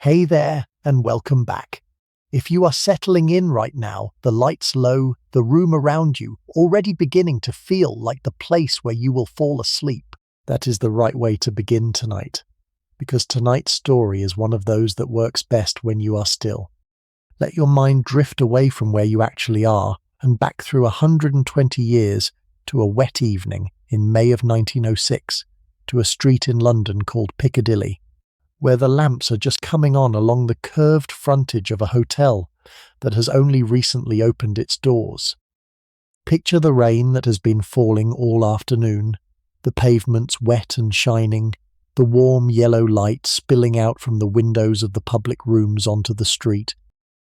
Hey there, and welcome back. If you are settling in right now, the lights low, the room around you already beginning to feel like the place where you will fall asleep, that is the right way to begin tonight. Because tonight's story is one of those that works best when you are still. Let your mind drift away from where you actually are and back through 120 years to a wet evening in May of 1906, to a street in London called Piccadilly, where the lamps are just coming on along the curved frontage of a hotel that has only recently opened its doors. Picture the rain that has been falling all afternoon, the pavements wet and shining, the warm yellow light spilling out from the windows of the public rooms onto the street.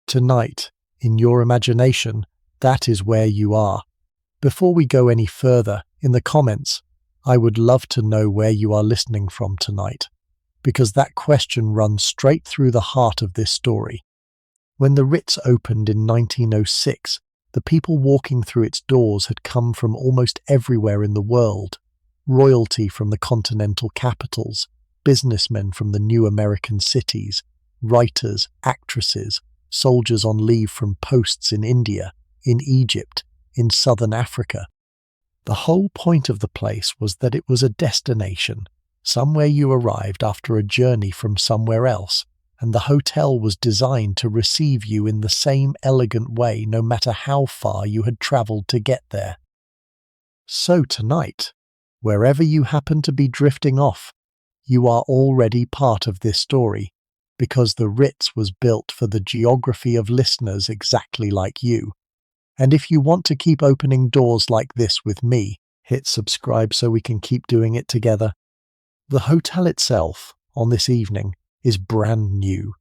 Tonight, in your imagination, that is where you are. Before we go any further, in the comments, I would love to know where you are listening from tonight, because that question runs straight through the heart of this story. When the Ritz opened in 1906, the people walking through its doors had come from almost everywhere in the world. Royalty from the continental capitals, businessmen from the new American cities, writers, actresses, soldiers on leave from posts in India, in Egypt, in southern Africa. The whole point of the place was that it was a destination, somewhere you arrived after a journey from somewhere else, and the hotel was designed to receive you in the same elegant way no matter how far you had travelled to get there. So tonight, wherever you happen to be drifting off, you are already part of this story, because the Ritz was built for the geography of listeners exactly like you. And if you want to keep opening doors like this with me, hit subscribe so we can keep doing it together. The hotel itself, on this evening, is brand new.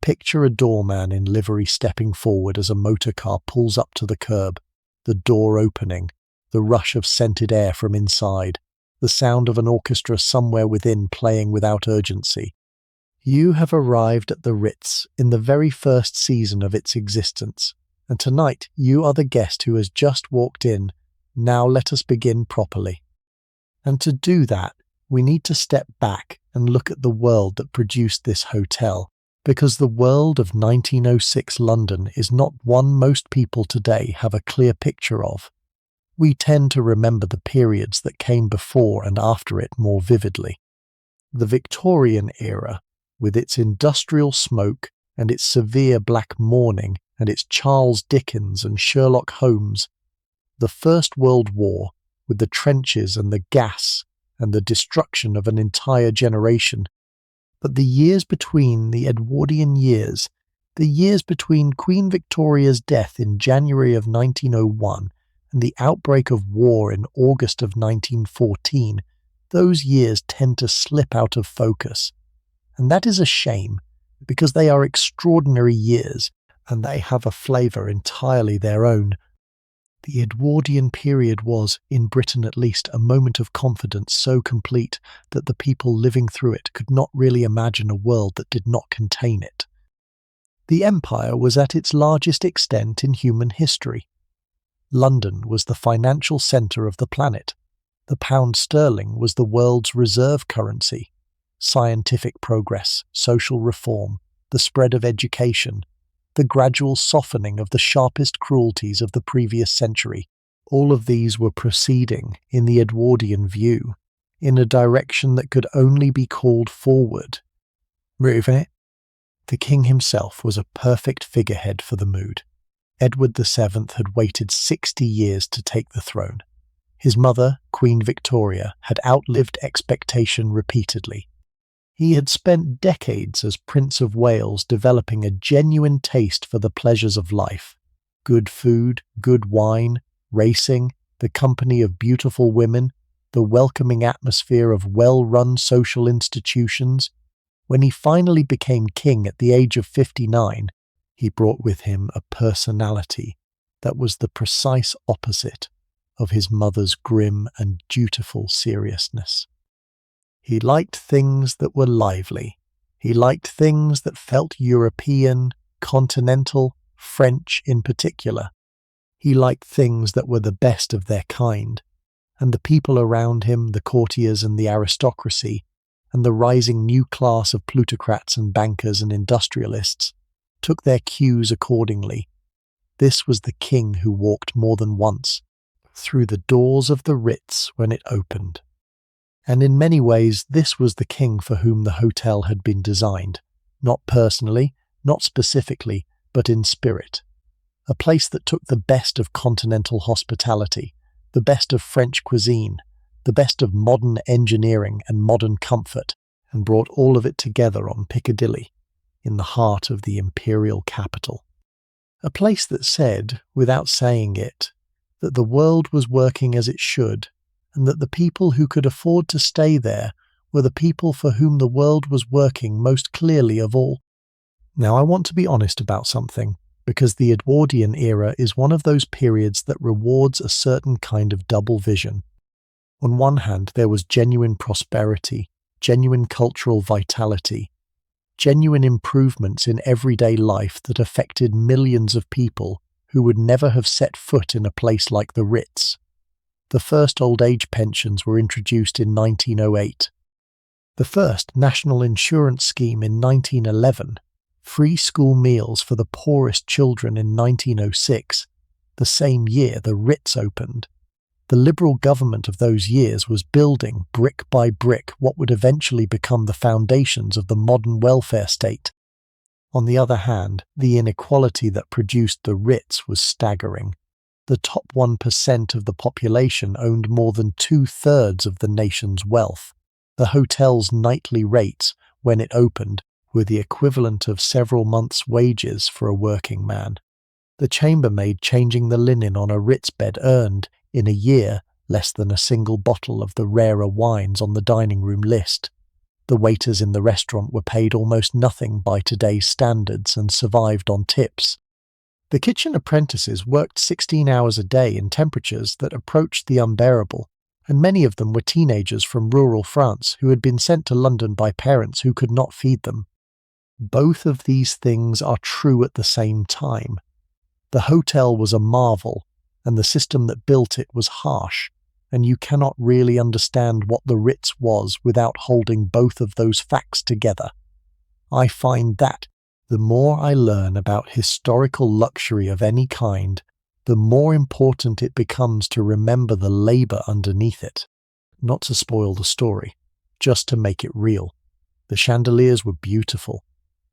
Picture a doorman in livery stepping forward as a motor car pulls up to the curb, the door opening, the rush of scented air from inside, the sound of an orchestra somewhere within playing without urgency. You have arrived at the Ritz in the very first season of its existence, and tonight you are the guest who has just walked in. Now let us begin properly. And to do that, we need to step back and look at the world that produced this hotel, because the world of 1906 London is not one most people today have a clear picture of. We tend to remember the periods that came before and after it more vividly. The Victorian era, with its industrial smoke and its severe black mourning and its Charles Dickens and Sherlock Holmes. The First World War, with the trenches and the gas and the destruction of an entire generation. But the years between the Edwardian years, the years between Queen Victoria's death in January of 1901 and the outbreak of war in August of 1914, those years tend to slip out of focus. And that is a shame, because they are extraordinary years, and they have a flavour entirely their own. The Edwardian period was, in Britain at least, a moment of confidence so complete that the people living through it could not really imagine a world that did not contain it. The empire was at its largest extent in human history. London was the financial centre of the planet. The pound sterling was the world's reserve currency. Scientific progress, social reform, the spread of education, the gradual softening of the sharpest cruelties of the previous century, all of these were proceeding, in the Edwardian view, in a direction that could only be called forward. Moving it. The king himself was a perfect figurehead for the mood. Edward VII had waited 60 years to take the throne. His mother, Queen Victoria, had outlived expectation repeatedly. He had spent decades as Prince of Wales developing a genuine taste for the pleasures of life. Good food, good wine, racing, the company of beautiful women, the welcoming atmosphere of well-run social institutions. When he finally became king at the age of 59, he brought with him a personality that was the precise opposite of his mother's grim and dutiful seriousness. He liked things that were lively. He liked things that felt European, continental, French in particular. He liked things that were the best of their kind, and the people around him, the courtiers and the aristocracy, and the rising new class of plutocrats and bankers and industrialists took their cues accordingly. This was the king who walked more than once through the doors of the Ritz when it opened. And in many ways, this was the king for whom the hotel had been designed, not personally, not specifically, but in spirit. A place that took the best of continental hospitality, the best of French cuisine, the best of modern engineering and modern comfort, and brought all of it together on Piccadilly, in the heart of the imperial capital. A place that said, without saying it, that the world was working as it should, and that the people who could afford to stay there were the people for whom the world was working most clearly of all. Now, I want to be honest about something, because the Edwardian era is one of those periods that rewards a certain kind of double vision. On one hand, there was genuine prosperity, genuine cultural vitality, genuine improvements in everyday life that affected millions of people who would never have set foot in a place like the Ritz. The first old age pensions were introduced in 1908. The first national insurance scheme in 1911. Free school meals for the poorest children in 1906. The same year the Ritz opened. The Liberal government of those years was building, brick by brick, what would eventually become the foundations of the modern welfare state. On the other hand, the inequality that produced the Ritz was staggering. The top 1% of the population owned more than 2/3 of the nation's wealth. The hotel's nightly rates, when it opened, were the equivalent of several months' wages for a working man. The chambermaid changing the linen on a Ritz bed earned, in a year, less than a single bottle of the rarer wines on the dining room list. The waiters in the restaurant were paid almost nothing by today's standards and survived on tips. The kitchen apprentices worked 16 hours a day in temperatures that approached the unbearable, and many of them were teenagers from rural France who had been sent to London by parents who could not feed them. Both of these things are true at the same time. The hotel was a marvel, and the system that built it was harsh, and you cannot really understand what the Ritz was without holding both of those facts together. I find that the more I learn about historical luxury of any kind, the more important it becomes to remember the labour underneath it. Not to spoil the story, just to make it real. The chandeliers were beautiful.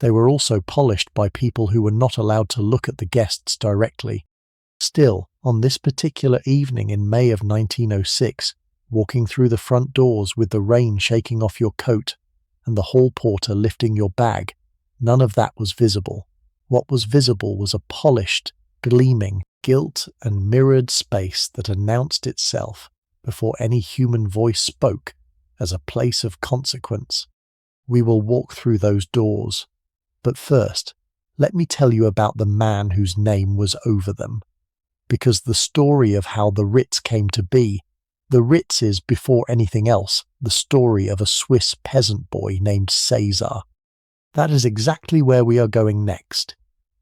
They were also polished by people who were not allowed to look at the guests directly. Still, on this particular evening in May of 1906, walking through the front doors with the rain shaking off your coat and the hall porter lifting your bag, none of that was visible. What was visible was a polished, gleaming, gilt and mirrored space that announced itself, before any human voice spoke, as a place of consequence. We will walk through those doors. But first, let me tell you about the man whose name was over them. Because the story of how the Ritz came to be, the Ritz is, before anything else, the story of a Swiss peasant boy named Cesar. That is exactly where we are going next.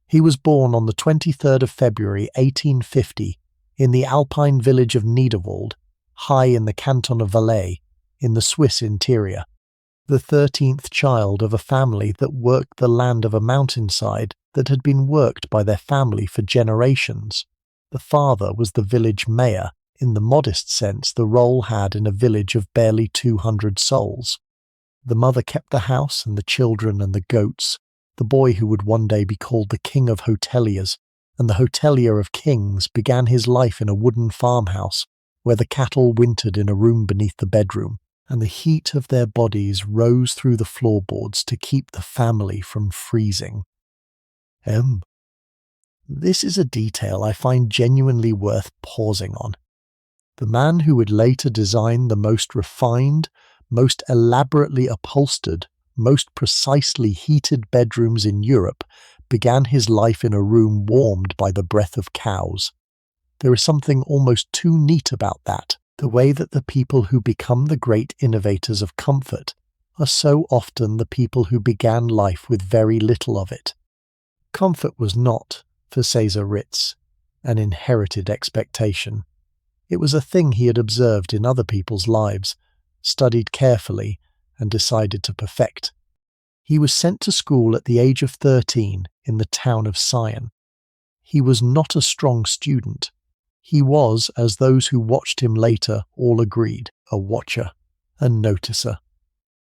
He was born on the 23rd of February 1850 in the Alpine village of Niederwald, high in the canton of Valais, in the Swiss interior. The 13th child of a family that worked the land of a mountainside that had been worked by their family for generations. The father was the village mayor, in the modest sense the role had in a village of barely 200 souls. The mother kept the house and the children and the goats, the boy who would one day be called the king of hoteliers, and the hotelier of kings began his life in a wooden farmhouse, where the cattle wintered in a room beneath the bedroom, and the heat of their bodies rose through the floorboards to keep the family from freezing. This is a detail I find genuinely worth pausing on. The man who would later design the most refined, most elaborately upholstered, most precisely heated bedrooms in Europe began his life in a room warmed by the breath of cows. There is something almost too neat about that, the way that the people who become the great innovators of comfort are so often the people who began life with very little of it. Comfort was not, for Cesar Ritz, an inherited expectation. It was a thing he had observed in other people's lives, studied carefully, and decided to perfect. He was sent to school at the age of 13 in the town of Sion. He was not a strong student. He was, as those who watched him later all agreed, a watcher, a noticer.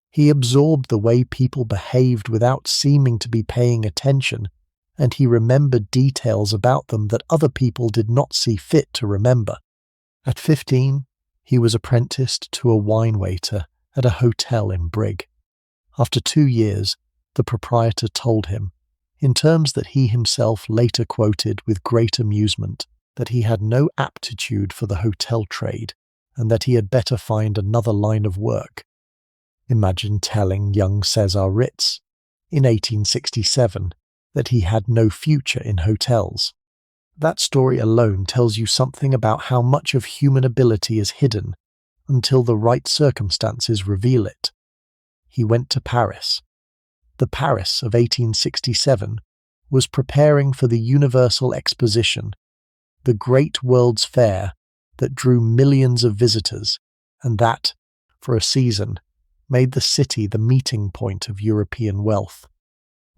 He absorbed the way people behaved without seeming to be paying attention, and he remembered details about them that other people did not see fit to remember. At 15, he was apprenticed to a wine waiter at a hotel in Brigg. After 2 years, the proprietor told him, in terms that he himself later quoted with great amusement, that he had no aptitude for the hotel trade and that he had better find another line of work. Imagine telling young Cesar Ritz, in 1867, that he had no future in hotels. That story alone tells you something about how much of human ability is hidden until the right circumstances reveal it. He went to Paris. The Paris of 1867 was preparing for the Universal Exposition, the great World's Fair that drew millions of visitors and that, for a season, made the city the meeting point of European wealth.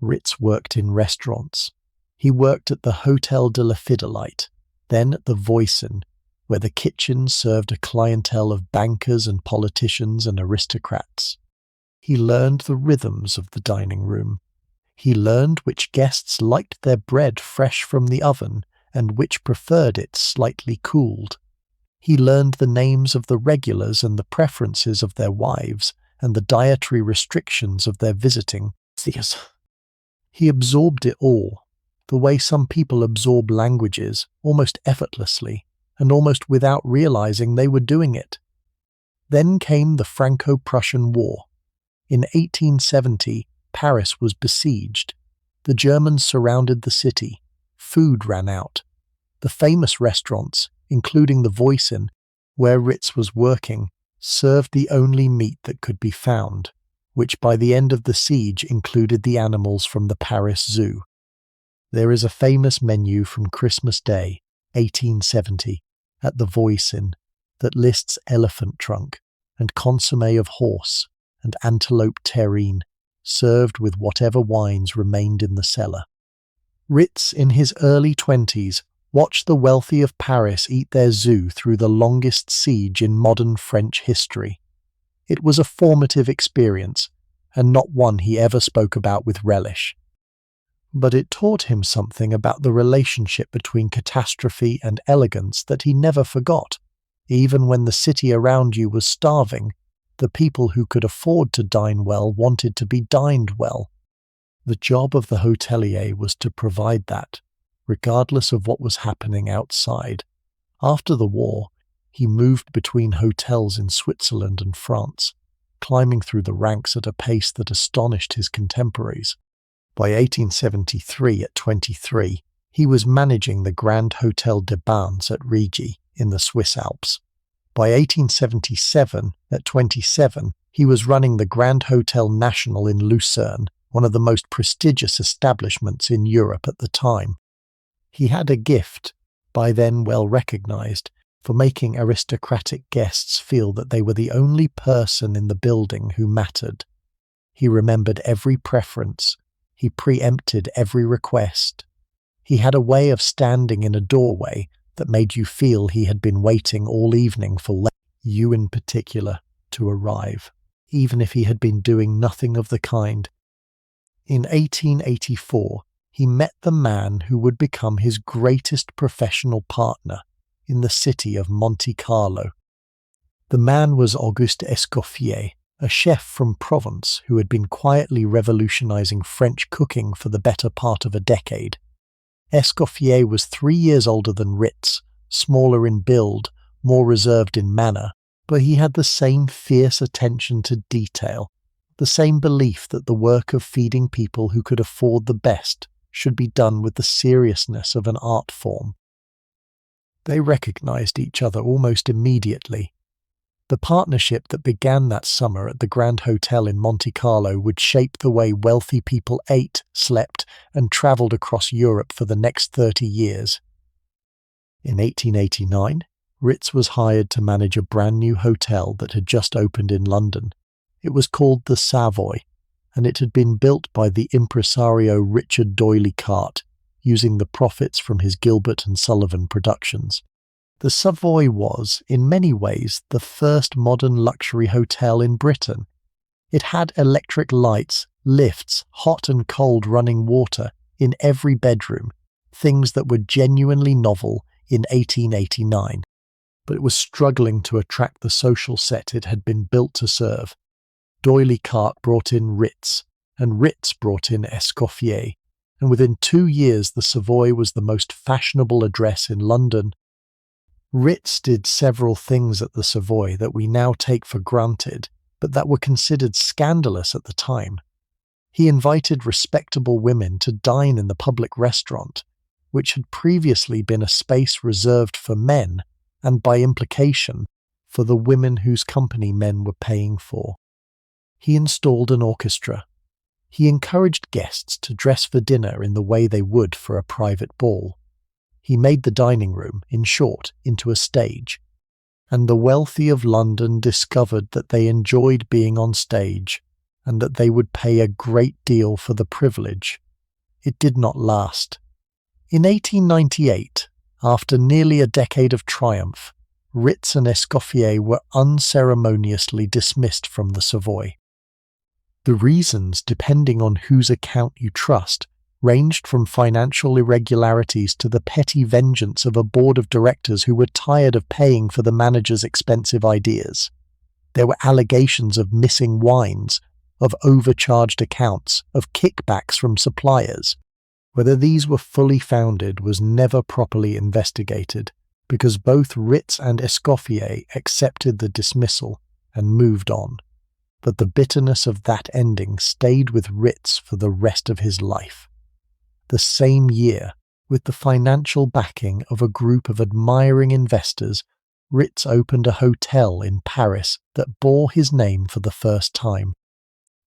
Ritz worked in restaurants. He worked at the Hotel de la Fidelite, then at the Voisin, where the kitchen served a clientele of bankers and politicians and aristocrats. He learned the rhythms of the dining room. He learned which guests liked their bread fresh from the oven and which preferred it slightly cooled. He learned the names of the regulars and the preferences of their wives and the dietary restrictions of their visiting theatres. He absorbed it all, the way some people absorb languages, almost effortlessly, and almost without realizing they were doing it. Then came the Franco-Prussian War. In 1870, Paris was besieged. The Germans surrounded the city. Food ran out. The famous restaurants, including the Voisin, where Ritz was working, served the only meat that could be found, which by the end of the siege included the animals from the Paris Zoo. There is a famous menu from Christmas Day, 1870, at the Voisin that lists elephant trunk and consommé of horse and antelope terrine, served with whatever wines remained in the cellar. Ritz, in his early 20s, watched the wealthy of Paris eat their zoo through the longest siege in modern French history. It was a formative experience, and not one he ever spoke about with relish. But it taught him something about the relationship between catastrophe and elegance that he never forgot. Even when the city around you was starving, the people who could afford to dine well wanted to be dined well. The job of the hotelier was to provide that, regardless of what was happening outside. After the war, he moved between hotels in Switzerland and France, climbing through the ranks at a pace that astonished his contemporaries. By 1873, at 23, he was managing the Grand Hotel de Bains at Rigi in the Swiss Alps. By 1877, at 27, he was running the Grand Hotel National in Lucerne, one of the most prestigious establishments in Europe at the time. He had a gift, by then well recognized, for making aristocratic guests feel that they were the only person in the building who mattered. He remembered every preference. He preempted every request. He had a way of standing in a doorway that made you feel he had been waiting all evening for you in particular to arrive, even if he had been doing nothing of the kind. In 1884, he met the man who would become his greatest professional partner in the city of Monte Carlo. The man was Auguste Escoffier, a chef from Provence who had been quietly revolutionizing French cooking for the better part of a decade. Escoffier was 3 years older than Ritz, smaller in build, more reserved in manner, but he had the same fierce attention to detail, the same belief that the work of feeding people who could afford the best should be done with the seriousness of an art form. They recognized each other almost immediately. The partnership that began that summer at the Grand Hotel in Monte Carlo would shape the way wealthy people ate, slept, and traveled across Europe for the next 30 years. In 1889, Ritz was hired to manage a brand new hotel that had just opened in London. It was called the Savoy, and it had been built by the impresario Richard D'Oyly Carte, using the profits from his Gilbert and Sullivan productions. The Savoy was, in many ways, the first modern luxury hotel in Britain. It had electric lights, lifts, hot and cold running water in every bedroom, things that were genuinely novel in 1889. But it was struggling to attract the social set it had been built to serve. D'Oyly Carte brought in Ritz, and Ritz brought in Escoffier, and within 2 years the Savoy was the most fashionable address in London. Ritz did several things at the Savoy that we now take for granted, but that were considered scandalous at the time. He invited respectable women to dine in the public restaurant, which had previously been a space reserved for men, and by implication, for the women whose company men were paying for. He installed an orchestra. He encouraged guests to dress for dinner in the way they would for a private ball. He made the dining room, in short, into a stage. And the wealthy of London discovered that they enjoyed being on stage, and that they would pay a great deal for the privilege. It did not last. In 1898, after nearly a decade of triumph, Ritz and Escoffier were unceremoniously dismissed from the Savoy. The reasons, depending on whose account you trust, ranged from financial irregularities to the petty vengeance of a board of directors who were tired of paying for the manager's expensive ideas. There were allegations of missing wines, of overcharged accounts, of kickbacks from suppliers. Whether these were fully founded was never properly investigated, because both Ritz and Escoffier accepted the dismissal and moved on. But the bitterness of that ending stayed with Ritz for the rest of his life. The same year, with the financial backing of a group of admiring investors, Ritz opened a hotel in Paris that bore his name for the first time.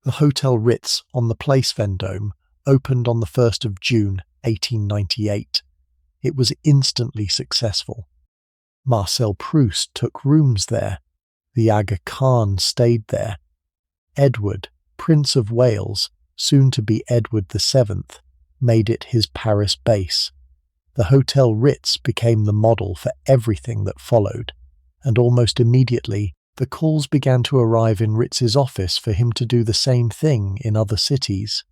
The Hotel Ritz on the Place Vendôme opened on the 1st of June 1898. It was instantly successful. Marcel Proust took rooms there. The Aga Khan stayed there. Edward, Prince of Wales, soon to be Edward VII, made it his Paris base. The Hotel Ritz became the model for everything that followed, and almost immediately the calls began to arrive in Ritz's office for him to do the same thing in other cities.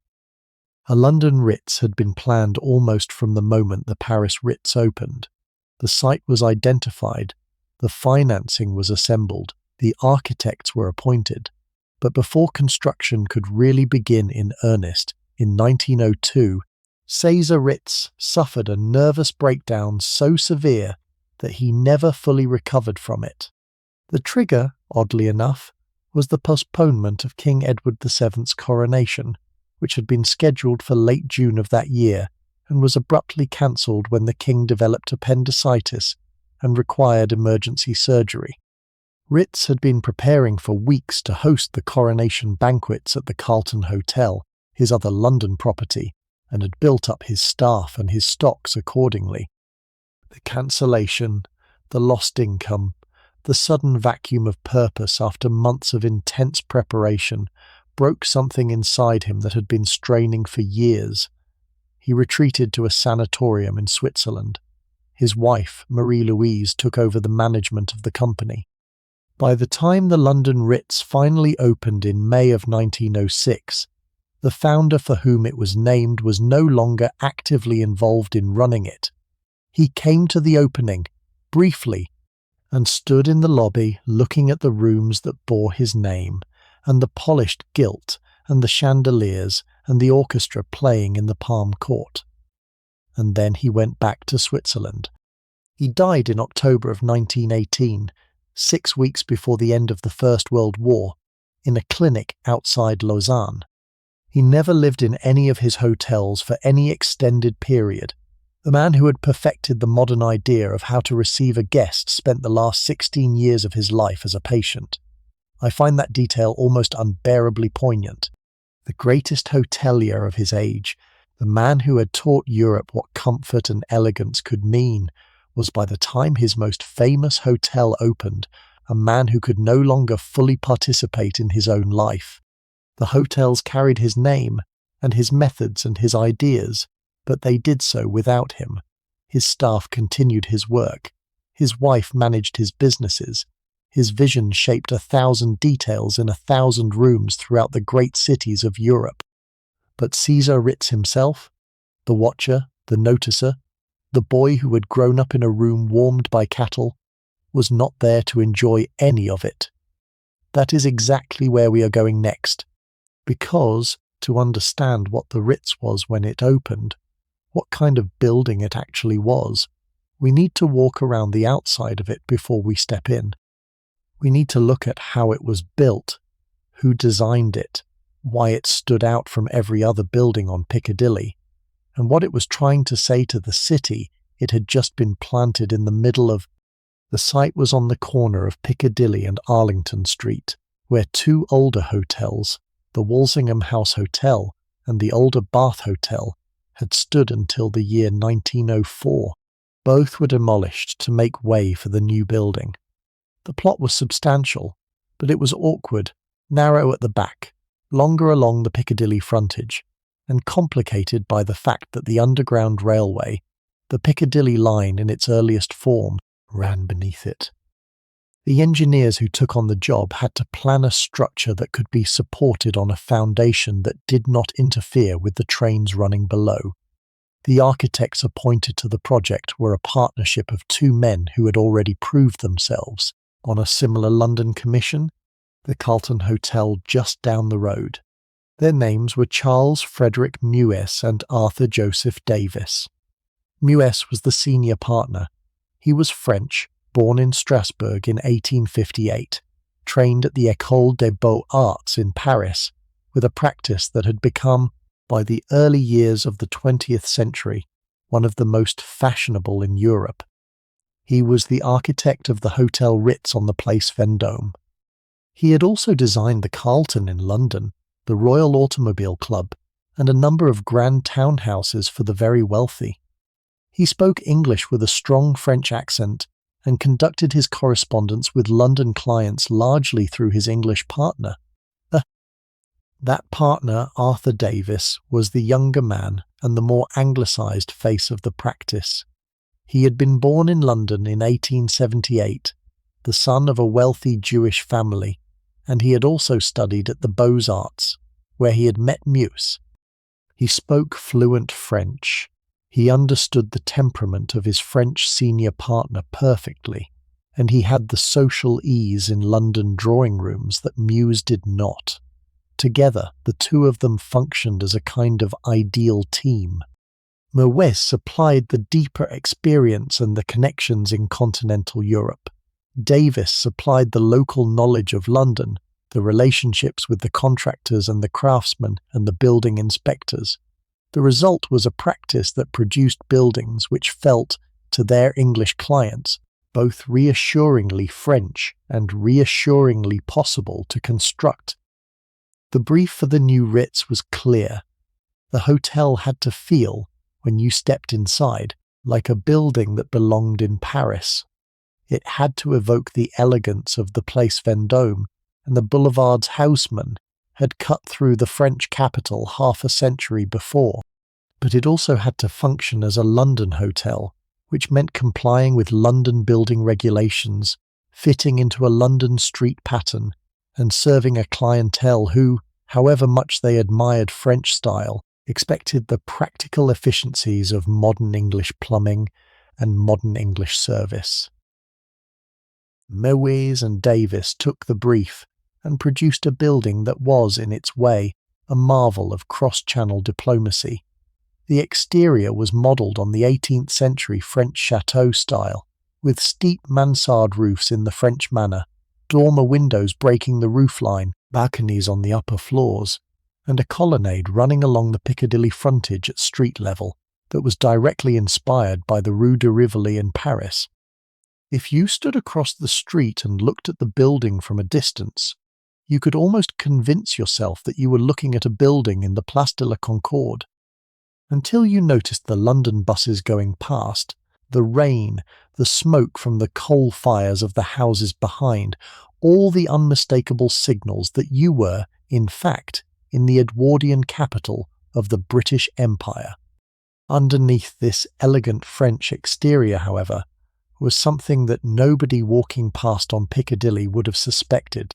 A London Ritz had been planned almost from the moment the Paris Ritz opened. The site was identified, the financing was assembled, the architects were appointed. But before construction could really begin in earnest, in 1902, Cesar Ritz suffered a nervous breakdown so severe that he never fully recovered from it. The trigger, oddly enough, was the postponement of King Edward VII's coronation, which had been scheduled for late June of that year and was abruptly cancelled when the king developed appendicitis and required emergency surgery. Ritz had been preparing for weeks to host the coronation banquets at the Carlton Hotel, his other London property, and had built up his staff and his stocks accordingly. The cancellation, the lost income, the sudden vacuum of purpose after months of intense preparation broke something inside him that had been straining for years. He retreated to a sanatorium in Switzerland. His wife, Marie-Louise, took over the management of the company. By the time the London Ritz finally opened in May of 1906, the founder for whom it was named was no longer actively involved in running it. He came to the opening, briefly, and stood in the lobby looking at the rooms that bore his name, and the polished gilt, and the chandeliers, and the orchestra playing in the Palm Court. And then he went back to Switzerland. He died in October of 1918, 6 weeks before the end of the First World War, in a clinic outside Lausanne. He never lived in any of his hotels for any extended period. The man who had perfected the modern idea of how to receive a guest spent the last 16 years of his life as a patient. I find that detail almost unbearably poignant. The greatest hotelier of his age, the man who had taught Europe what comfort and elegance could mean, was by the time his most famous hotel opened, a man who could no longer fully participate in his own life. The hotels carried his name and his methods and his ideas, but they did so without him. His staff continued his work. His wife managed his businesses. His vision shaped 1,000 details in 1,000 rooms throughout the great cities of Europe. But Caesar Ritz himself, the watcher, the noticer, the boy who had grown up in a room warmed by cattle, was not there to enjoy any of it. That is exactly where we are going next, because to understand what the Ritz was when it opened, what kind of building it actually was, we need to walk around the outside of it before we step in. We need to look at how it was built, who designed it, why it stood out from every other building on Piccadilly, and what it was trying to say to the city it had just been planted in the middle of. The site was on the corner of Piccadilly and Arlington Street, where two older hotels, the Walsingham House Hotel and the older Bath Hotel, had stood until the year 1904. Both were demolished to make way for the new building. The plot was substantial, but it was awkward, narrow at the back, longer along the Piccadilly frontage, and complicated by the fact that the Underground Railway, the Piccadilly line in its earliest form, ran beneath it. The engineers who took on the job had to plan a structure that could be supported on a foundation that did not interfere with the trains running below. The architects appointed to the project were a partnership of two men who had already proved themselves on a similar London commission, the Carlton Hotel just down the road. Their names were Charles Frederick Mewes and Arthur Joseph Davis. Mewes was the senior partner. He was French, born in Strasbourg in 1858, trained at the École des Beaux-Arts in Paris, with a practice that had become, by the early years of the 20th century, one of the most fashionable in Europe. He was the architect of the Hotel Ritz on the Place Vendôme. He had also designed the Carlton in London, the Royal Automobile Club, and a number of grand townhouses for the very wealthy. He spoke English with a strong French accent and conducted his correspondence with London clients largely through his English partner. That partner, Arthur Davis, was the younger man and the more anglicised face of the practice. He had been born in London in 1878, the son of a wealthy Jewish family, and he had also studied at the Beaux-Arts, where he had met Mewes. He spoke fluent French. He understood the temperament of his French senior partner perfectly, and he had the social ease in London drawing rooms that Mewes did not. Together, the two of them functioned as a kind of ideal team. Mewes supplied the deeper experience and the connections in continental Europe. Davis supplied the local knowledge of London, the relationships with the contractors and the craftsmen and the building inspectors. The result was a practice that produced buildings which felt, to their English clients, both reassuringly French and reassuringly possible to construct. The brief for the new Ritz was clear. The hotel had to feel, when you stepped inside, like a building that belonged in Paris. It had to evoke the elegance of the Place Vendôme, and the boulevard's houseman had cut through the French capital half a century before. But it also had to function as a London hotel, which meant complying with London building regulations, fitting into a London street pattern, and serving a clientele who, however much they admired French style, expected the practical efficiencies of modern English plumbing and modern English service. Mewes and Davis took the brief and produced a building that was, in its way, a marvel of cross-channel diplomacy. The exterior was modelled on the 18th century French chateau style, with steep mansard roofs in the French manner, dormer windows breaking the roofline, balconies on the upper floors, and a colonnade running along the Piccadilly frontage at street level that was directly inspired by the Rue de Rivoli in Paris. If you stood across the street and looked at the building from a distance, you could almost convince yourself that you were looking at a building in the Place de la Concorde. Until you noticed the London buses going past, The rain, the smoke from the coal fires of the houses behind, all the unmistakable signals that you were, in fact, in the Edwardian capital of the British Empire. Underneath this elegant French exterior, however, was something that nobody walking past on Piccadilly would have suspected.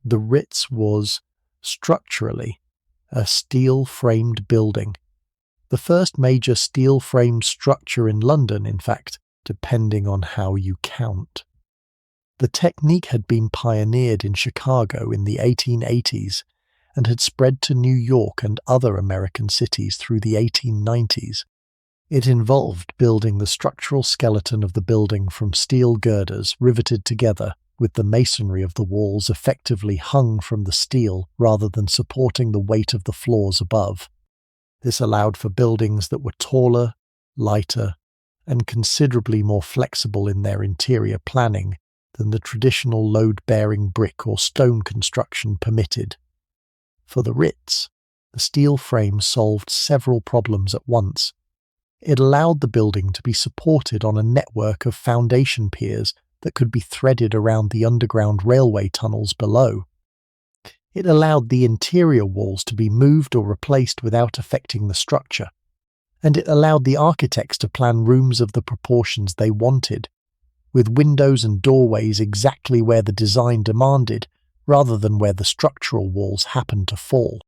The Ritz was, structurally, a steel-framed building. The first major steel-framed structure in London, in fact, depending on how you count. The technique had been pioneered in Chicago in the 1880s and had spread to New York and other American cities through the 1890s. It involved building the structural skeleton of the building from steel girders riveted together, with the masonry of the walls effectively hung from the steel rather than supporting the weight of the floors above. This allowed for buildings that were taller, lighter, and considerably more flexible in their interior planning than the traditional load-bearing brick or stone construction permitted. For the Ritz, the steel frame solved several problems at once. It allowed the building to be supported on a network of foundation piers that could be threaded around the underground railway tunnels below. It allowed the interior walls to be moved or replaced without affecting the structure. And it allowed the architects to plan rooms of the proportions they wanted, with windows and doorways exactly where the design demanded, rather than where the structural walls happened to fall.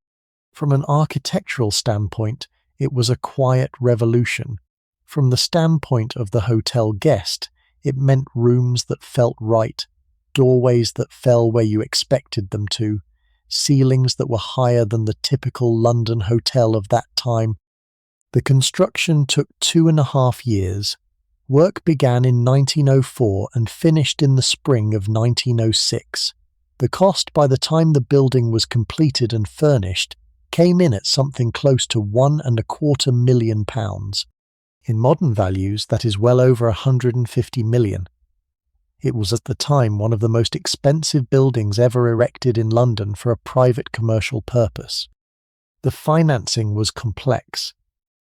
From an architectural standpoint, it was a quiet revolution. From the standpoint of the hotel guest, it meant rooms that felt right, doorways that fell where you expected them to, ceilings that were higher than the typical London hotel of that time. The construction took 2.5 years. Work began in 1904 and finished in the spring of 1906. The cost by the time the building was completed and furnished came in at something close to £1.25 million. In modern values, that is well over 150 million. It was at the time one of the most expensive buildings ever erected in London for a private commercial purpose. The financing was complex.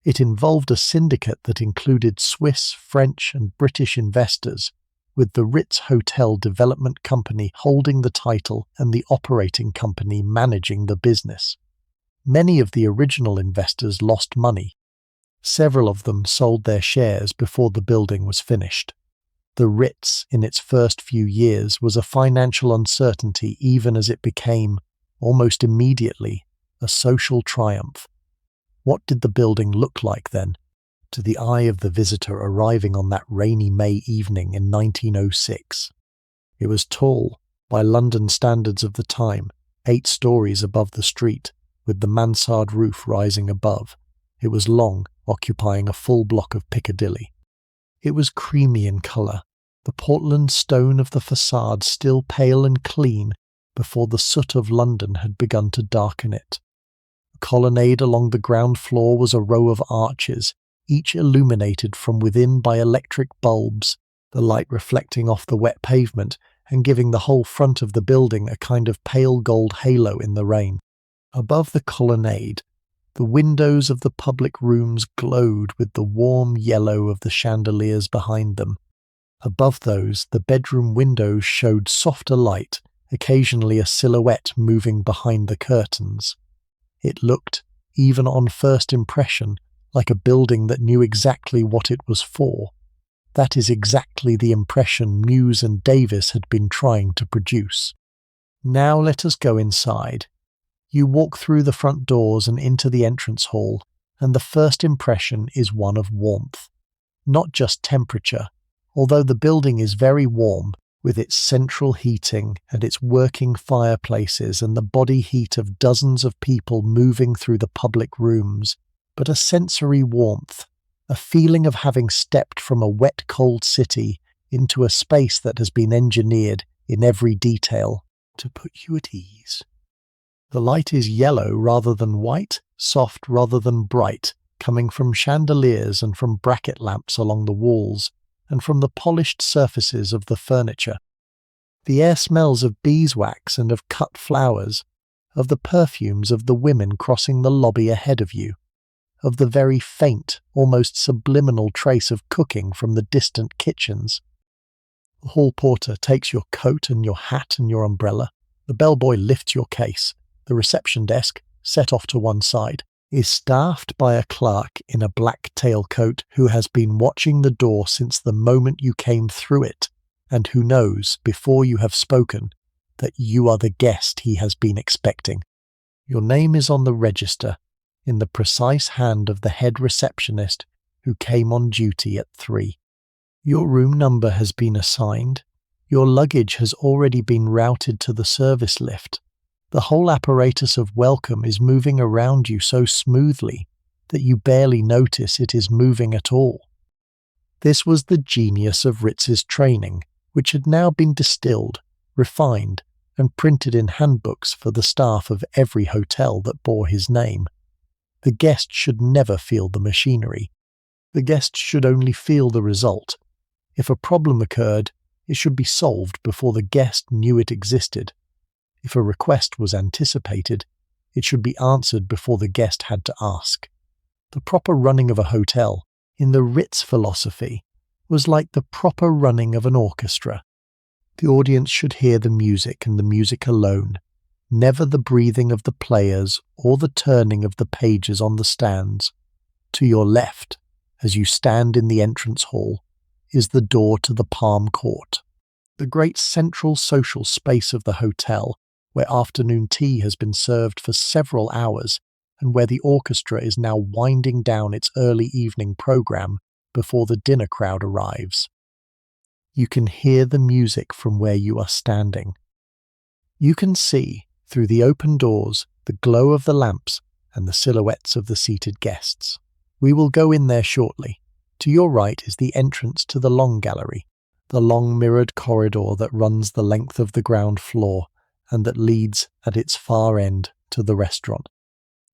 It involved a syndicate that included Swiss, French, and British investors, with the Ritz Hotel Development Company holding the title and the operating company managing the business. Many of the original investors lost money. Several of them sold their shares before the building was finished. The Ritz, in its first few years, was a financial uncertainty even as it became, almost immediately, a social triumph. What did the building look like then, to the eye of the visitor arriving on that rainy May evening in 1906? It was tall, by London standards of the time, 8 stories above the street, with the mansard roof rising above. It was long, occupying a full block of Piccadilly. It was creamy in colour, the Portland stone of the facade still pale and clean before the soot of London had begun to darken it. The colonnade along the ground floor was a row of arches, each illuminated from within by electric bulbs, the light reflecting off the wet pavement and giving the whole front of the building a kind of pale gold halo in the rain. Above the colonnade, the windows of the public rooms glowed with the warm yellow of the chandeliers behind them. Above those, the bedroom windows showed softer light, occasionally a silhouette moving behind the curtains. It looked, even on first impression, like a building that knew exactly what it was for. That is exactly the impression Muse and Davis had been trying to produce. Now let us go inside. You walk through the front doors and into the entrance hall, and the first impression is one of warmth. Not just temperature, although the building is very warm, with its central heating and its working fireplaces and the body heat of dozens of people moving through the public rooms, but a sensory warmth, a feeling of having stepped from a wet, cold city into a space that has been engineered in every detail to put you at ease. The light is yellow rather than white, soft rather than bright, coming from chandeliers and from bracket lamps along the walls, and from the polished surfaces of the furniture. The air smells of beeswax and of cut flowers, of the perfumes of the women crossing the lobby ahead of you. of the very faint, almost subliminal trace of cooking from the distant kitchens. The hall porter takes your coat and your hat and your umbrella. The bellboy lifts your case. The reception desk, set off to one side, is staffed by a clerk in a black tailcoat who has been watching the door since the moment you came through it, and who knows, before you have spoken, that you are the guest he has been expecting. Your name is on the register, in the precise hand of the head receptionist who came on duty at 3. Your room number has been assigned. Your luggage has already been routed to the service lift. The whole apparatus of welcome is moving around you so smoothly that you barely notice it is moving at all. This was the genius of Ritz's training, which had now been distilled, refined, and printed in handbooks for the staff of every hotel that bore his name. The guest should never feel the machinery. The guest should only feel the result. If a problem occurred, it should be solved before the guest knew it existed. If a request was anticipated, it should be answered before the guest had to ask. The proper running of a hotel, in the Ritz philosophy, was like the proper running of an orchestra. The audience should hear the music and the music alone, never the breathing of the players or the turning of the pages on the stands. To your left, as you stand in the entrance hall, is the door to the Palm Court, the great central social space of the hotel, where afternoon tea has been served for several hours and where the orchestra is now winding down its early evening program before the dinner crowd arrives. You can hear the music from where you are standing. You can see, through the open doors, the glow of the lamps and the silhouettes of the seated guests. We will go in there shortly. To your right is the entrance to the long gallery, the long mirrored corridor that runs the length of the ground floor and that leads at its far end to the restaurant.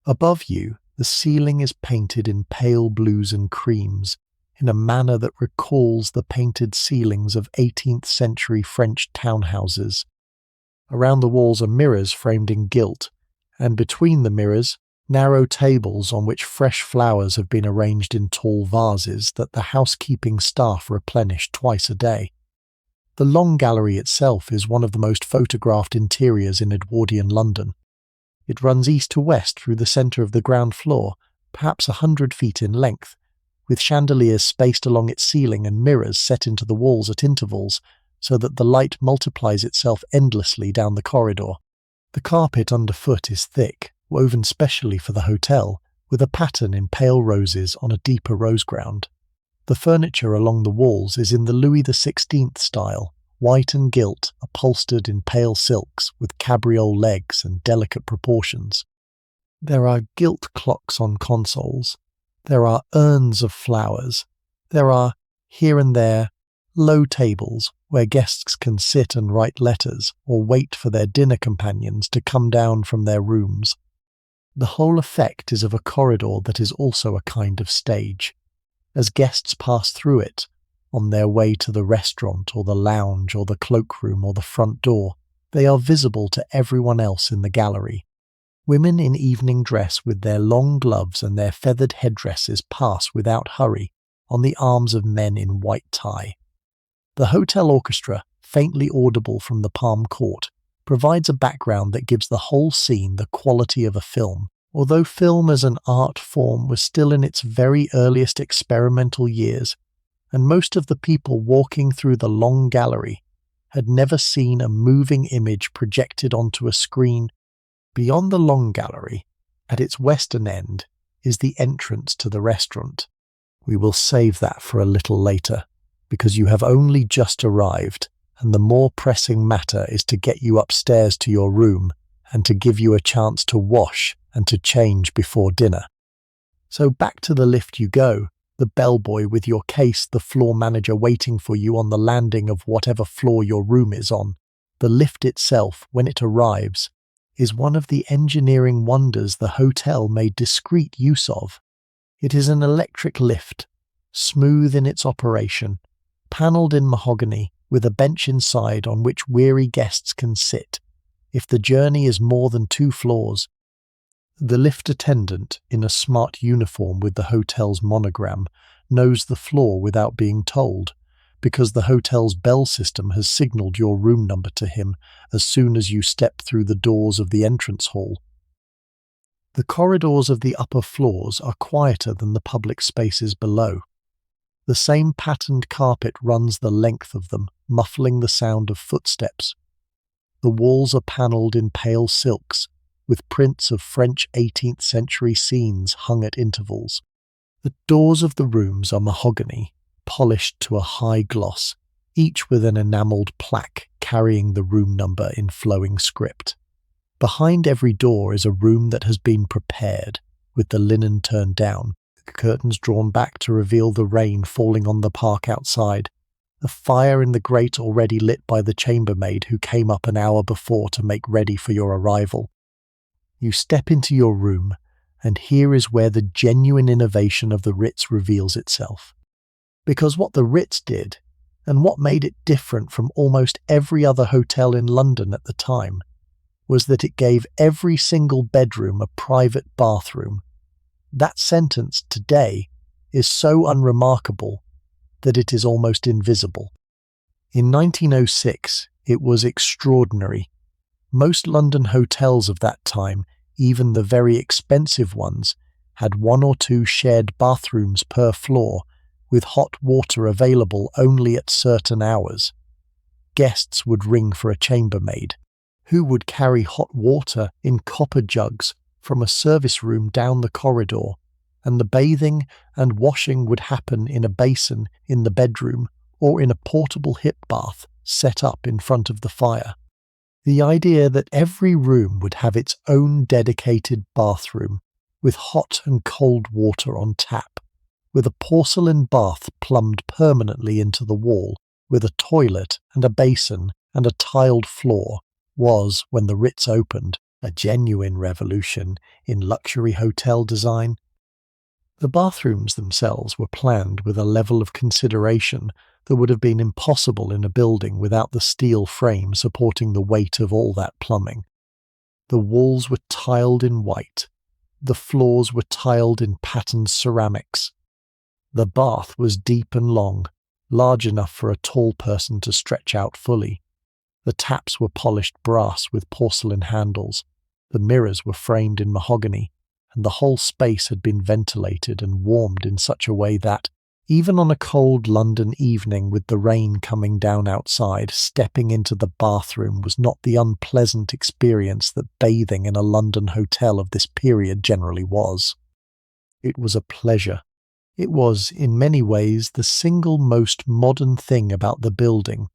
Above you, the ceiling is painted in pale blues and creams, in a manner that recalls the painted ceilings of 18th century French townhouses. Around the walls are mirrors framed in gilt, and between the mirrors, narrow tables on which fresh flowers have been arranged in tall vases that the housekeeping staff replenish twice a day. The long gallery itself is one of the most photographed interiors in Edwardian London. It runs east to west through the centre of the ground floor, perhaps 100 feet in length, with chandeliers spaced along its ceiling and mirrors set into the walls at intervals so that the light multiplies itself endlessly down the corridor. The carpet underfoot is thick, woven specially for the hotel, with a pattern in pale roses on a deeper rose ground. The furniture along the walls is in the Louis XVI style, white and gilt, upholstered in pale silks with cabriole legs and delicate proportions. There are gilt clocks on consoles. There are urns of flowers. There are, here and there, low tables where guests can sit and write letters or wait for their dinner companions to come down from their rooms. The whole effect is of a corridor that is also a kind of stage. As guests pass through it, on their way to the restaurant or the lounge or the cloakroom or the front door, they are visible to everyone else in the gallery. Women in evening dress with their long gloves and their feathered headdresses pass without hurry on the arms of men in white tie. The hotel orchestra, faintly audible from the Palm Court, provides a background that gives the whole scene the quality of a film, although film as an art form was still in its very earliest experimental years, and most of the people walking through the long gallery had never seen a moving image projected onto a screen. Beyond the long gallery, at its western end, is the entrance to the restaurant. We will save that for a little later, because you have only just arrived, and the more pressing matter is to get you upstairs to your room and to give you a chance to wash and to change before dinner. So back to the lift you go, the bellboy with your case, the floor manager waiting for you on the landing of whatever floor your room is on. The lift itself, when it arrives, is one of the engineering wonders the hotel made discreet use of. It is an electric lift, smooth in its operation, panelled in mahogany, with a bench inside on which weary guests can sit. If the journey is more than 2 floors, The lift attendant, in a smart uniform with the hotel's monogram, knows the floor without being told, because the hotel's bell system has signalled your room number to him as soon as you step through the doors of the entrance hall. The corridors of the upper floors are quieter than the public spaces below. The same patterned carpet runs the length of them, muffling the sound of footsteps. The walls are panelled in pale silks, with prints of French 18th century scenes hung at intervals. The doors of the rooms are mahogany, polished to a high gloss, each with an enamelled plaque carrying the room number in flowing script. Behind every door is a room that has been prepared, with the linen turned down, the curtains drawn back to reveal the rain falling on the park outside, a fire in the grate already lit by the chambermaid who came up an hour before to make ready for your arrival. You step into your room, and here is where the genuine innovation of the Ritz reveals itself. Because what the Ritz did, and what made it different from almost every other hotel in London at the time, was that it gave every single bedroom a private bathroom. That sentence today is so unremarkable that it is almost invisible. In 1906, it was extraordinary. Most London hotels of that time, even the very expensive ones, had 1 or 2 shared bathrooms per floor, with hot water available only at certain hours. Guests would ring for a chambermaid, who would carry hot water in copper jugs from a service room down the corridor, and the bathing and washing would happen in a basin in the bedroom or in a portable hip bath set up in front of the fire. The idea that every room would have its own dedicated bathroom, with hot and cold water on tap, with a porcelain bath plumbed permanently into the wall, with a toilet and a basin and a tiled floor, was, when the Ritz opened, a genuine revolution in luxury hotel design. The bathrooms themselves were planned with a level of consideration that would have been impossible in a building without the steel frame supporting the weight of all that plumbing. The walls were tiled in white. The floors were tiled in patterned ceramics. The bath was deep and long, large enough for a tall person to stretch out fully. The taps were polished brass with porcelain handles. The mirrors were framed in mahogany, and the whole space had been ventilated and warmed in such a way that, even on a cold London evening with the rain coming down outside, stepping into the bathroom was not the unpleasant experience that bathing in a London hotel of this period generally was. It was a pleasure. It was, in many ways, the single most modern thing about the building.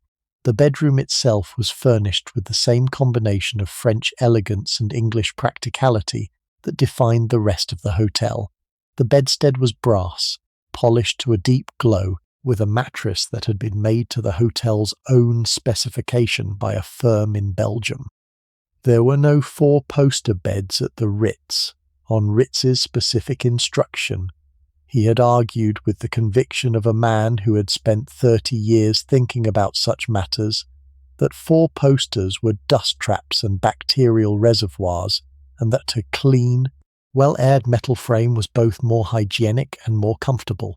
The bedroom itself was furnished with the same combination of French elegance and English practicality that defined the rest of the hotel. The bedstead was brass, polished to a deep glow, with a mattress that had been made to the hotel's own specification by a firm in Belgium. There were no 4-poster beds at the Ritz, on Ritz's specific instruction. He had argued with the conviction of a man who had spent 30 years thinking about such matters, that 4 posters were dust traps and bacterial reservoirs, and that a clean, well-aired metal frame was both more hygienic and more comfortable.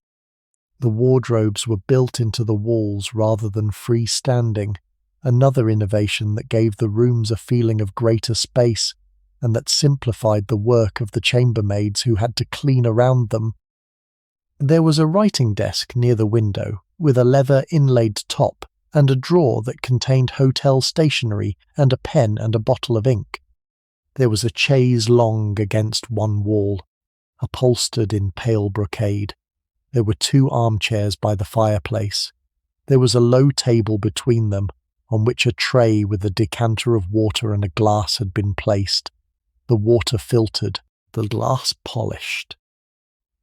The wardrobes were built into the walls rather than freestanding, another innovation that gave the rooms a feeling of greater space, and that simplified the work of the chambermaids who had to clean around them. There was a writing desk near the window, with a leather inlaid top, and a drawer that contained hotel stationery and a pen and a bottle of ink. There was a chaise longue against one wall, upholstered in pale brocade. There were 2 armchairs by the fireplace. There was a low table between them, on which a tray with a decanter of water and a glass had been placed, the water filtered, the glass polished.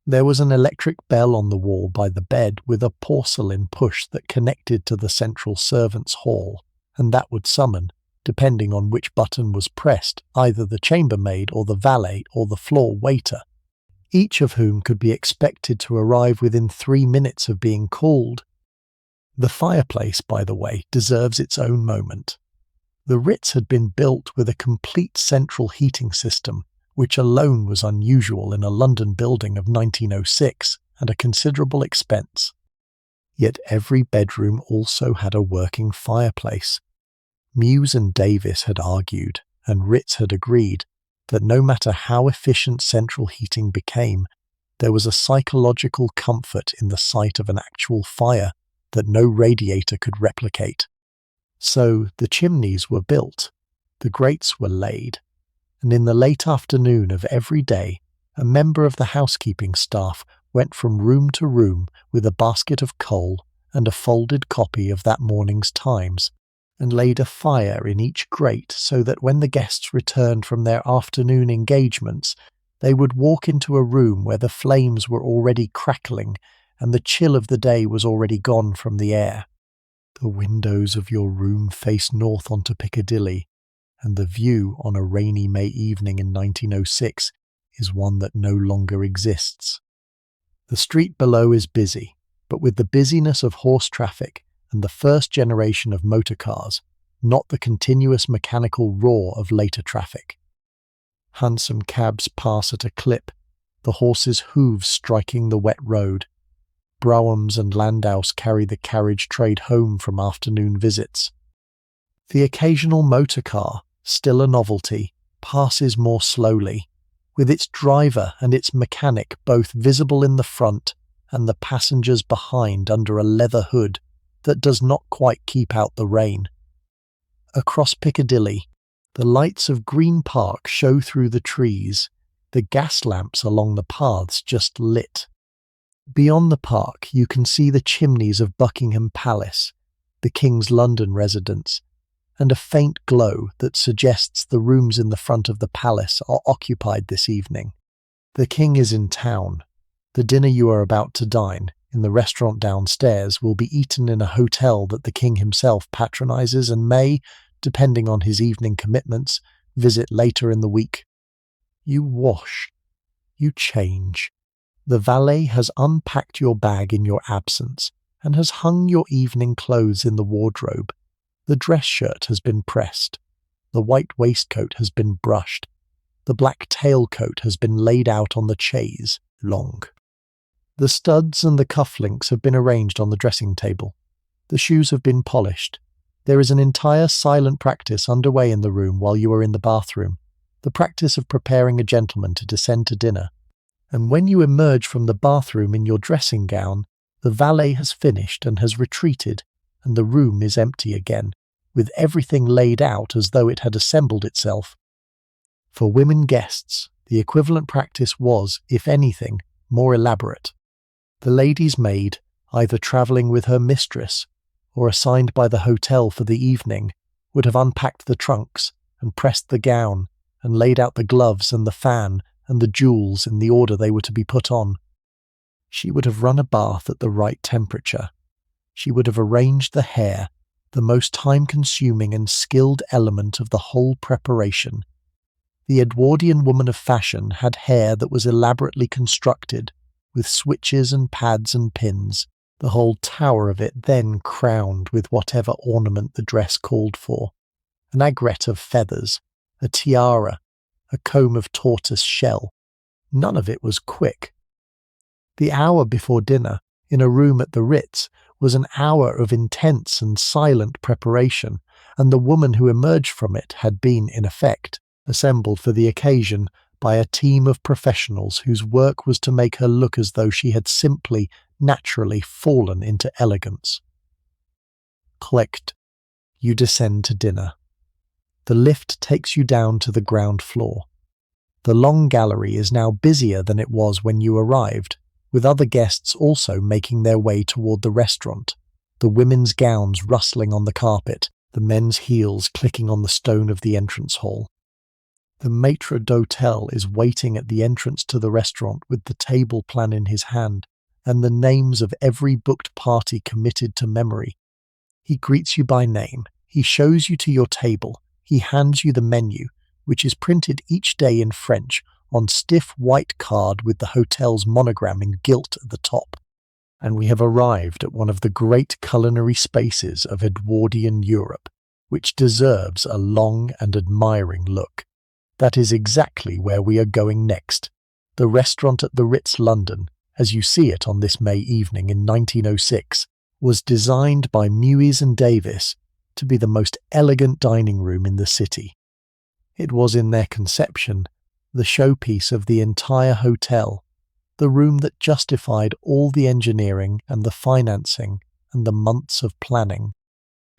There was an electric bell on the wall by the bed with a porcelain push that connected to the central servants' hall, and that would summon, depending on which button was pressed, either the chambermaid or the valet or the floor waiter, each of whom could be expected to arrive within 3 minutes of being called. The fireplace, by the way, deserves its own moment. The Ritz had been built with a complete central heating system, which alone was unusual in a London building of 1906 and a considerable expense. Yet every bedroom also had a working fireplace. Muse and Davis had argued, and Ritz had agreed, that no matter how efficient central heating became, there was a psychological comfort in the sight of an actual fire that no radiator could replicate. So the chimneys were built, the grates were laid, and in the late afternoon of every day, a member of the housekeeping staff went from room to room with a basket of coal and a folded copy of that morning's Times, and laid a fire in each grate so that when the guests returned from their afternoon engagements, they would walk into a room where the flames were already crackling and the chill of the day was already gone from the air. The windows of your room face north onto Piccadilly, and the view on a rainy May evening in 1906 is one that no longer exists. The street below is busy, but with the busyness of horse traffic and the first generation of motor cars, not the continuous mechanical roar of later traffic. Hansom cabs pass at a clip, the horses' hooves striking the wet road. Broughams and landaus carry the carriage trade home from afternoon visits. The occasional motor car, still a novelty, passes more slowly, with its driver and its mechanic both visible in the front and the passengers behind under a leather hood that does not quite keep out the rain. Across Piccadilly, the lights of Green Park show through the trees, the gas lamps along the paths just lit. Beyond the park, you can see the chimneys of Buckingham Palace, the King's London residence, and a faint glow that suggests the rooms in the front of the palace are occupied this evening. The King is in town. The dinner you are about to dine in the restaurant downstairs will be eaten in a hotel that the King himself patronizes and may, depending on his evening commitments, visit later in the week. You wash. You change. The valet has unpacked your bag in your absence and has hung your evening clothes in the wardrobe. The dress shirt has been pressed. The white waistcoat has been brushed. The black tailcoat has been laid out on the chaise longue. The studs and the cufflinks have been arranged on the dressing table. The shoes have been polished. There is an entire silent practice underway in the room while you are in the bathroom, the practice of preparing a gentleman to descend to dinner. And when you emerge from the bathroom in your dressing gown, the valet has finished and has retreated, and the room is empty again, with everything laid out as though it had assembled itself. For women guests, the equivalent practice was, if anything, more elaborate. The lady's maid, either travelling with her mistress or assigned by the hotel for the evening, would have unpacked the trunks and pressed the gown and laid out the gloves and the fan and the jewels in the order they were to be put on. She would have run a bath at the right temperature. She would have arranged the hair, the most time-consuming and skilled element of the whole preparation. The Edwardian woman of fashion had hair that was elaborately constructed, with switches and pads and pins, the whole tower of it then crowned with whatever ornament the dress called for. An aigrette of feathers, a tiara, a comb of tortoise shell. None of it was quick. The hour before dinner, in a room at the Ritz, was an hour of intense and silent preparation, and the woman who emerged from it had been, in effect, assembled for the occasion by a team of professionals whose work was to make her look as though she had simply, naturally fallen into elegance. Clicked. You descend to dinner. The lift takes you down to the ground floor. The long gallery is now busier than it was when you arrived, with other guests also making their way toward the restaurant, the women's gowns rustling on the carpet, the men's heels clicking on the stone of the entrance hall. The maitre d'hotel is waiting at the entrance to the restaurant with the table plan in his hand and the names of every booked party committed to memory. He greets you by name. He shows you to your table. He hands you the menu, which is printed each day in French on stiff white card with the hotel's monogram in gilt at the top. And we have arrived at one of the great culinary spaces of Edwardian Europe, which deserves a long and admiring look. That is exactly where we are going next. The restaurant at the Ritz London, as you see it on this May evening in 1906, was designed by Mewes and Davis to be the most elegant dining room in the city. It was in their conception the showpiece of the entire hotel, the room that justified all the engineering and the financing and the months of planning.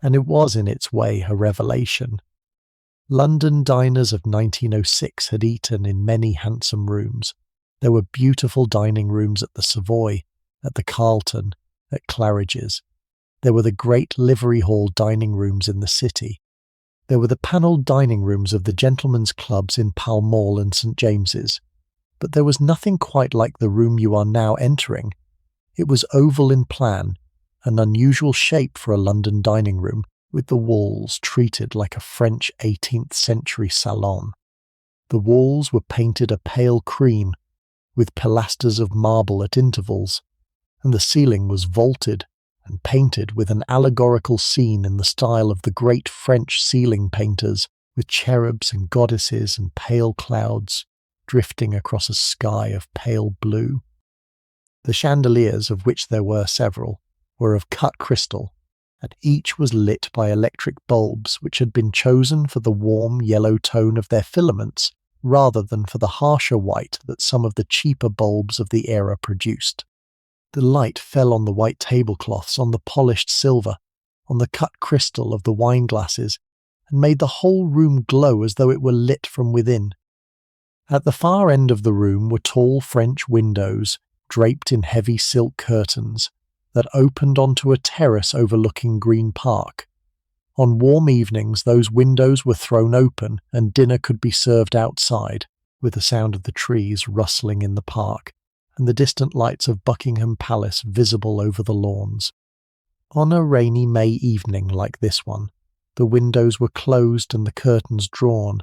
And it was in its way a revelation. London diners of 1906 had eaten in many handsome rooms. There were beautiful dining rooms at the Savoy, at the Carlton, at Claridge's. There were the great livery hall dining rooms in the city. There were the panelled dining rooms of the gentlemen's clubs in Pall Mall and St James's. But there was nothing quite like the room you are now entering. It was oval in plan, an unusual shape for a London dining room, with the walls treated like a French 18th century salon. The walls were painted a pale cream, with pilasters of marble at intervals, and the ceiling was vaulted and painted with an allegorical scene in the style of the great French ceiling painters, with cherubs and goddesses and pale clouds drifting across a sky of pale blue. The chandeliers, of which there were several, were of cut crystal, and each was lit by electric bulbs which had been chosen for the warm yellow tone of their filaments rather than for the harsher white that some of the cheaper bulbs of the era produced. The light fell on the white tablecloths, on the polished silver, on the cut crystal of the wine glasses, and made the whole room glow as though it were lit from within. At the far end of the room were tall French windows, draped in heavy silk curtains, that opened onto a terrace overlooking Green Park. On warm evenings those windows were thrown open and dinner could be served outside, with the sound of the trees rustling in the park, and the distant lights of Buckingham Palace visible over the lawns. On a rainy May evening like this one, the windows were closed and the curtains drawn,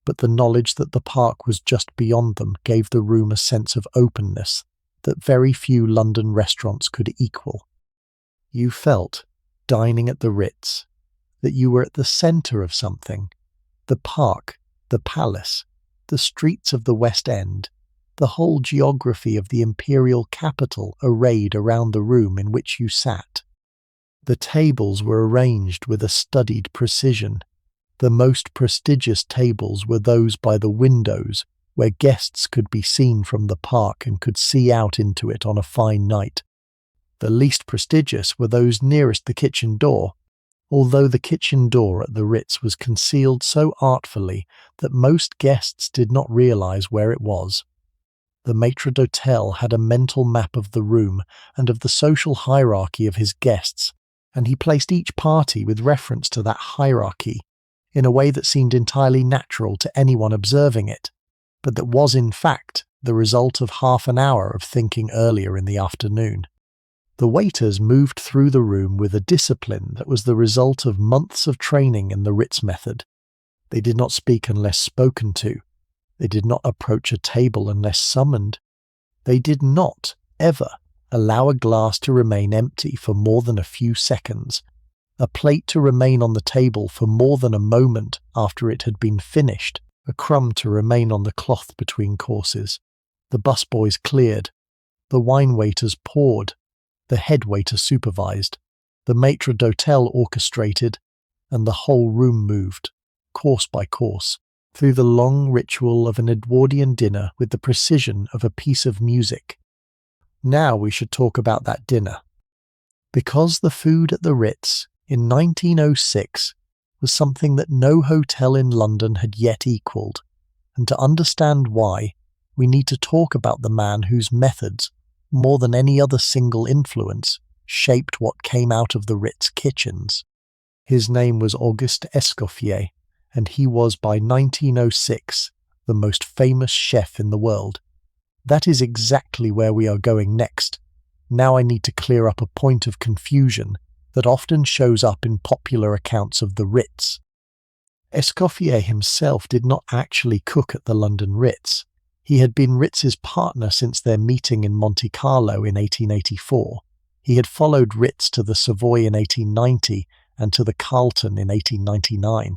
but the knowledge that the park was just beyond them gave the room a sense of openness that very few London restaurants could equal. You felt, dining at the Ritz, that you were at the centre of something. The park, the palace, the streets of the West End, the whole geography of the imperial capital arrayed around the room in which you sat. The tables were arranged with a studied precision. The most prestigious tables were those by the windows, where guests could be seen from the park and could see out into it on a fine night. The least prestigious were those nearest the kitchen door, although the kitchen door at the Ritz was concealed so artfully that most guests did not realize where it was. The maître d'hôtel had a mental map of the room and of the social hierarchy of his guests, and he placed each party with reference to that hierarchy, in a way that seemed entirely natural to anyone observing it, but that was in fact the result of half an hour of thinking earlier in the afternoon. The waiters moved through the room with a discipline that was the result of months of training in the Ritz method. They did not speak unless spoken to. They did not approach a table unless summoned. They did not, ever, allow a glass to remain empty for more than a few seconds, a plate to remain on the table for more than a moment after it had been finished, a crumb to remain on the cloth between courses. The busboys cleared. The wine waiters poured. The head waiter supervised. The maître d'hôtel orchestrated. And the whole room moved, course by course, through the long ritual of an Edwardian dinner with the precision of a piece of music. Now we should talk about that dinner. Because the food at the Ritz in 1906 was something that no hotel in London had yet equalled, and to understand why, we need to talk about the man whose methods, more than any other single influence, shaped what came out of the Ritz kitchens. His name was Auguste Escoffier, and he was by 1906 the most famous chef in the world. That is exactly where we are going next. Now I need to clear up a point of confusion that often shows up in popular accounts of the Ritz. Escoffier himself did not actually cook at the London Ritz. He had been Ritz's partner since their meeting in Monte Carlo in 1884. He had followed Ritz to the Savoy in 1890 and to the Carlton in 1899.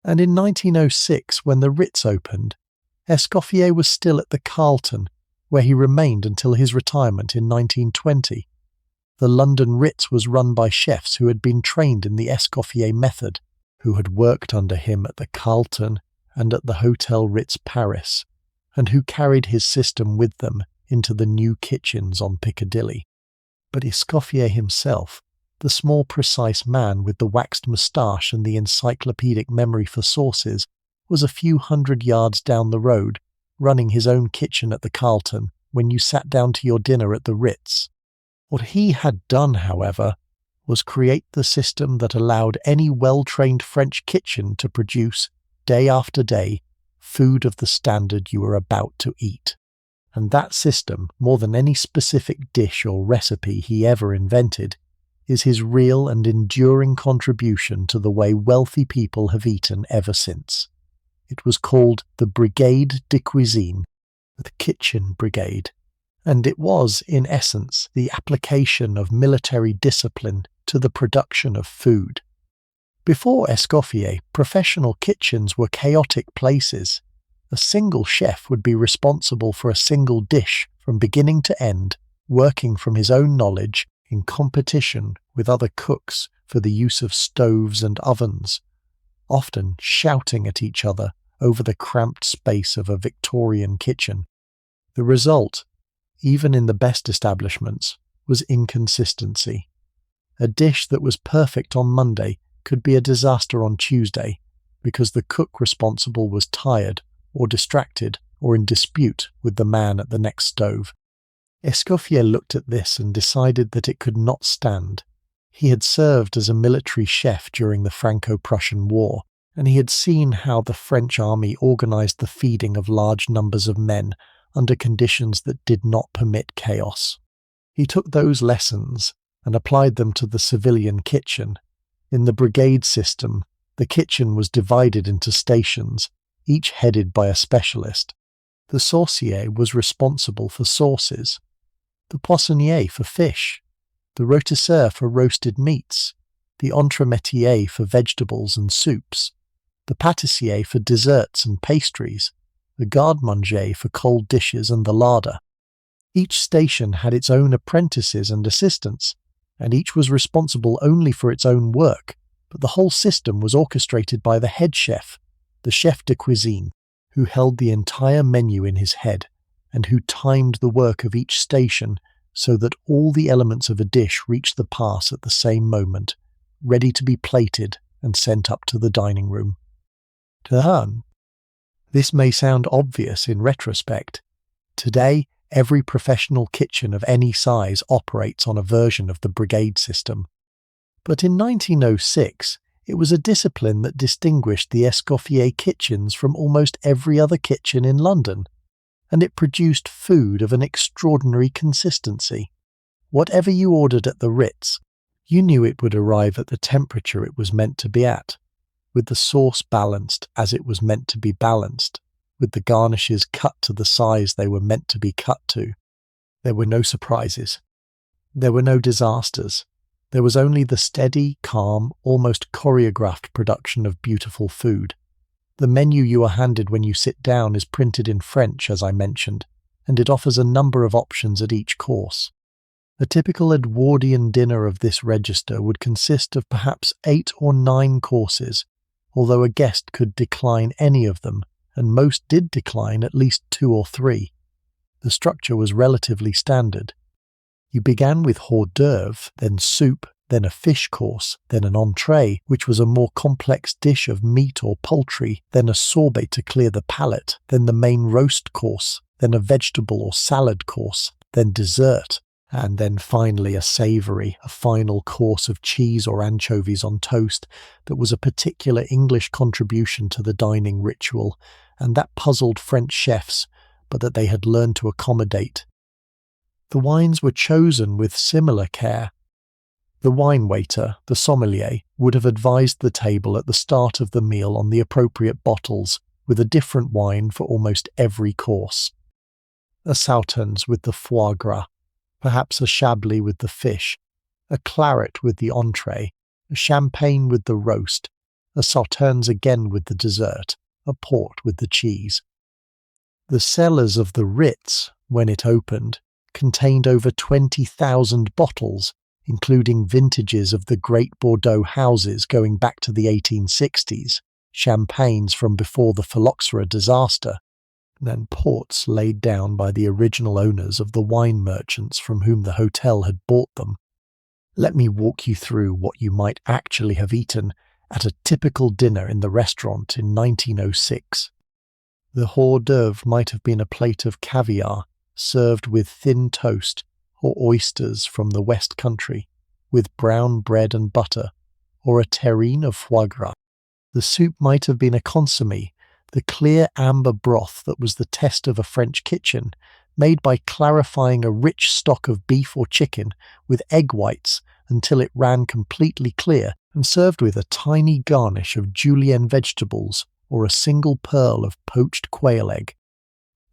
And in 1906, when the Ritz opened, Escoffier was still at the Carlton, where he remained until his retirement in 1920. The London Ritz was run by chefs who had been trained in the Escoffier method, who had worked under him at the Carlton and at the Hotel Ritz Paris, and who carried his system with them into the new kitchens on Piccadilly. But Escoffier himself, the small precise man with the waxed moustache and the encyclopedic memory for sauces, was a few hundred yards down the road, running his own kitchen at the Carlton when you sat down to your dinner at the Ritz. What he had done, however, was create the system that allowed any well-trained French kitchen to produce, day after day, food of the standard you were about to eat. And that system, more than any specific dish or recipe he ever invented, is his real and enduring contribution to the way wealthy people have eaten ever since. It was called the Brigade de Cuisine, the Kitchen Brigade, and it was, in essence, the application of military discipline to the production of food. Before Escoffier, professional kitchens were chaotic places. A single chef would be responsible for a single dish from beginning to end, working from his own knowledge in competition with other cooks for the use of stoves and ovens, often shouting at each other over the cramped space of a Victorian kitchen. The result, even in the best establishments, was inconsistency. A dish that was perfect on Monday could be a disaster on Tuesday because the cook responsible was tired or distracted or in dispute with the man at the next stove. Escoffier looked at this and decided that it could not stand. He had served as a military chef during the Franco-Prussian War, and he had seen how the French army organized the feeding of large numbers of men under conditions that did not permit chaos. He took those lessons and applied them to the civilian kitchen. In the brigade system, the kitchen was divided into stations, each headed by a specialist. The saucier was responsible for sauces, the poissonnier for fish, the rôtisseur for roasted meats, the entremetier for vegetables and soups, the pâtissier for desserts and pastries, the garde-manger for cold dishes and the larder. Each station had its own apprentices and assistants, and each was responsible only for its own work, but the whole system was orchestrated by the head chef, the chef de cuisine, who held the entire menu in his head, and who timed the work of each station so that all the elements of a dish reached the pass at the same moment, ready to be plated and sent up to the dining room. This may sound obvious in retrospect. Today, every professional kitchen of any size operates on a version of the brigade system. But in 1906, it was a discipline that distinguished the Escoffier kitchens from almost every other kitchen in London, and it produced food of an extraordinary consistency. Whatever you ordered at the Ritz, you knew it would arrive at the temperature it was meant to be at, with the sauce balanced as it was meant to be balanced, with the garnishes cut to the size they were meant to be cut to. There were no surprises. There were no disasters. There was only the steady, calm, almost choreographed production of beautiful food. The menu you are handed when you sit down is printed in French, as I mentioned, and it offers a number of options at each course. A typical Edwardian dinner of this register would consist of perhaps 8 or 9 courses, although a guest could decline any of them, and most did decline at least 2 or 3. The structure was relatively standard. You began with hors d'oeuvre, then soup, then a fish course, then an entree, which was a more complex dish of meat or poultry, then a sorbet to clear the palate, then the main roast course, then a vegetable or salad course, then dessert, and then finally a savoury, a final course of cheese or anchovies on toast that was a particular English contribution to the dining ritual, and that puzzled French chefs, but that they had learned to accommodate. The wines were chosen with similar care. The wine waiter, the sommelier, would have advised the table at the start of the meal on the appropriate bottles, with a different wine for almost every course. A Sauternes with the foie gras, perhaps a Chablis with the fish, a claret with the entree, a champagne with the roast, a sauternes again with the dessert, a port with the cheese. The cellars of the Ritz, when it opened, contained over 20,000 bottles, including vintages of the great Bordeaux houses going back to the 1860s, champagnes from before the phylloxera disaster, and ports laid down by the original owners of the wine merchants from whom the hotel had bought them. Let me walk you through what you might actually have eaten at a typical dinner in the restaurant in 1906. The hors d'oeuvre might have been a plate of caviar served with thin toast or oysters from the West Country, with brown bread and butter, or a terrine of foie gras. The soup might have been a consommé, the clear amber broth that was the test of a French kitchen, made by clarifying a rich stock of beef or chicken with egg whites until it ran completely clear, and served with a tiny garnish of julienne vegetables or a single pearl of poached quail egg.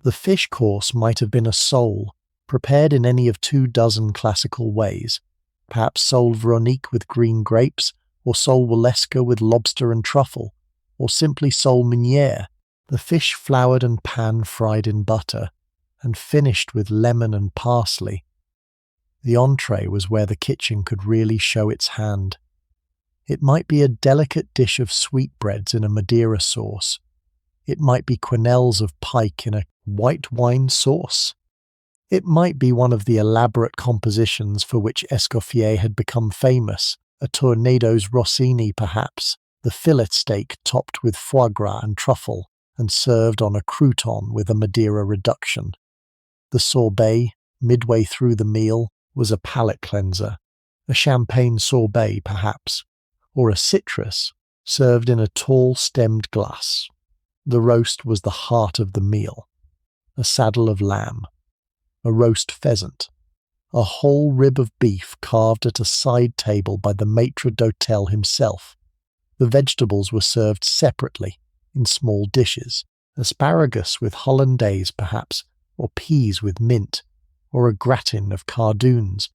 The fish course might have been a sole, prepared in any of 24 classical ways, perhaps sole Veronique with green grapes, or sole Waleska with lobster and truffle, or simply sole Meunière, the fish floured and pan-fried in butter, and finished with lemon and parsley. The entree was where the kitchen could really show its hand. It might be a delicate dish of sweetbreads in a Madeira sauce. It might be quenelles of pike in a white wine sauce. It might be one of the elaborate compositions for which Escoffier had become famous, a Tornado's Rossini perhaps, the fillet steak topped with foie gras and truffle, and served on a crouton with a Madeira reduction. The sorbet, midway through the meal, was a palate cleanser, a champagne sorbet perhaps, or a citrus, served in a tall stemmed glass. The roast was the heart of the meal. A saddle of lamb, a roast pheasant, a whole rib of beef carved at a side table by the maître d'hôtel himself. The vegetables were served separately, in small dishes, asparagus with hollandaise perhaps, or peas with mint, or a gratin of cardoons.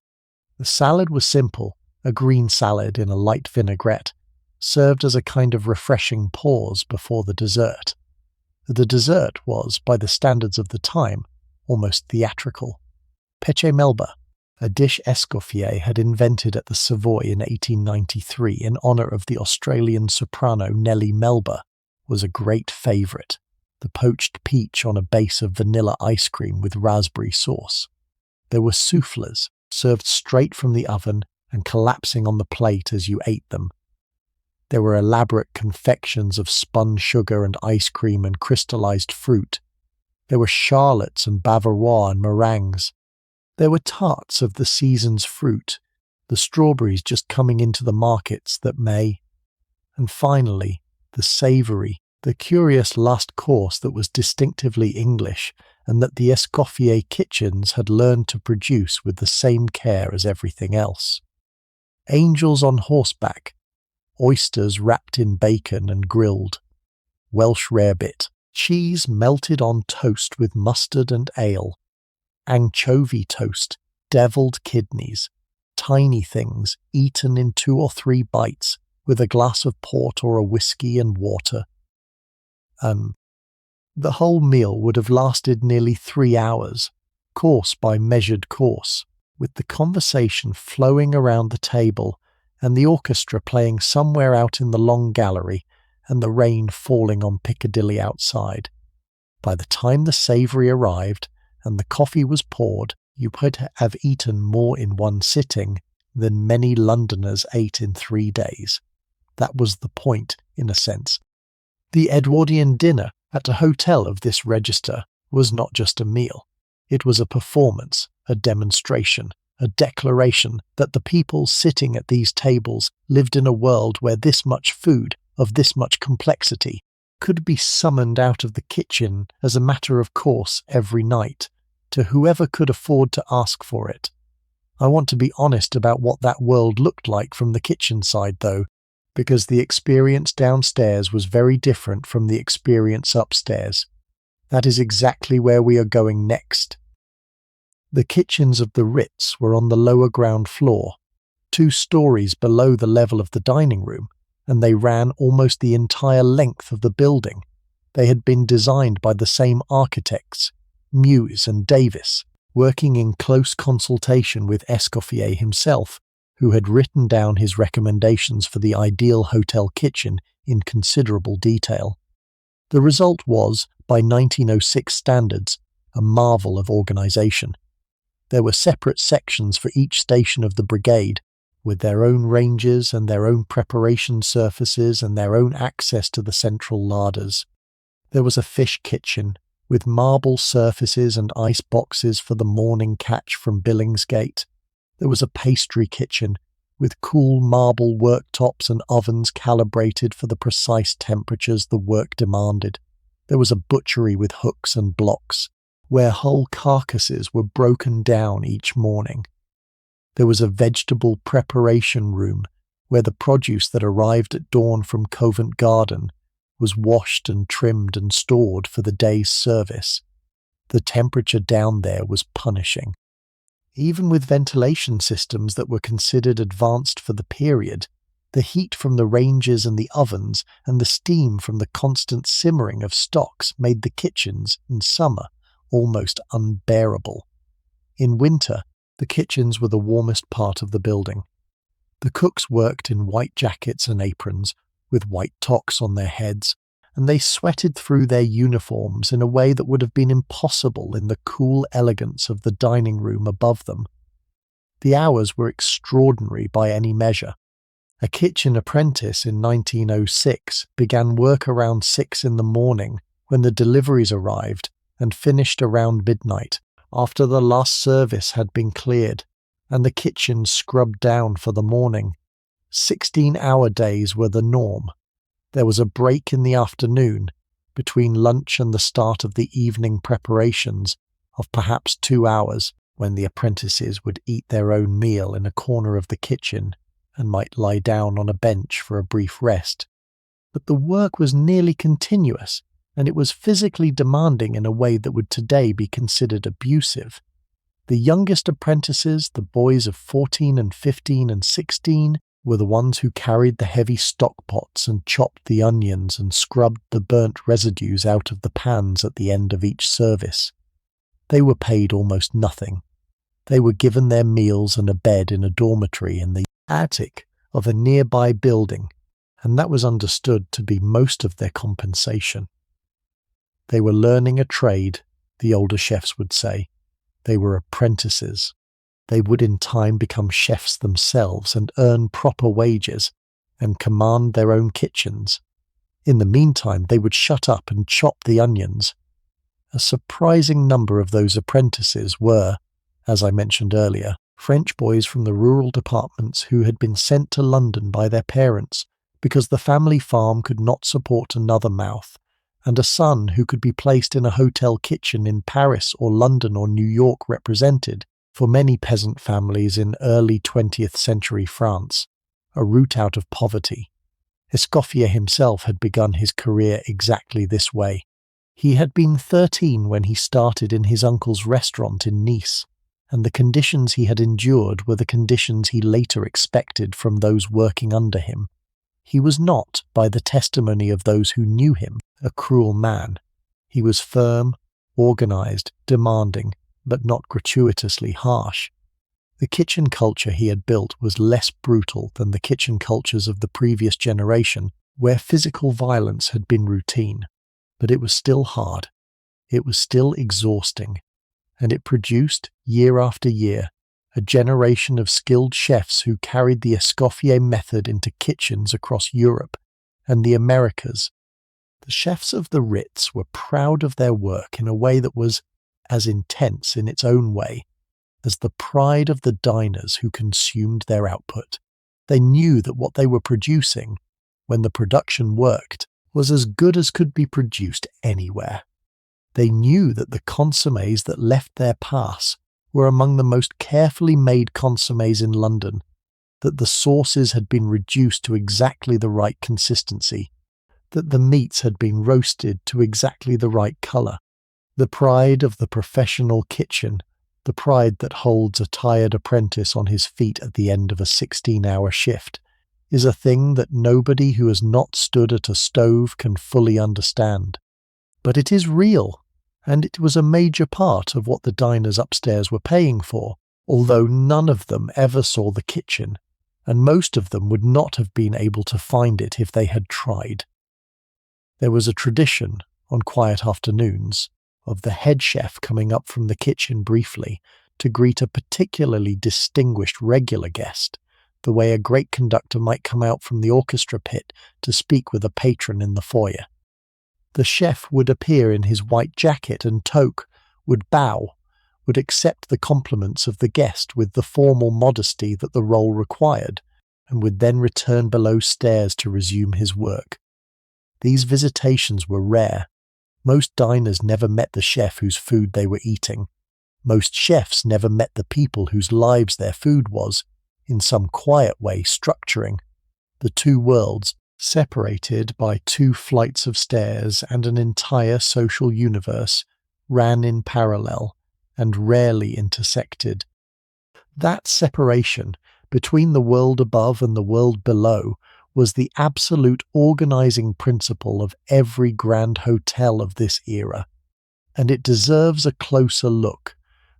The salad was simple, a green salad in a light vinaigrette, served as a kind of refreshing pause before the dessert. The dessert was, by the standards of the time, almost theatrical. Peche Melba, a dish Escoffier had invented at the Savoy in 1893 in honour of the Australian soprano Nellie Melba, was a great favourite, the poached peach on a base of vanilla ice cream with raspberry sauce. There were soufflés, served straight from the oven and collapsing on the plate as you ate them. There were elaborate confections of spun sugar and ice cream and crystallized fruit. There were charlottes and bavarois and meringues. There were tarts of the season's fruit, the strawberries just coming into the markets that May. And finally, the savoury, the curious last course that was distinctively English and that the Escoffier kitchens had learned to produce with the same care as everything else. Angels on horseback, oysters wrapped in bacon and grilled, Welsh rarebit, cheese melted on toast with mustard and ale, anchovy toast, devilled kidneys, tiny things eaten in 2 or 3 bites with a glass of port or a whiskey and water. The whole meal would have lasted nearly 3 hours, course by measured course, with the conversation flowing around the table and the orchestra playing somewhere out in the long gallery and the rain falling on Piccadilly outside. By the time the savoury arrived and the coffee was poured, you would have eaten more in one sitting than many Londoners ate in 3 days. That was the point, in a sense. The Edwardian dinner at a hotel of this register was not just a meal. It was a performance, a demonstration, a declaration that the people sitting at these tables lived in a world where this much food, of this much complexity, could be summoned out of the kitchen as a matter of course every night, to whoever could afford to ask for it. I want to be honest about what that world looked like from the kitchen side, though, because the experience downstairs was very different from the experience upstairs. That is exactly where we are going next. The kitchens of the Ritz were on the lower ground floor, 2 stories below the level of the dining room, and they ran almost the entire length of the building. They had been designed by the same architects, Muse and Davis, working in close consultation with Escoffier himself, who had written down his recommendations for the ideal hotel kitchen in considerable detail. The result was, by 1906 standards, a marvel of organisation. There were separate sections for each station of the brigade, with their own ranges and their own preparation surfaces and their own access to the central larders. There was a fish kitchen, with marble surfaces and ice boxes for the morning catch from Billingsgate. There was a pastry kitchen, with cool marble worktops and ovens calibrated for the precise temperatures the work demanded. There was a butchery with hooks and blocks, where whole carcasses were broken down each morning. There was a vegetable preparation room, where the produce that arrived at dawn from Covent Garden was washed and trimmed and stored for the day's service. The temperature down there was punishing. Even with ventilation systems that were considered advanced for the period, the heat from the ranges and the ovens and the steam from the constant simmering of stocks made the kitchens, in summer, almost unbearable. In winter, the kitchens were the warmest part of the building. The cooks worked in white jackets and aprons, with white tocks on their heads, and they sweated through their uniforms in a way that would have been impossible in the cool elegance of the dining room above them. The hours were extraordinary by any measure. A kitchen apprentice in 1906 began work around 6 in the morning when the deliveries arrived and finished around midnight after the last service had been cleared and the kitchen scrubbed down for the morning. 16-hour days were the norm. There was a break in the afternoon, between lunch and the start of the evening preparations, of perhaps 2 hours, when the apprentices would eat their own meal in a corner of the kitchen and might lie down on a bench for a brief rest. But the work was nearly continuous, and it was physically demanding in a way that would today be considered abusive. The youngest apprentices, the boys of 14 and 15 and 16, were the ones who carried the heavy stock pots and chopped the onions and scrubbed the burnt residues out of the pans at the end of each service. They were paid almost nothing. They were given their meals and a bed in a dormitory in the attic of a nearby building, and that was understood to be most of their compensation. They were learning a trade, the older chefs would say. They were apprentices. They would in time become chefs themselves and earn proper wages and command their own kitchens. In the meantime, they would shut up and chop the onions. A surprising number of those apprentices were, as I mentioned earlier, French boys from the rural departments who had been sent to London by their parents because the family farm could not support another mouth, and a son who could be placed in a hotel kitchen in Paris or London or New York represented, for many peasant families in early 20th century France, a route out of poverty. Escoffier himself had begun his career exactly this way. He had been 13 when he started in his uncle's restaurant in Nice, and the conditions he had endured were the conditions he later expected from those working under him. He was not, by the testimony of those who knew him, a cruel man. He was firm, organised, demanding, but not gratuitously harsh. The kitchen culture he had built was less brutal than the kitchen cultures of the previous generation, where physical violence had been routine. But it was still hard. It was still exhausting. And it produced, year after year, a generation of skilled chefs who carried the Escoffier method into kitchens across Europe and the Americas. The chefs of the Ritz were proud of their work in a way that was as intense in its own way as the pride of the diners who consumed their output. They knew that what they were producing, when the production worked, was as good as could be produced anywhere. They knew that the consommes that left their pass were among the most carefully made consommes in London, that the sauces had been reduced to exactly the right consistency, that the meats had been roasted to exactly the right colour. The pride of the professional kitchen, the pride that holds a tired apprentice on his feet at the end of a 16-hour shift, is a thing that nobody who has not stood at a stove can fully understand. But it is real, and it was a major part of what the diners upstairs were paying for, although none of them ever saw the kitchen, and most of them would not have been able to find it if they had tried. There was a tradition, on quiet afternoons, of the head chef coming up from the kitchen briefly to greet a particularly distinguished regular guest, the way a great conductor might come out from the orchestra pit to speak with a patron in the foyer. The chef would appear in his white jacket and toque, would bow, would accept the compliments of the guest with the formal modesty that the role required, and would then return below stairs to resume his work. These visitations were rare. Most diners never met the chef whose food they were eating. Most chefs never met the people whose lives their food was, in some quiet way, structuring. The two worlds, separated by 2 flights of stairs and an entire social universe, ran in parallel and rarely intersected. That separation between the world above and the world below was the absolute organizing principle of every grand hotel of this era, and it deserves a closer look,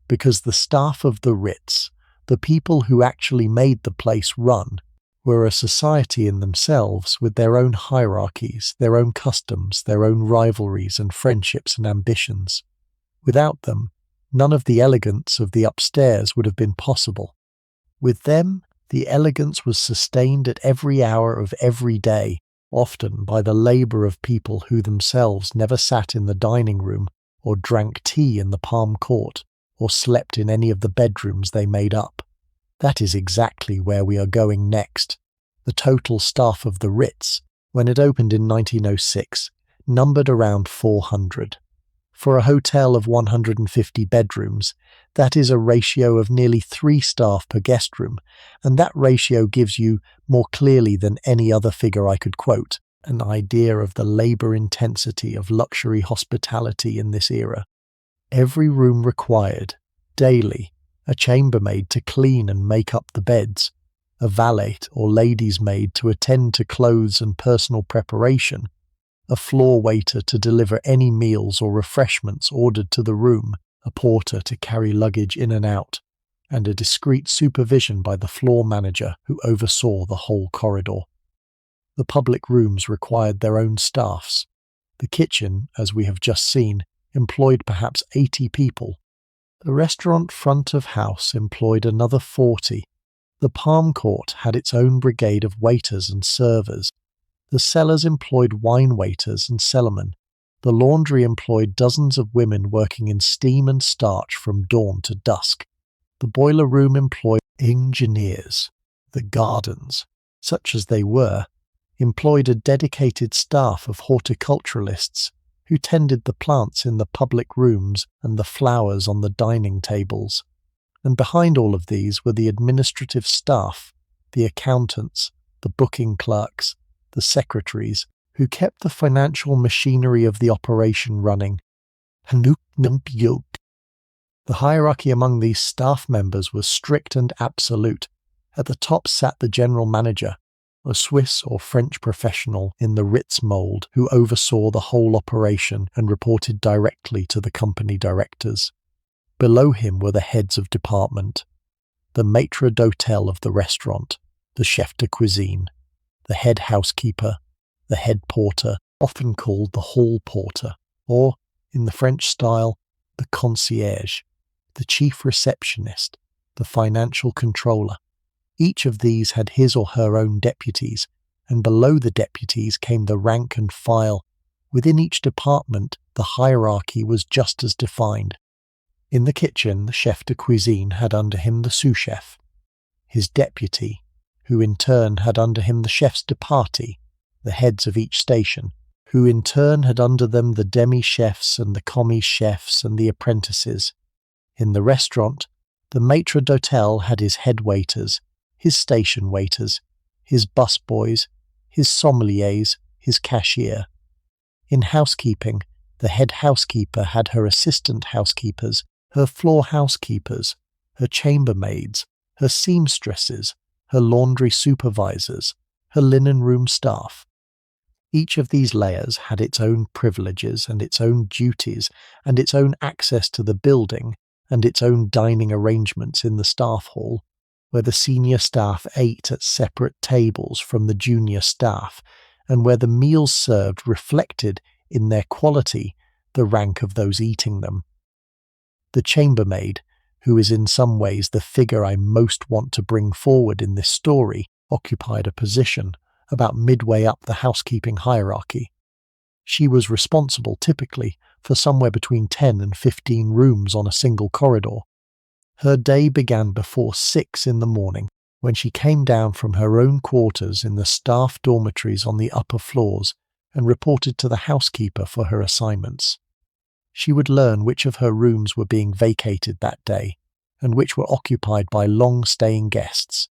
because the staff of the Ritz, the people who actually made the place run, were a society in themselves with their own hierarchies, their own customs, their own rivalries and friendships and ambitions. Without them, none of the elegance of the upstairs would have been possible. With them, the elegance was sustained at every hour of every day, often by the labour of people who themselves never sat in the dining room, or drank tea in the palm court, or slept in any of the bedrooms they made up. That is exactly where we are going next. The total staff of the Ritz, when it opened in 1906, numbered around 400. For a hotel of 150 bedrooms, that is a ratio of nearly 3 staff per guest room, and that ratio gives you, more clearly than any other figure I could quote, an idea of the labour intensity of luxury hospitality in this era. Every room required, daily, a chambermaid to clean and make up the beds, a valet or lady's maid to attend to clothes and personal preparation, a floor waiter to deliver any meals or refreshments ordered to the room, a porter to carry luggage in and out, and a discreet supervision by the floor manager who oversaw the whole corridor. The public rooms required their own staffs. The kitchen, as we have just seen, employed perhaps 80 people. The restaurant front of house employed another 40. The palm court had its own brigade of waiters and servers. The cellars employed wine waiters and cellarmen. The laundry employed dozens of women working in steam and starch from dawn to dusk. The boiler room employed engineers. The gardens, such as they were, employed a dedicated staff of horticulturalists who tended the plants in the public rooms and the flowers on the dining tables. And behind all of these were the administrative staff, the accountants, the booking clerks, the secretaries, who kept the financial machinery of the operation running. The hierarchy among these staff members was strict and absolute. At the top sat the general manager, a Swiss or French professional in the Ritz mould who oversaw the whole operation and reported directly to the company directors. Below him were the heads of department, the maître d'hôtel of the restaurant, the chef de cuisine, the head housekeeper, the head porter, often called the hall porter, or, in the French style, the concierge, the chief receptionist, the financial controller. Each of these had his or her own deputies, and below the deputies came the rank and file. Within each department, the hierarchy was just as defined. In the kitchen, the chef de cuisine had under him the sous-chef, his deputy, who in turn had under him the chefs de partie, the heads of each station, who in turn had under them the demi-chefs and the commis-chefs and the apprentices. In the restaurant, the maître d'hôtel had his head waiters, his station waiters, his busboys, his sommeliers, his cashier. In housekeeping, the head housekeeper had her assistant housekeepers, her floor housekeepers, her chambermaids, her seamstresses, her laundry supervisors, her linen room staff. Each of these layers had its own privileges and its own duties and its own access to the building and its own dining arrangements in the staff hall, where the senior staff ate at separate tables from the junior staff, and where the meals served reflected, in their quality, the rank of those eating them. The chambermaid, who is in some ways the figure I most want to bring forward in this story, occupied a position about midway up the housekeeping hierarchy. She was responsible, typically, for somewhere between 10 and 15 rooms on a single corridor. Her day began before 6 in the morning, when she came down from her own quarters in the staff dormitories on the upper floors and reported to the housekeeper for her assignments. She would learn which of her rooms were being vacated that day, and which were occupied by long-staying guests.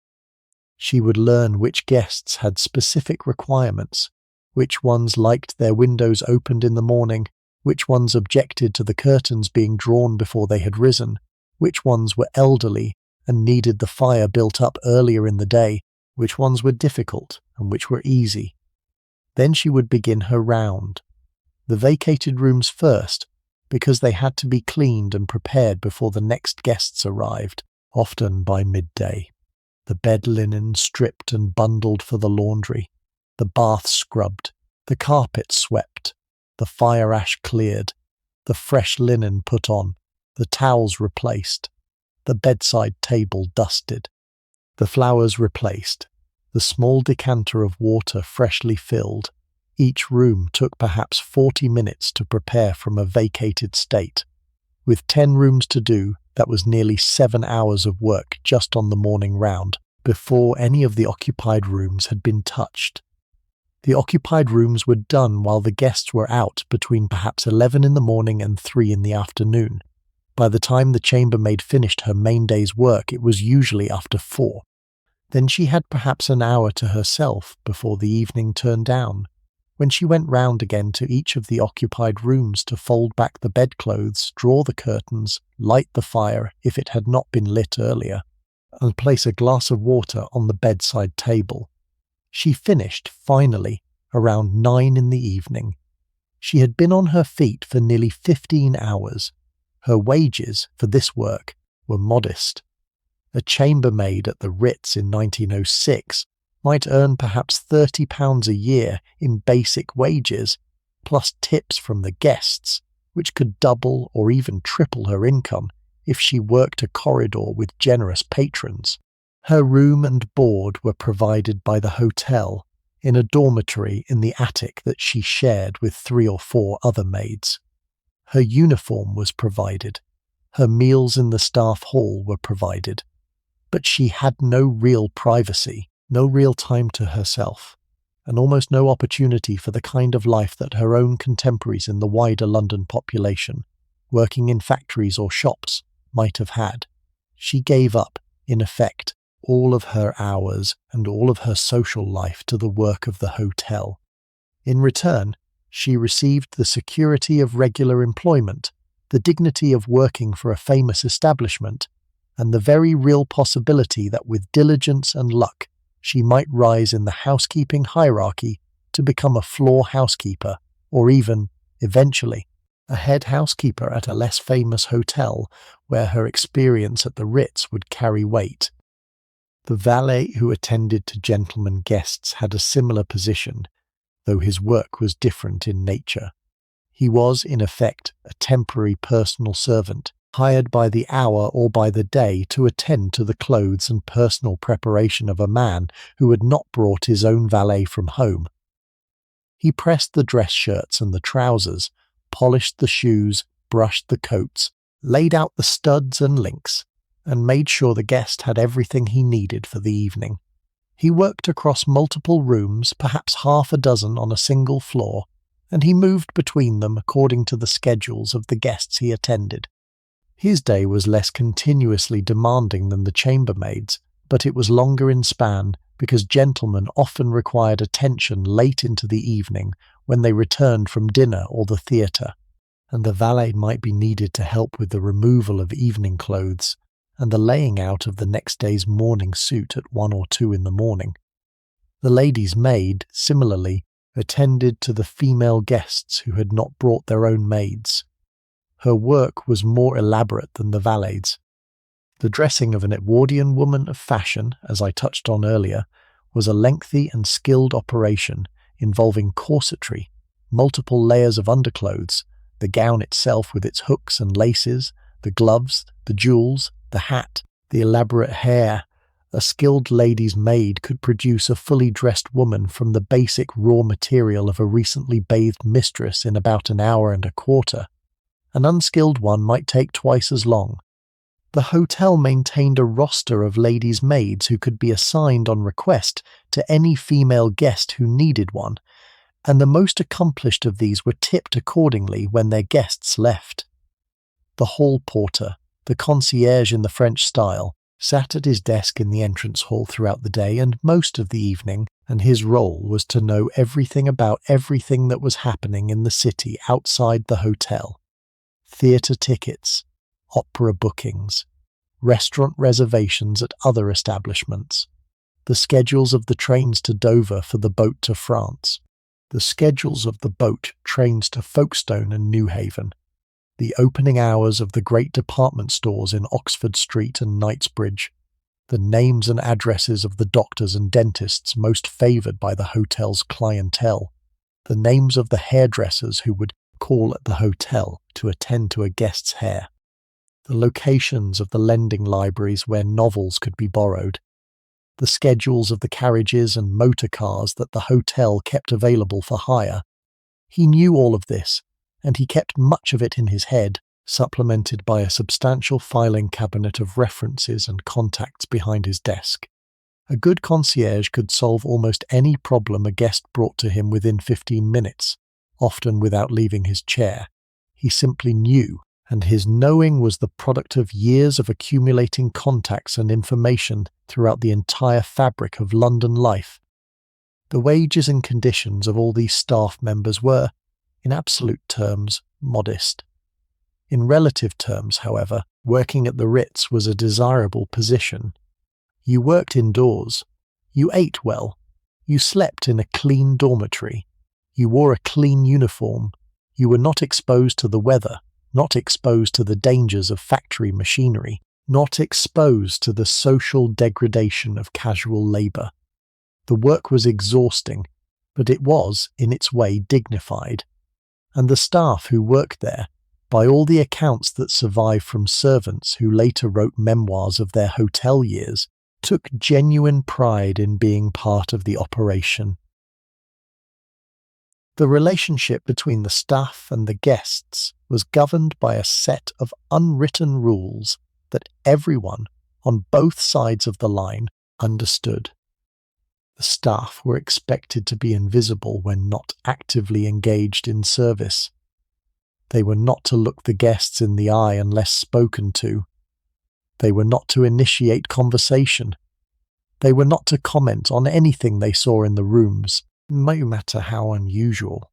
She would learn which guests had specific requirements, which ones liked their windows opened in the morning, which ones objected to the curtains being drawn before they had risen, which ones were elderly and needed the fire built up earlier in the day, which ones were difficult and which were easy. Then she would begin her round. The vacated rooms first, because they had to be cleaned and prepared before the next guests arrived, often by midday. The bed linen stripped and bundled for the laundry, the bath scrubbed, the carpet swept, the fire ash cleared, the fresh linen put on, the towels replaced, the bedside table dusted, the flowers replaced, the small decanter of water freshly filled. Each room took perhaps 40 minutes to prepare from a vacated state. With 10 rooms to do, that was nearly 7 hours of work just on the morning round, before any of the occupied rooms had been touched. The occupied rooms were done while the guests were out between perhaps 11 in the morning and 3 in the afternoon. By the time the chambermaid finished her main day's work, it was usually after 4. Then she had perhaps an hour to herself before the evening turned down, when she went round again to each of the occupied rooms to fold back the bedclothes, draw the curtains, light the fire if it had not been lit earlier, and place a glass of water on the bedside table. She finished, finally, around 9 in the evening. She had been on her feet for nearly 15 hours. Her wages for this work were modest. A chambermaid at the Ritz in 1906 might earn perhaps £30 a year in basic wages, plus tips from the guests, which could double or even triple her income if she worked a corridor with generous patrons. Her room and board were provided by the hotel in a dormitory in the attic that she shared with 3 or 4 other maids. Her uniform was provided. Her meals in the staff hall were provided. But she had no real privacy, no real time to herself, and almost no opportunity for the kind of life that her own contemporaries in the wider London population, working in factories or shops, might have had. She gave up, in effect, all of her hours and all of her social life to the work of the hotel. In return, she received the security of regular employment, the dignity of working for a famous establishment, and the very real possibility that with diligence and luck she might rise in the housekeeping hierarchy to become a floor housekeeper, or even, eventually, a head housekeeper at a less famous hotel where her experience at the Ritz would carry weight. The valet who attended to gentlemen guests had a similar position, though his work was different in nature. He was, in effect, a temporary personal servant, hired by the hour or by the day to attend to the clothes and personal preparation of a man who had not brought his own valet from home. He pressed the dress shirts and the trousers, polished the shoes, brushed the coats, laid out the studs and links, and made sure the guest had everything he needed for the evening. He worked across multiple rooms, perhaps half a dozen on a single floor, and he moved between them according to the schedules of the guests he attended. His day was less continuously demanding than the chambermaid's, but it was longer in span because gentlemen often required attention late into the evening when they returned from dinner or the theatre, and the valet might be needed to help with the removal of evening clothes and the laying out of the next day's morning suit at 1 or 2 in the morning. The lady's maid, similarly, attended to the female guests who had not brought their own maids. Her work was more elaborate than the valet's. The dressing of an Edwardian woman of fashion, as I touched on earlier, was a lengthy and skilled operation involving corsetry, multiple layers of underclothes, the gown itself with its hooks and laces, the gloves, the jewels, the hat, the elaborate hair. A skilled lady's maid could produce a fully dressed woman from the basic raw material of a recently bathed mistress in about an hour and a quarter. An unskilled one might take twice as long. The hotel maintained a roster of ladies' maids who could be assigned on request to any female guest who needed one, and the most accomplished of these were tipped accordingly when their guests left. The hall porter, the concierge in the French style, sat at his desk in the entrance hall throughout the day and most of the evening, and his role was to know everything about everything that was happening in the city outside the hotel. Theatre tickets, opera bookings, restaurant reservations at other establishments, the schedules of the trains to Dover for the boat to France, the schedules of the boat trains to Folkestone and Newhaven, the opening hours of the great department stores in Oxford Street and Knightsbridge, the names and addresses of the doctors and dentists most favoured by the hotel's clientele, the names of the hairdressers who would call at the hotel to attend to a guest's hair, the locations of the lending libraries where novels could be borrowed, the schedules of the carriages and motor cars that the hotel kept available for hire. He knew all of this, and he kept much of it in his head, supplemented by a substantial filing cabinet of references and contacts behind his desk. A good concierge could solve almost any problem a guest brought to him within 15 minutes, often without leaving his chair. He simply knew, and his knowing was the product of years of accumulating contacts and information throughout the entire fabric of London life. The wages and conditions of all these staff members were, in absolute terms, modest. In relative terms, however, working at the Ritz was a desirable position. You worked indoors. You ate well. You slept in a clean dormitory. You wore a clean uniform. You were not exposed to the weather, not exposed to the dangers of factory machinery, not exposed to the social degradation of casual labour. The work was exhausting, but it was, in its way, dignified. And the staff who worked there, by all the accounts that survive from servants who later wrote memoirs of their hotel years, took genuine pride in being part of the operation. The relationship between the staff and the guests was governed by a set of unwritten rules that everyone, on both sides of the line, understood. The staff were expected to be invisible when not actively engaged in service. They were not to look the guests in the eye unless spoken to. They were not to initiate conversation. They were not to comment on anything they saw in the rooms, no matter how unusual.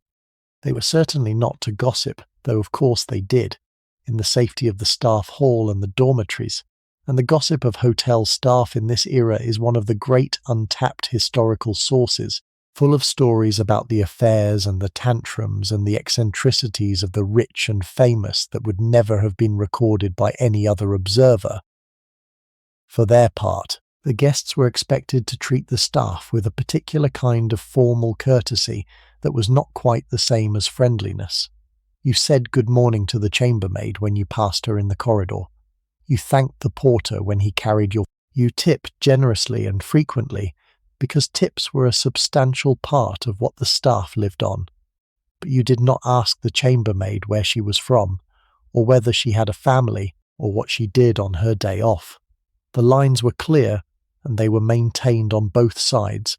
They were certainly not to gossip, though of course they did, in the safety of the staff hall and the dormitories, and the gossip of hotel staff in this era is one of the great untapped historical sources, full of stories about the affairs and the tantrums and the eccentricities of the rich and famous that would never have been recorded by any other observer. For their part, the guests were expected to treat the staff with a particular kind of formal courtesy that was not quite the same as friendliness. You said good morning to the chambermaid when you passed her in the corridor. You thanked the porter when he carried your... You tipped generously and frequently, because tips were a substantial part of what the staff lived on. But you did not ask the chambermaid where she was from, or whether she had a family, or what she did on her day off. The lines were clear, and they were maintained on both sides,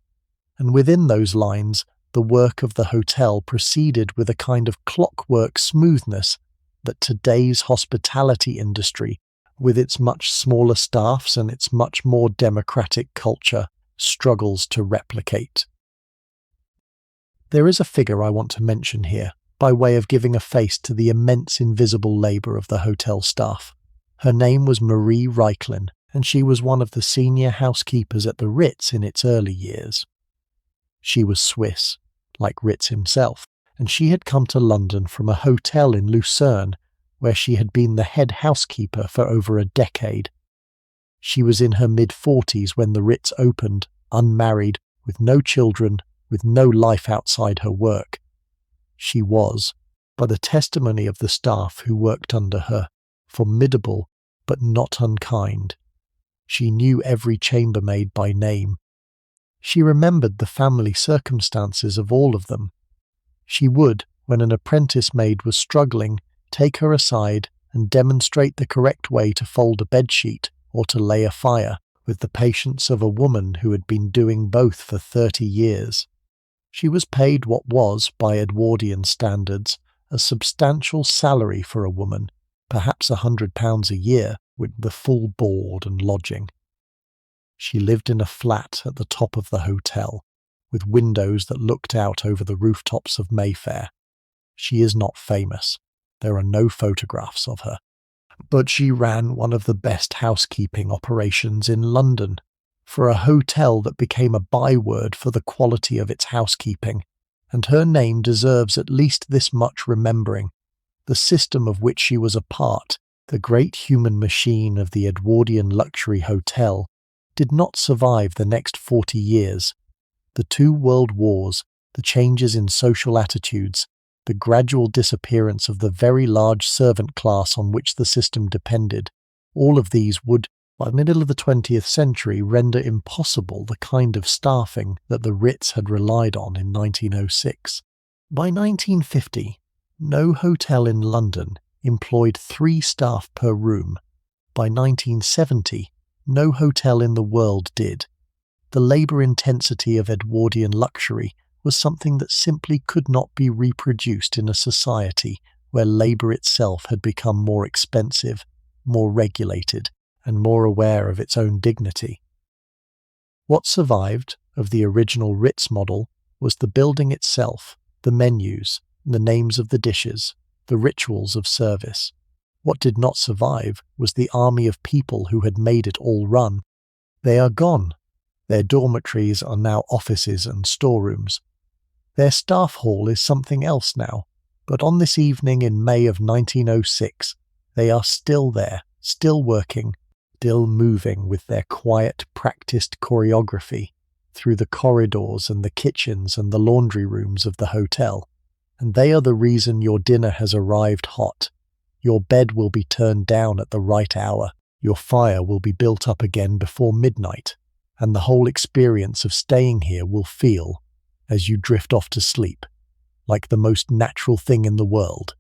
and within those lines the work of the hotel proceeded with a kind of clockwork smoothness that today's hospitality industry, with its much smaller staffs and its much more democratic culture, struggles to replicate. There is a figure I want to mention here, by way of giving a face to the immense invisible labour of the hotel staff. Her name was Marie Reiklin, and she was one of the senior housekeepers at the Ritz in its early years. She was Swiss, like Ritz himself, and she had come to London from a hotel in Lucerne, where she had been the head housekeeper for over a decade. She was in her mid-40s when the Ritz opened, unmarried, with no children, with no life outside her work. She was, by the testimony of the staff who worked under her, formidable but not unkind. She knew every chambermaid by name. She remembered the family circumstances of all of them. She would, when an apprentice maid was struggling, take her aside and demonstrate the correct way to fold a bedsheet or to lay a fire, with the patience of a woman who had been doing both for 30 years. She was paid what was, by Edwardian standards, a substantial salary for a woman, perhaps £100 a year, with the full board and lodging. She lived in a flat at the top of the hotel, with windows that looked out over the rooftops of Mayfair. She is not famous. There are no photographs of her. But she ran one of the best housekeeping operations in London, for a hotel that became a byword for the quality of its housekeeping, and her name deserves at least this much remembering. The system of which she was a part, the great human machine of the Edwardian luxury hotel, did not survive the next 40 years. The 2 world wars, the changes in social attitudes, the gradual disappearance of the very large servant class on which the system depended, all of these would, by the middle of the 20th century, render impossible the kind of staffing that the Ritz had relied on in 1906. By 1950, no hotel in London employed 3 staff per room. By 1970, no hotel in the world did. The labour intensity of Edwardian luxury was something that simply could not be reproduced in a society where labour itself had become more expensive, more regulated, and more aware of its own dignity. What survived of the original Ritz model was the building itself, the menus, the names of the dishes, the rituals of service. What did not survive was the army of people who had made it all run. They are gone. Their dormitories are now offices and storerooms. Their staff hall is something else now, but on this evening in May of 1906, they are still there, still working, still moving with their quiet, practiced choreography through the corridors and the kitchens and the laundry rooms of the hotel. And they are the reason your dinner has arrived hot. Your bed will be turned down at the right hour. Your fire will be built up again before midnight. And the whole experience of staying here will feel, as you drift off to sleep, like the most natural thing in the world.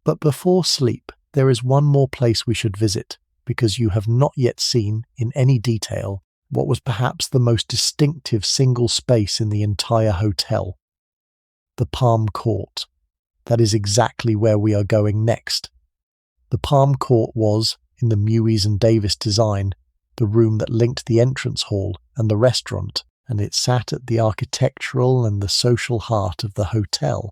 But before sleep, there is one more place we should visit, because you have not yet seen, in any detail, what was perhaps the most distinctive single space in the entire hotel. The Palm Court. That is exactly where we are going next. The Palm Court was, in the Mewes and Davis design, the room that linked the entrance hall and the restaurant, and it sat at the architectural and the social heart of the hotel.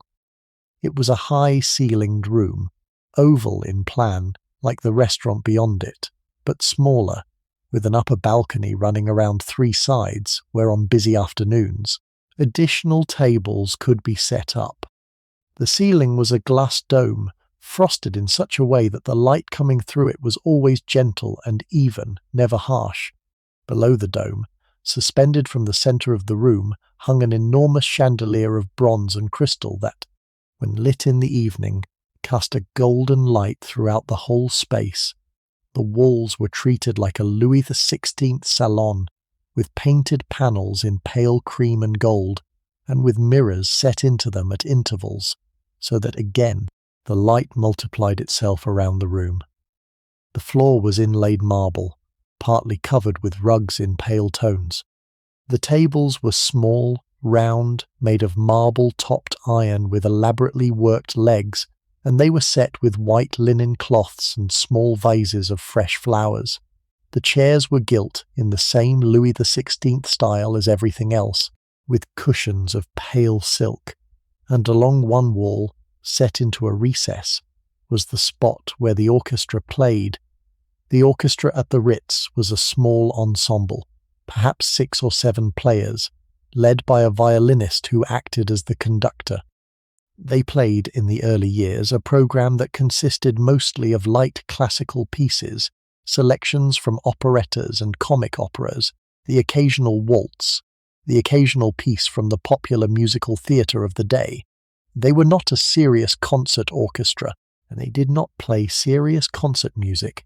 It was a high-ceilinged room, oval in plan, like the restaurant beyond it, but smaller, with an upper balcony running around 3 sides, where on busy afternoons, additional tables could be set up. The ceiling was a glass dome, frosted in such a way that the light coming through it was always gentle and even, never harsh. Below the dome, suspended from the centre of the room, hung an enormous chandelier of bronze and crystal that, when lit in the evening, cast a golden light throughout the whole space. The walls were treated like a Louis XVI salon, with painted panels in pale cream and gold, and with mirrors set into them at intervals, so that again the light multiplied itself around the room. The floor was inlaid marble, partly covered with rugs in pale tones. The tables were small, round, made of marble-topped iron with elaborately worked legs, and they were set with white linen cloths and small vases of fresh flowers. The chairs were gilt in the same Louis XVI style as everything else, with cushions of pale silk, and along one wall, set into a recess, was the spot where the orchestra played. The orchestra at the Ritz was a small ensemble, perhaps 6 or 7 players, led by a violinist who acted as the conductor. They played, in the early years, a program that consisted mostly of light classical pieces, selections from operettas and comic operas, the occasional waltz, the occasional piece from the popular musical theatre of the day. They were not a serious concert orchestra, and they did not play serious concert music.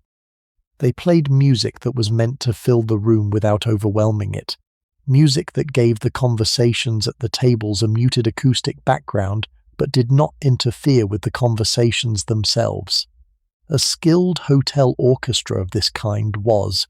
They played music that was meant to fill the room without overwhelming it, music that gave the conversations at the tables a muted acoustic background but did not interfere with the conversations themselves. A skilled hotel orchestra of this kind was,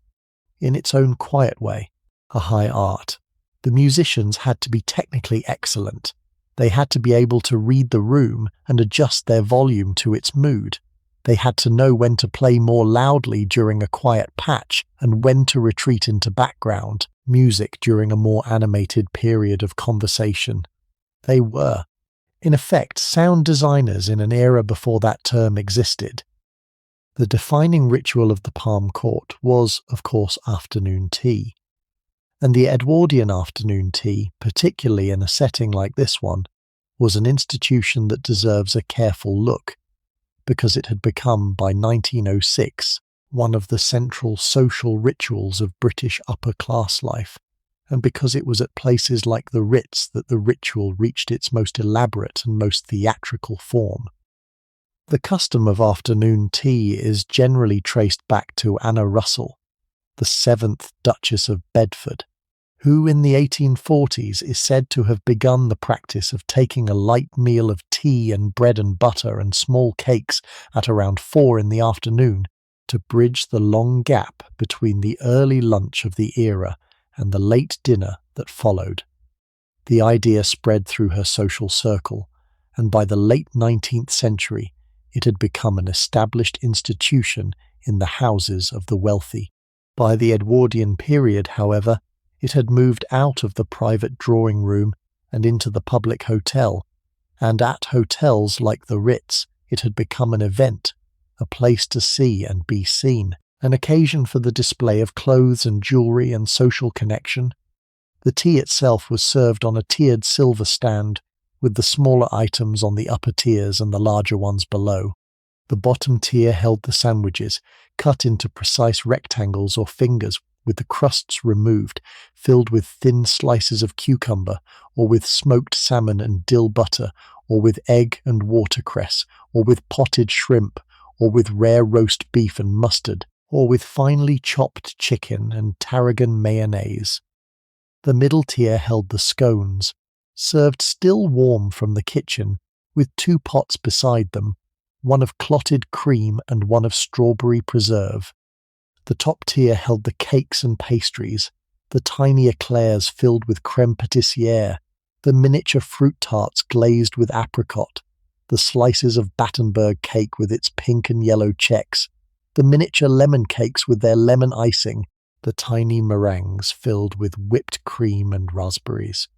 in its own quiet way, a high art. The musicians had to be technically excellent. They had to be able to read the room and adjust their volume to its mood. They had to know when to play more loudly during a quiet patch and when to retreat into background music during a more animated period of conversation. They were, in effect, sound designers in an era before that term existed. The defining ritual of the Palm Court was, of course, afternoon tea. And the Edwardian afternoon tea, particularly in a setting like this one, was an institution that deserves a careful look, because it had become, by 1906, one of the central social rituals of British upper-class life, and because it was at places like the Ritz that the ritual reached its most elaborate and most theatrical form. The custom of afternoon tea is generally traced back to Anna Russell, the 7th Duchess of Bedford, who in the 1840s is said to have begun the practice of taking a light meal of tea and bread and butter and small cakes at around 4 in the afternoon to bridge the long gap between the early lunch of the era and the late dinner that followed. The idea spread through her social circle, and by the late 19th century it had become an established institution in the houses of the wealthy. By the Edwardian period, however, it had moved out of the private drawing room and into the public hotel, and at hotels like the Ritz it had become an event, a place to see and be seen, an occasion for the display of clothes and jewellery and social connection. The tea itself was served on a tiered silver stand, with the smaller items on the upper tiers and the larger ones below. The bottom tier held the sandwiches, cut into precise rectangles or fingers with the crusts removed, filled with thin slices of cucumber, or with smoked salmon and dill butter, or with egg and watercress, or with potted shrimp, or with rare roast beef and mustard, or with finely chopped chicken and tarragon mayonnaise. The middle tier held the scones, served still warm from the kitchen, with 2 pots beside them, one of clotted cream and one of strawberry preserve. The top tier held the cakes and pastries, the tiny eclairs filled with crème pâtissière, the miniature fruit tarts glazed with apricot, the slices of Battenberg cake with its pink and yellow checks, the miniature lemon cakes with their lemon icing, the tiny meringues filled with whipped cream and raspberries.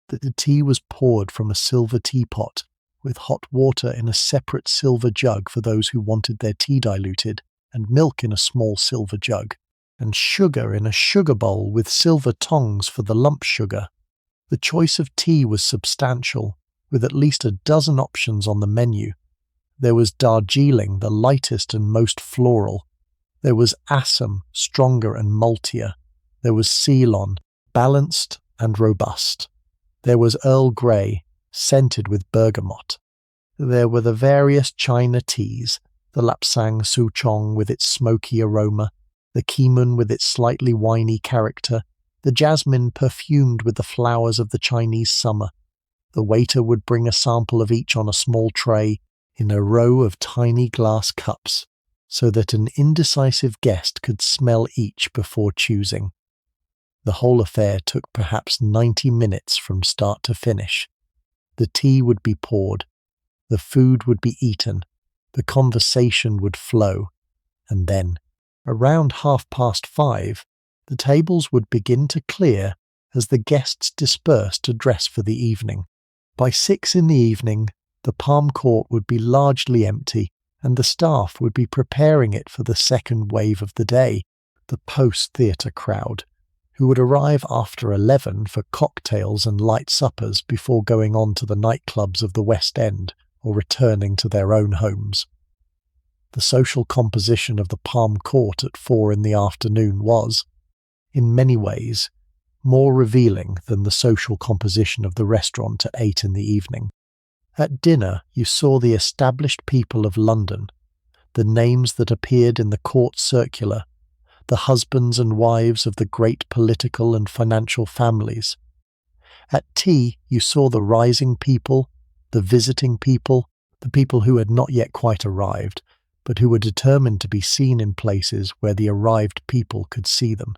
The tea was poured from a silver teapot, with hot water in a separate silver jug for those who wanted their tea diluted, and milk in a small silver jug, and sugar in a sugar bowl with silver tongs for the lump sugar. The choice of tea was substantial, with at least a dozen options on the menu. There was Darjeeling, the lightest and most floral. There was Assam, stronger and maltier. There was Ceylon, balanced and robust. There was Earl Grey, scented with bergamot. There were the various China teas, the Lapsang Souchong with its smoky aroma, the Kimun with its slightly winey character, the jasmine perfumed with the flowers of the Chinese summer. The waiter would bring a sample of each on a small tray, in a row of tiny glass cups, so that an indecisive guest could smell each before choosing. The whole affair took perhaps 90 minutes from start to finish. The tea would be poured, the food would be eaten, the conversation would flow, and then, around 5:30, the tables would begin to clear as the guests dispersed to dress for the evening. By 6 in the evening, the Palm Court would be largely empty, and the staff would be preparing it for the second wave of the day, the post-theatre crowd, who would arrive after 11 for cocktails and light suppers before going on to the nightclubs of the West End or returning to their own homes. The social composition of the Palm Court at 4 in the afternoon was, in many ways, more revealing than the social composition of the restaurant at 8 in the evening. At dinner, you saw the established people of London, the names that appeared in the court circular, the husbands and wives of the great political and financial families. At tea, you saw the rising people, the visiting people, the people who had not yet quite arrived, but who were determined to be seen in places where the arrived people could see them.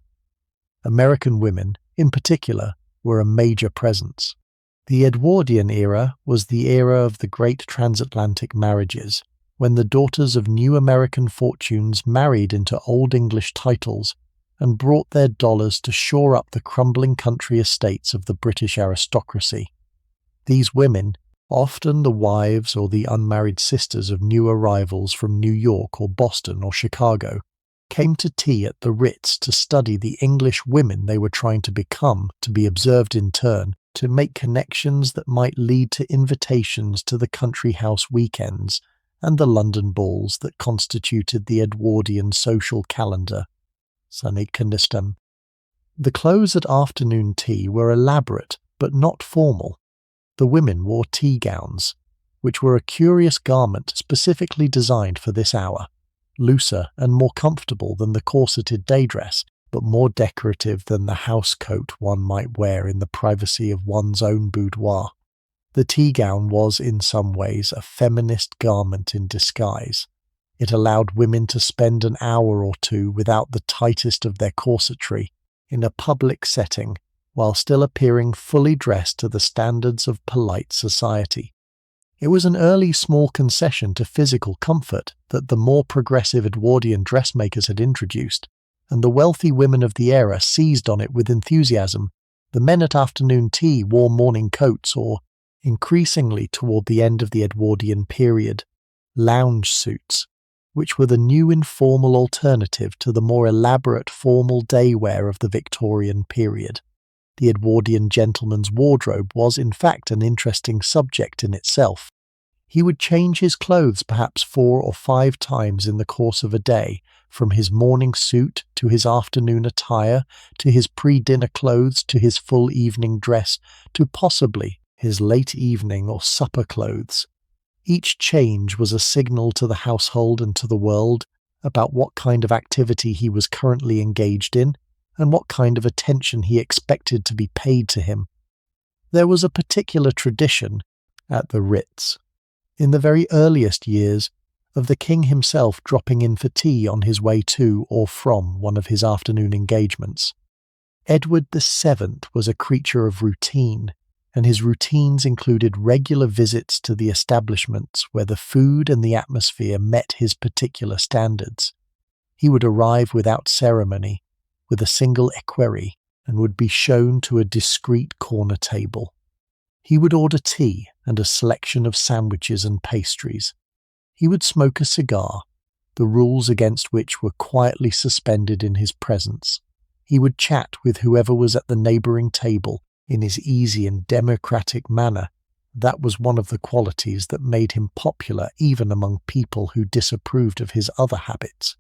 American women, in particular, were a major presence. The Edwardian era was the era of the great transatlantic marriages, when the daughters of new American fortunes married into Old English titles and brought their dollars to shore up the crumbling country estates of the British aristocracy. These women, often the wives or the unmarried sisters of new arrivals from New York or Boston or Chicago, came to tea at the Ritz to study the English women they were trying to become, to be observed in turn, to make connections that might lead to invitations to the country house weekends and the London balls that constituted the Edwardian social calendar. The clothes at afternoon tea were elaborate but not formal. The women wore tea gowns, which were a curious garment specifically designed for this hour, looser and more comfortable than the corseted day dress, but more decorative than the house coat one might wear in the privacy of one's own boudoir. The tea gown was in some ways a feminist garment in disguise. It allowed women to spend an hour or two without the tightest of their corsetry in a public setting, while still appearing fully dressed to the standards of polite society. It was an early small concession to physical comfort that the more progressive Edwardian dressmakers had introduced, and the wealthy women of the era seized on it with enthusiasm. The men at afternoon tea wore morning coats or, increasingly toward the end of the Edwardian period, lounge suits, which were the new informal alternative to the more elaborate formal day wear of the Victorian period. The Edwardian gentleman's wardrobe was in fact an interesting subject in itself. He would change his clothes perhaps 4 or 5 times in the course of a day, from his morning suit to his afternoon attire, to his pre-dinner clothes, to his full evening dress, to possibly his late evening or supper clothes. Each change was a signal to the household and to the world about what kind of activity he was currently engaged in, and what kind of attention he expected to be paid to him. There was a particular tradition at the Ritz, in the very earliest years, of the king himself dropping in for tea on his way to or from one of his afternoon engagements. Edward VII was a creature of routine, and his routines included regular visits to the establishments where the food and the atmosphere met his particular standards. He would arrive without ceremony, with a single equerry, and would be shown to a discreet corner table. He would order tea and a selection of sandwiches and pastries. He would smoke a cigar, the rules against which were quietly suspended in his presence. He would chat with whoever was at the neighbouring table in his easy and democratic manner. That was one of the qualities that made him popular even among people who disapproved of his other habits.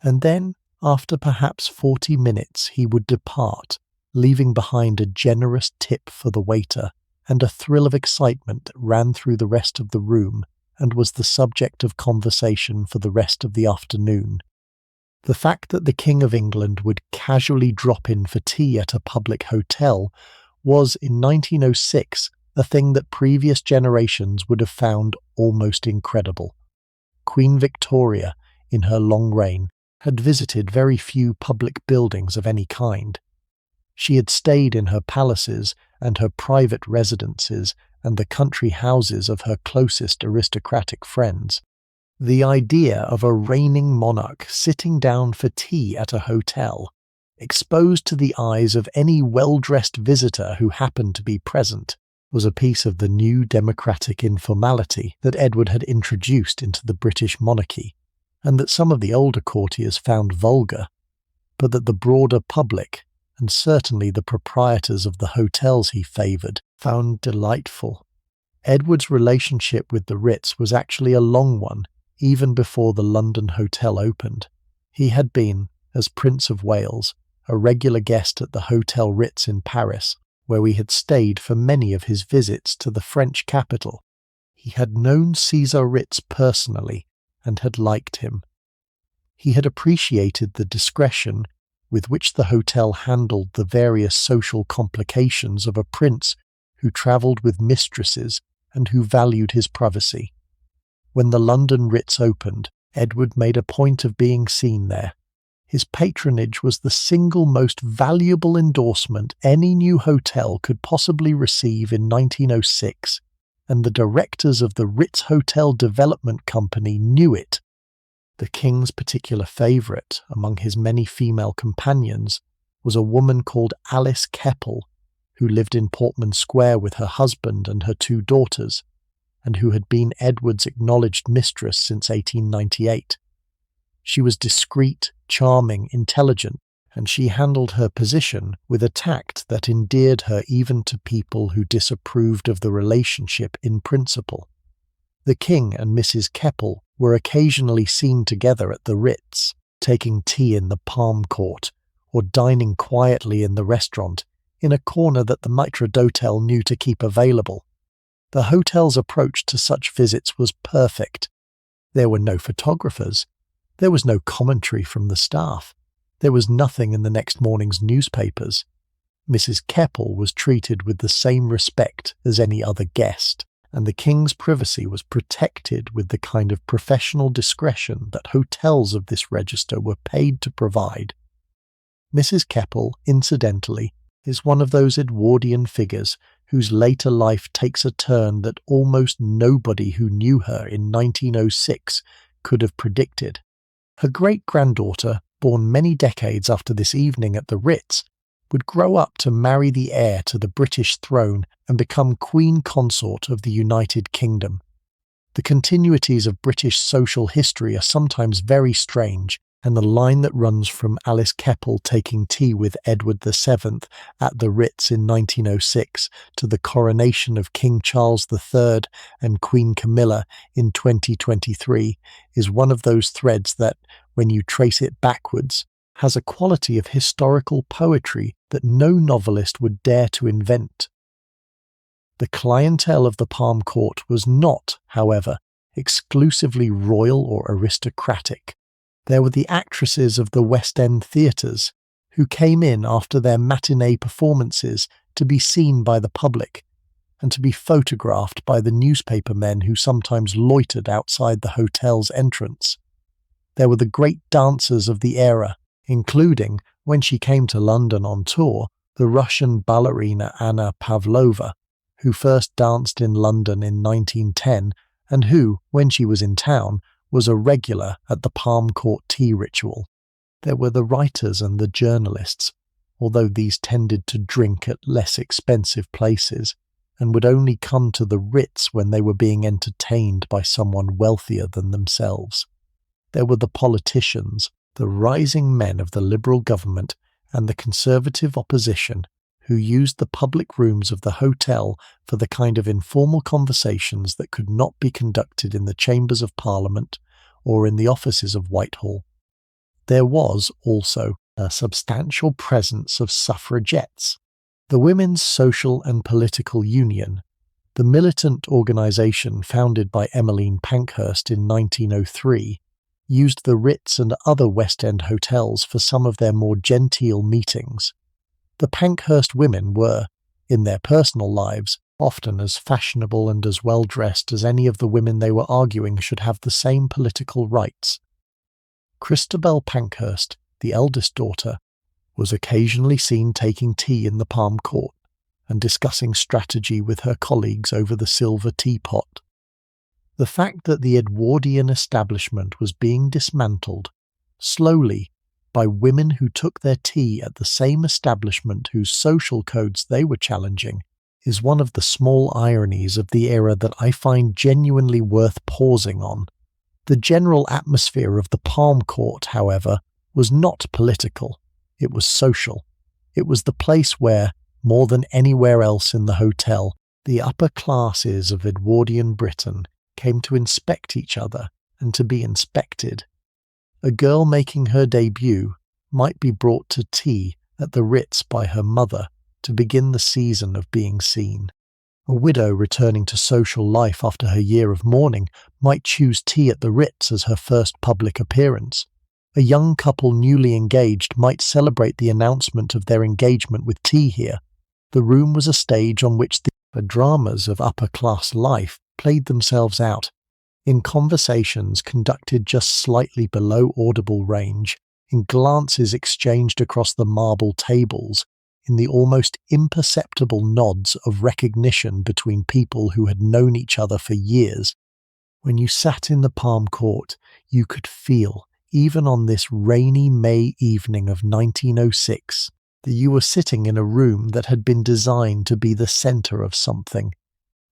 And then, after perhaps 40 minutes, he would depart, leaving behind a generous tip for the waiter, and a thrill of excitement ran through the rest of the room and was the subject of conversation for the rest of the afternoon. The fact that the King of England would casually drop in for tea at a public hotel was, in 1906, a thing that previous generations would have found almost incredible. Queen Victoria, in her long reign, had visited very few public buildings of any kind. She had stayed in her palaces and her private residences and the country houses of her closest aristocratic friends. The idea of a reigning monarch sitting down for tea at a hotel, exposed to the eyes of any well-dressed visitor who happened to be present, was a piece of the new democratic informality that Edward had introduced into the British monarchy, and that some of the older courtiers found vulgar, but that the broader public, and certainly the proprietors of the hotels he favoured, found delightful. Edward's relationship with the Ritz was actually a long one, even before the London hotel opened. He had been, as Prince of Wales, a regular guest at the Hotel Ritz in Paris, where we had stayed for many of his visits to the French capital. He had known Caesar Ritz personally and had liked him. He had appreciated the discretion with which the hotel handled the various social complications of a prince who travelled with mistresses and who valued his privacy. When the London Ritz opened, Edward made a point of being seen there. His patronage was the single most valuable endorsement any new hotel could possibly receive in 1906, and the directors of the Ritz Hotel Development Company knew it. The king's particular favourite among his many female companions was a woman called Alice Keppel, who lived in Portman Square with her husband and her 2 daughters, and who had been Edward's acknowledged mistress since 1898. She was discreet, charming, intelligent, and she handled her position with a tact that endeared her even to people who disapproved of the relationship in principle. The king and Mrs. Keppel were occasionally seen together at the Ritz, taking tea in the Palm Court, or dining quietly in the restaurant, in a corner that the maître d'hôtel knew to keep available. The hotel's approach to such visits was perfect. There were no photographers. There was no commentary from the staff. There was nothing in the next morning's newspapers. Mrs. Keppel was treated with the same respect as any other guest, and the king's privacy was protected with the kind of professional discretion that hotels of this register were paid to provide. Mrs. Keppel, incidentally, is one of those Edwardian figures whose later life takes a turn that almost nobody who knew her in 1906 could have predicted. Her great-granddaughter, born many decades after this evening at the Ritz, would grow up to marry the heir to the British throne and become Queen Consort of the United Kingdom. The continuities of British social history are sometimes very strange, and the line that runs from Alice Keppel taking tea with Edward VII at the Ritz in 1906 to the coronation of King Charles III and Queen Camilla in 2023 is one of those threads that, when you trace it backwards, has a quality of historical poetry that no novelist would dare to invent. The clientele of the Palm Court was not, however, exclusively royal or aristocratic. There were the actresses of the West End theatres, who came in after their matinee performances to be seen by the public, and to be photographed by the newspaper men who sometimes loitered outside the hotel's entrance. There were the great dancers of the era, including, when she came to London on tour, the Russian ballerina Anna Pavlova, who first danced in London in 1910 and who, when she was in town, was a regular at the Palm Court tea ritual. There were the writers and the journalists, although these tended to drink at less expensive places, and would only come to the Ritz when they were being entertained by someone wealthier than themselves. There were the politicians, the rising men of the Liberal government and the Conservative opposition, who used the public rooms of the hotel for the kind of informal conversations that could not be conducted in the chambers of Parliament or in the offices of Whitehall. There was also a substantial presence of suffragettes. The Women's Social and Political Union, the militant organisation founded by Emmeline Pankhurst in 1903, used the Ritz and other West End hotels for some of their more genteel meetings. The Pankhurst women were, in their personal lives, often as fashionable and as well-dressed as any of the women they were arguing should have the same political rights. Christabel Pankhurst, the eldest daughter, was occasionally seen taking tea in the Palm Court and discussing strategy with her colleagues over the silver teapot. The fact that the Edwardian establishment was being dismantled, slowly, by women who took their tea at the same establishment whose social codes they were challenging, is one of the small ironies of the era that I find genuinely worth pausing on. The general atmosphere of the Palm Court, however, was not political. It was social. It was the place where, more than anywhere else in the hotel, the upper classes of Edwardian Britain came to inspect each other and to be inspected. A girl making her debut might be brought to tea at the Ritz by her mother to begin the season of being seen. A widow returning to social life after her year of mourning might choose tea at the Ritz as her first public appearance. A young couple newly engaged might celebrate the announcement of their engagement with tea here. The room was a stage on which the dramas of upper-class life played themselves out, in conversations conducted just slightly below audible range, in glances exchanged across the marble tables, in the almost imperceptible nods of recognition between people who had known each other for years. When you sat in the Palm Court, you could feel, even on this rainy May evening of 1906, that you were sitting in a room that had been designed to be the centre of something.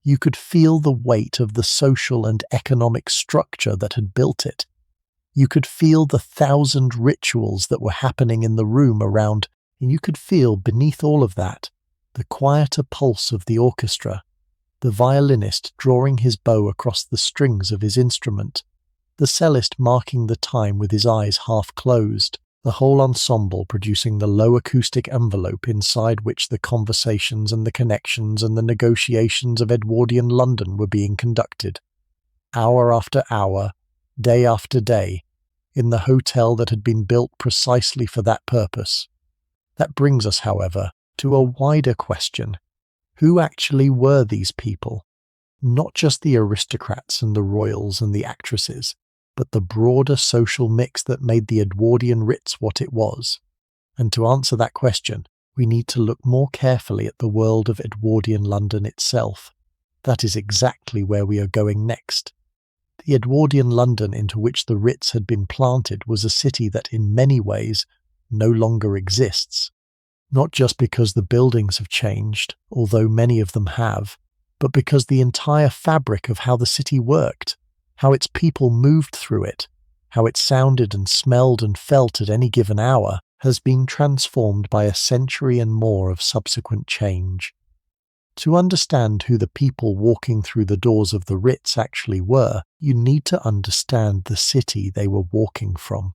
You could feel the weight of the social and economic structure that had built it. You could feel the 1,000 rituals that were happening in the room around, and you could feel beneath all of that the quieter pulse of the orchestra, the violinist drawing his bow across the strings of his instrument, the cellist marking the time with his eyes half closed, the whole ensemble producing the low acoustic envelope inside which the conversations and the connections and the negotiations of Edwardian London were being conducted. Hour after hour, day after day, in the hotel that had been built precisely for that purpose. That brings us, however, to a wider question. Who actually were these people? Not just the aristocrats and the royals and the actresses, but the broader social mix that made the Edwardian Ritz what it was. And to answer that question, we need to look more carefully at the world of Edwardian London itself. That is exactly where we are going next. The Edwardian London into which the Ritz had been planted was a city that in many ways no longer exists. Not just because the buildings have changed, although many of them have, but because the entire fabric of how the city worked, how its people moved through it, how it sounded and smelled and felt at any given hour, has been transformed by a century and more of subsequent change. To understand who the people walking through the doors of the Ritz actually were, you need to understand the city they were walking from.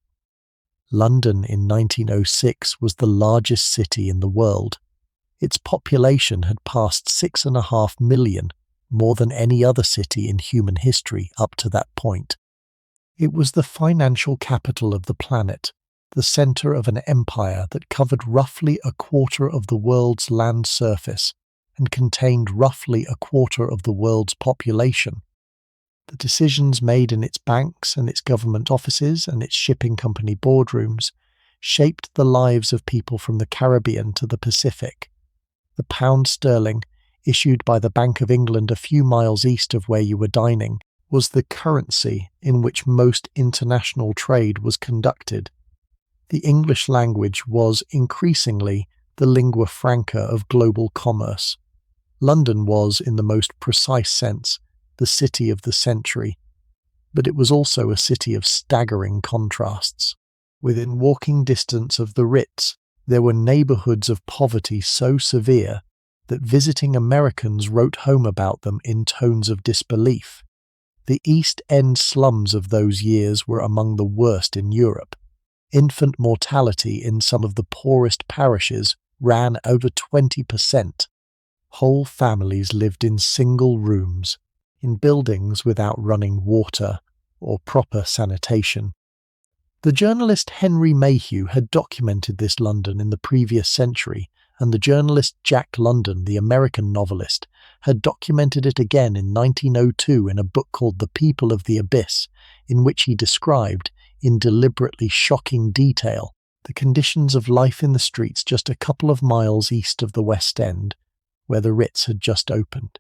London in 1906 was the largest city in the world. Its population had passed 6.5 million, more than any other city in human history up to that point. It was the financial capital of the planet, the centre of an empire that covered roughly a quarter of the world's land surface and contained roughly a quarter of the world's population. The decisions made in its banks and its government offices and its shipping company boardrooms shaped the lives of people from the Caribbean to the Pacific. The pound sterling, issued by the Bank of England a few miles east of where you were dining, was the currency in which most international trade was conducted. The English language was increasingly the lingua franca of global commerce. London was, in the most precise sense, the city of the century, but it was also a city of staggering contrasts. Within walking distance of the Ritz, there were neighbourhoods of poverty so severe that visiting Americans wrote home about them in tones of disbelief. The East End slums of those years were among the worst in Europe. Infant mortality in some of the poorest parishes ran over 20%. Whole families lived in single rooms, in buildings without running water or proper sanitation. The journalist Henry Mayhew had documented this London in the previous century, and the journalist Jack London, the American novelist, had documented it again in 1902 in a book called The People of the Abyss, in which he described, in deliberately shocking detail, the conditions of life in the streets just a couple of miles east of the West End, where the Ritz had just opened.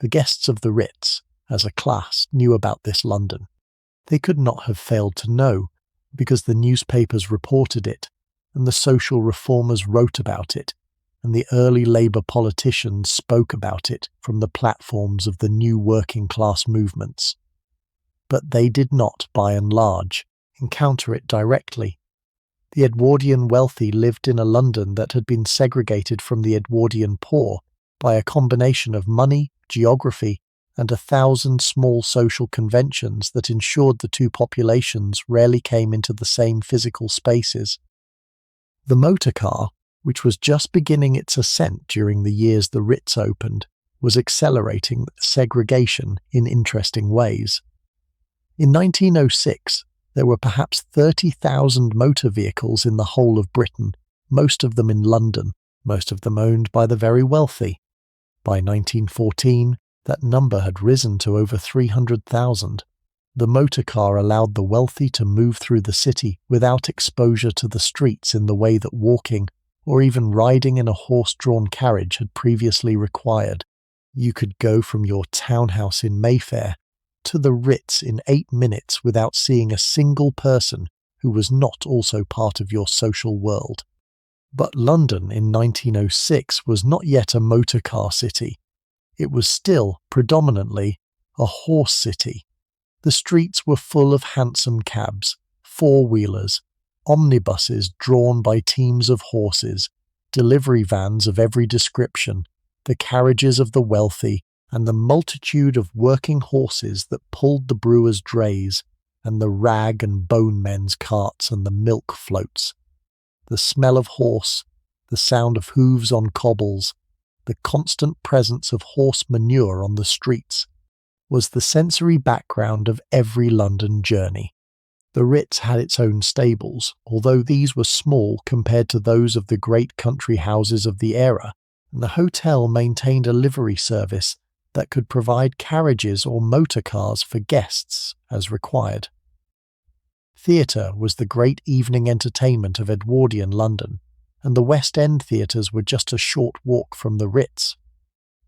The guests of the Ritz, as a class, knew about this London. They could not have failed to know, because the newspapers reported it, and the social reformers wrote about it, and the early Labour politicians spoke about it from the platforms of the new working-class movements. But they did not, by and large, encounter it directly. The Edwardian wealthy lived in a London that had been segregated from the Edwardian poor by a combination of money, geography, and 1,000 small social conventions that ensured the two populations rarely came into the same physical spaces. The motor car, which was just beginning its ascent during the years the Ritz opened, was accelerating segregation in interesting ways. In 1906, there were perhaps 30,000 motor vehicles in the whole of Britain, most of them in London, most of them owned by the very wealthy. By 1914, that number had risen to over 300,000. The motor car allowed the wealthy to move through the city without exposure to the streets in the way that walking or even riding in a horse-drawn carriage had previously required. You could go from your townhouse in Mayfair to the Ritz in 8 minutes without seeing a single person who was not also part of your social world. But London in 1906 was not yet a motor car city. It was still, predominantly, a horse city. The streets were full of hansom cabs, four-wheelers, omnibuses drawn by teams of horses, delivery vans of every description, the carriages of the wealthy, and the multitude of working horses that pulled the brewers' drays, and the rag and bone men's carts and the milk floats. The smell of horse, the sound of hooves on cobbles, the constant presence of horse manure on the streets, was the sensory background of every London journey. The Ritz had its own stables, although these were small compared to those of the great country houses of the era, and the hotel maintained a livery service that could provide carriages or motor cars for guests as required. Theatre was the great evening entertainment of Edwardian London, and the West End theatres were just a short walk from the Ritz.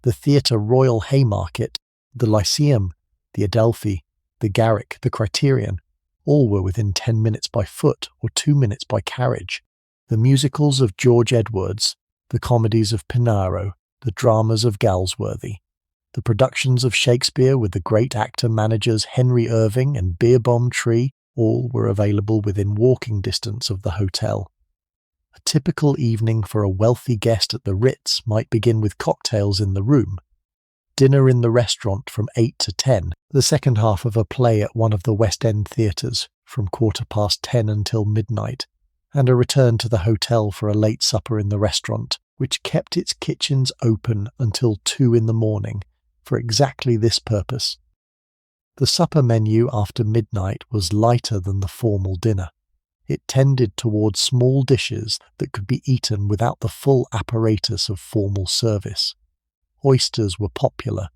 The Theatre Royal Haymarket, the Lyceum, the Adelphi, the Garrick, the Criterion, all were within 10 minutes by foot or 2 minutes by carriage. The musicals of George Edwards, the comedies of Pinaro, the dramas of Galsworthy, the productions of Shakespeare with the great actor-managers Henry Irving and Beerbohm Tree, all were available within walking distance of the hotel. A typical evening for a wealthy guest at the Ritz might begin with cocktails in the room, dinner in the restaurant from 8 to 10, the second half of a play at one of the West End theatres from 10:15 until midnight, and a return to the hotel for a late supper in the restaurant, which kept its kitchens open until 2 in the morning for exactly this purpose. The supper menu after midnight was lighter than the formal dinner. It tended towards small dishes that could be eaten without the full apparatus of formal service. Oysters were popular,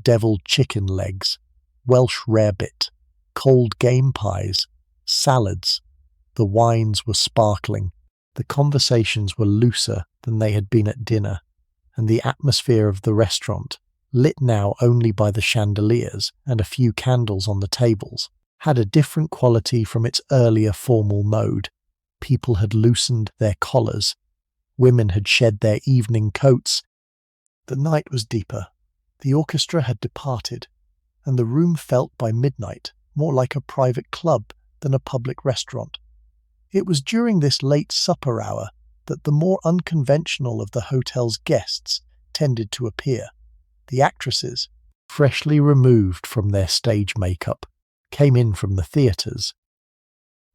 devilled chicken legs, Welsh rarebit, cold game pies, salads. The wines were sparkling, the conversations were looser than they had been at dinner, and the atmosphere of the restaurant, lit now only by the chandeliers and a few candles on the tables, had a different quality from its earlier formal mode. People had loosened their collars. Women had shed their evening coats. The night was deeper. The orchestra had departed, and the room felt by midnight more like a private club than a public restaurant. It was during this late supper hour that the more unconventional of the hotel's guests tended to appear. The actresses, freshly removed from their stage makeup, came in from the theatres.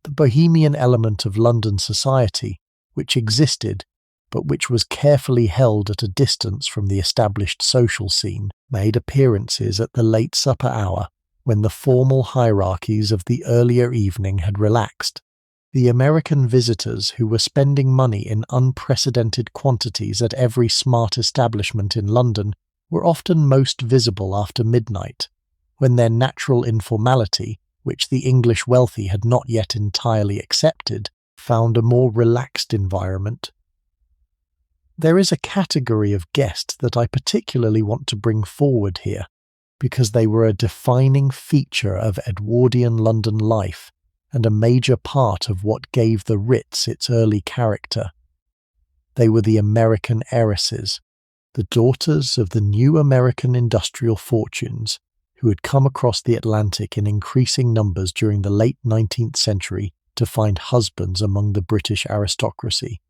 The bohemian element of London society, which existed, but which was carefully held at a distance from the established social scene, made appearances at the late supper hour when the formal hierarchies of the earlier evening had relaxed. The American visitors who were spending money in unprecedented quantities at every smart establishment in London were often most visible after midnight, when their natural informality, which the English wealthy had not yet entirely accepted, found a more relaxed environment. There is a category of guest that I particularly want to bring forward here, because they were a defining feature of Edwardian London life and a major part of what gave the Ritz its early character. They were the American heiresses, the daughters of the new American industrial fortunes who had come across the Atlantic in increasing numbers during the late 19th century to to find husbands among the British aristocracy.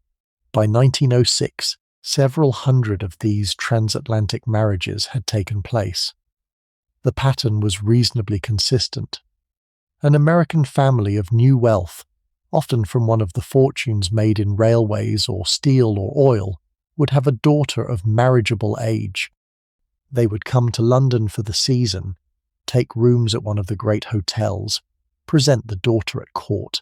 By 1906, several hundred of these transatlantic marriages had taken place. The pattern was reasonably consistent. An American family of new wealth, often from one of the fortunes made in railways or steel or oil, would have a daughter of marriageable age. They would come to London for the season, take rooms at one of the great hotels, present the daughter at court,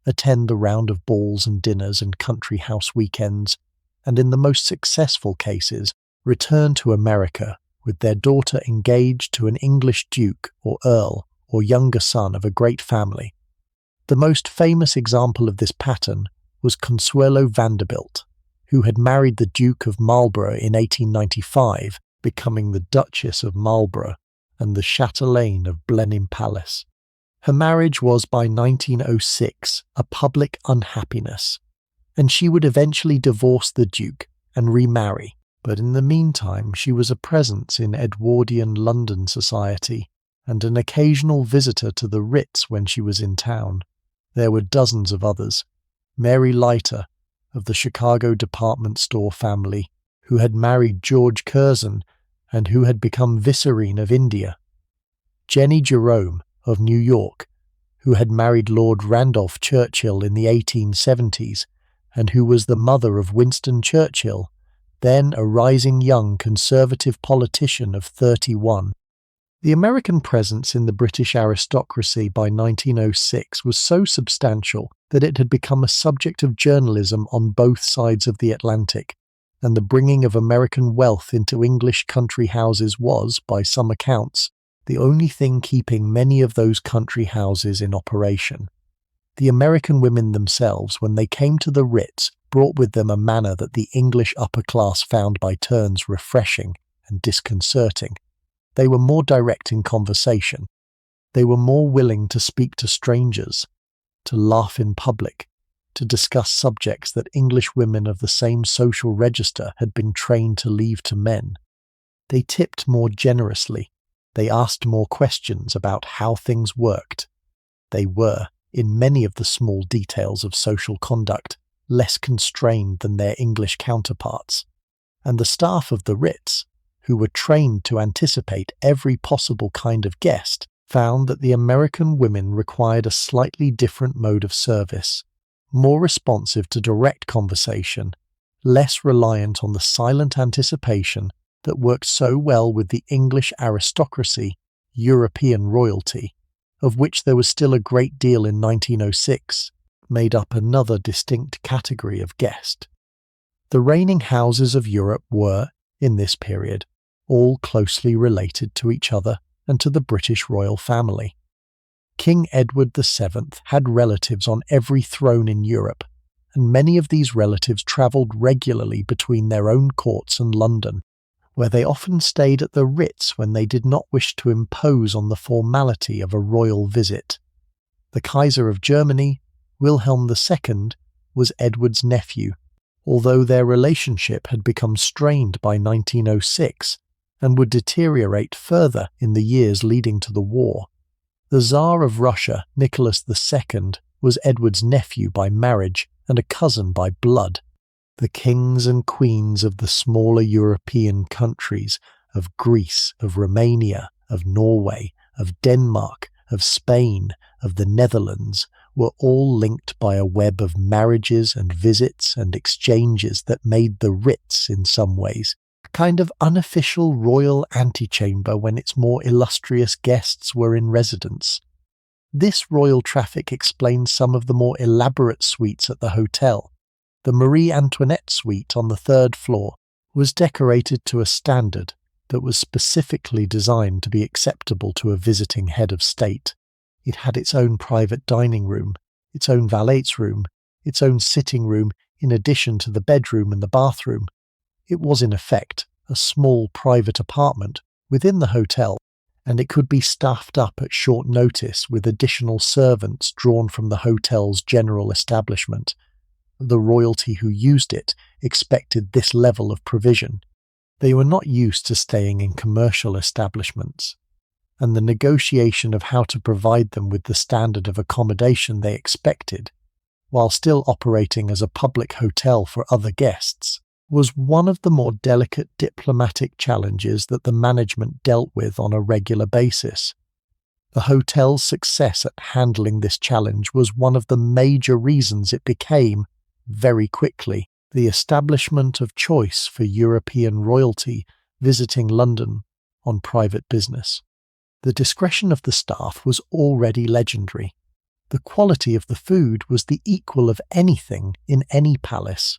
attend the round of balls and dinners and country house weekends, and in the most successful cases, return to America with their daughter engaged to an English duke or earl or younger son of a great family. The most famous example of this pattern was Consuelo Vanderbilt, who had married the Duke of Marlborough in 1895, becoming the Duchess of Marlborough and the chatelaine of Blenheim Palace. Her marriage was by 1906 a public unhappiness, and she would eventually divorce the Duke and remarry, but in the meantime she was a presence in Edwardian London society and an occasional visitor to the Ritz when she was in town. There were dozens of others. Mary Leiter, of the Chicago department store family, who had married George Curzon and who had become Vicereine of India. Jenny Jerome, of New York, who had married Lord Randolph Churchill in the 1870s and who was the mother of Winston Churchill, then a rising young conservative politician of 31. The American presence in the British aristocracy by 1906 was so substantial that it had become a subject of journalism on both sides of the Atlantic, and the bringing of American wealth into English country houses was, by some accounts, the only thing keeping many of those country houses in operation. The American women themselves, when they came to the Ritz, brought with them a manner that the English upper class found by turns refreshing and disconcerting. They were more direct in conversation. They were more willing to speak to strangers, to laugh in public, to discuss subjects that English women of the same social register had been trained to leave to men. They tipped more generously. They asked more questions about how things worked. They were, in many of the small details of social conduct, less constrained than their English counterparts. And the staff of the Ritz, who were trained to anticipate every possible kind of guest, found that the American women required a slightly different mode of service, more responsive to direct conversation, less reliant on the silent anticipation that worked so well with the English aristocracy, European royalty, of which there was still a great deal in 1906, made up another distinct category of guest. The reigning houses of Europe were, in this period, all closely related to each other and to the British royal family. King Edward VII had relatives on every throne in Europe, and many of these relatives travelled regularly between their own courts and London, where they often stayed at the Ritz when they did not wish to impose on the formality of a royal visit. The Kaiser of Germany, Wilhelm II, was Edward's nephew, although their relationship had become strained by 1906 and would deteriorate further in the years leading to the war. The Tsar of Russia, Nicholas II, was Edward's nephew by marriage and a cousin by blood. The kings and queens of the smaller European countries, of Greece, of Romania, of Norway, of Denmark, of Spain, of the Netherlands, were all linked by a web of marriages and visits and exchanges that made the Ritz, in some ways, a kind of unofficial royal antechamber when its more illustrious guests were in residence. This royal traffic explains some of the more elaborate suites at the hotel. The Marie Antoinette suite on the third floor was decorated to a standard that was specifically designed to be acceptable to a visiting head of state. It had its own private dining room, its own valet's room, its own sitting room in addition to the bedroom and the bathroom. It was in effect a small private apartment within the hotel, and it could be staffed up at short notice with additional servants drawn from the hotel's general establishment. The royalty who used it expected this level of provision. They were not used to staying in commercial establishments. and the negotiation of how to provide them with the standard of accommodation they expected, while still operating as a public hotel for other guests, was one of the more delicate diplomatic challenges that the management dealt with on a regular basis. The hotel's success at handling this challenge was one of the major reasons it became, very quickly, the establishment of choice for European royalty visiting London on private business. The discretion of the staff was already legendary. The quality of the food was the equal of anything in any palace.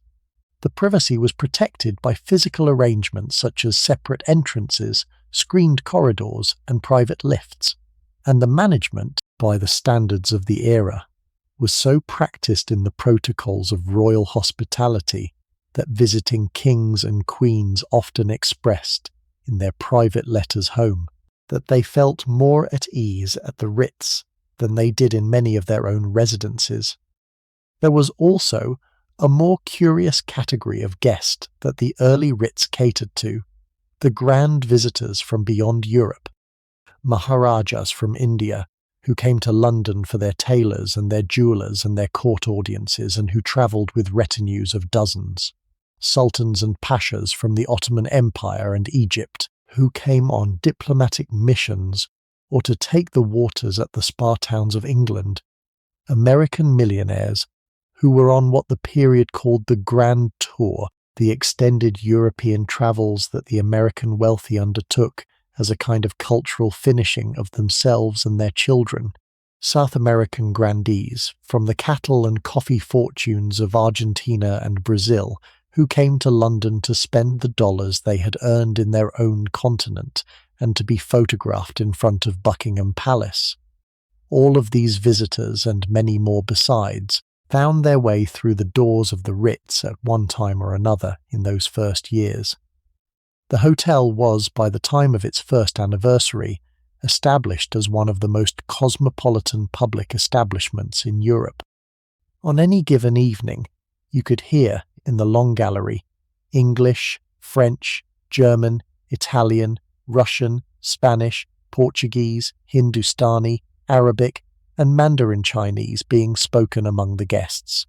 The privacy was protected by physical arrangements such as separate entrances, screened corridors, and private lifts. And the management, by the standards of the era, was so practiced in the protocols of royal hospitality that visiting kings and queens often expressed, in their private letters home, that they felt more at ease at the Ritz than they did in many of their own residences. There was also a more curious category of guest that the early Ritz catered to, the grand visitors from beyond Europe, Maharajas from India, who came to London for their tailors and their jewellers and their court audiences and who travelled with retinues of dozens, sultans and pashas from the Ottoman Empire and Egypt, who came on diplomatic missions or to take the waters at the spa towns of England, American millionaires who were on what the period called the Grand Tour, the extended European travels that the American wealthy undertook as a kind of cultural finishing of themselves and their children, South American grandees from the cattle and coffee fortunes of Argentina and Brazil, who came to London to spend the dollars they had earned in their own continent and to be photographed in front of Buckingham Palace. All of these visitors, and many more besides, found their way through the doors of the Ritz at one time or another in those first years. The hotel was, by the time of its first anniversary, established as one of the most cosmopolitan public establishments in Europe. On any given evening, you could hear, in the long gallery, English, French, German, Italian, Russian, Spanish, Portuguese, Hindustani, Arabic, and Mandarin Chinese being spoken among the guests.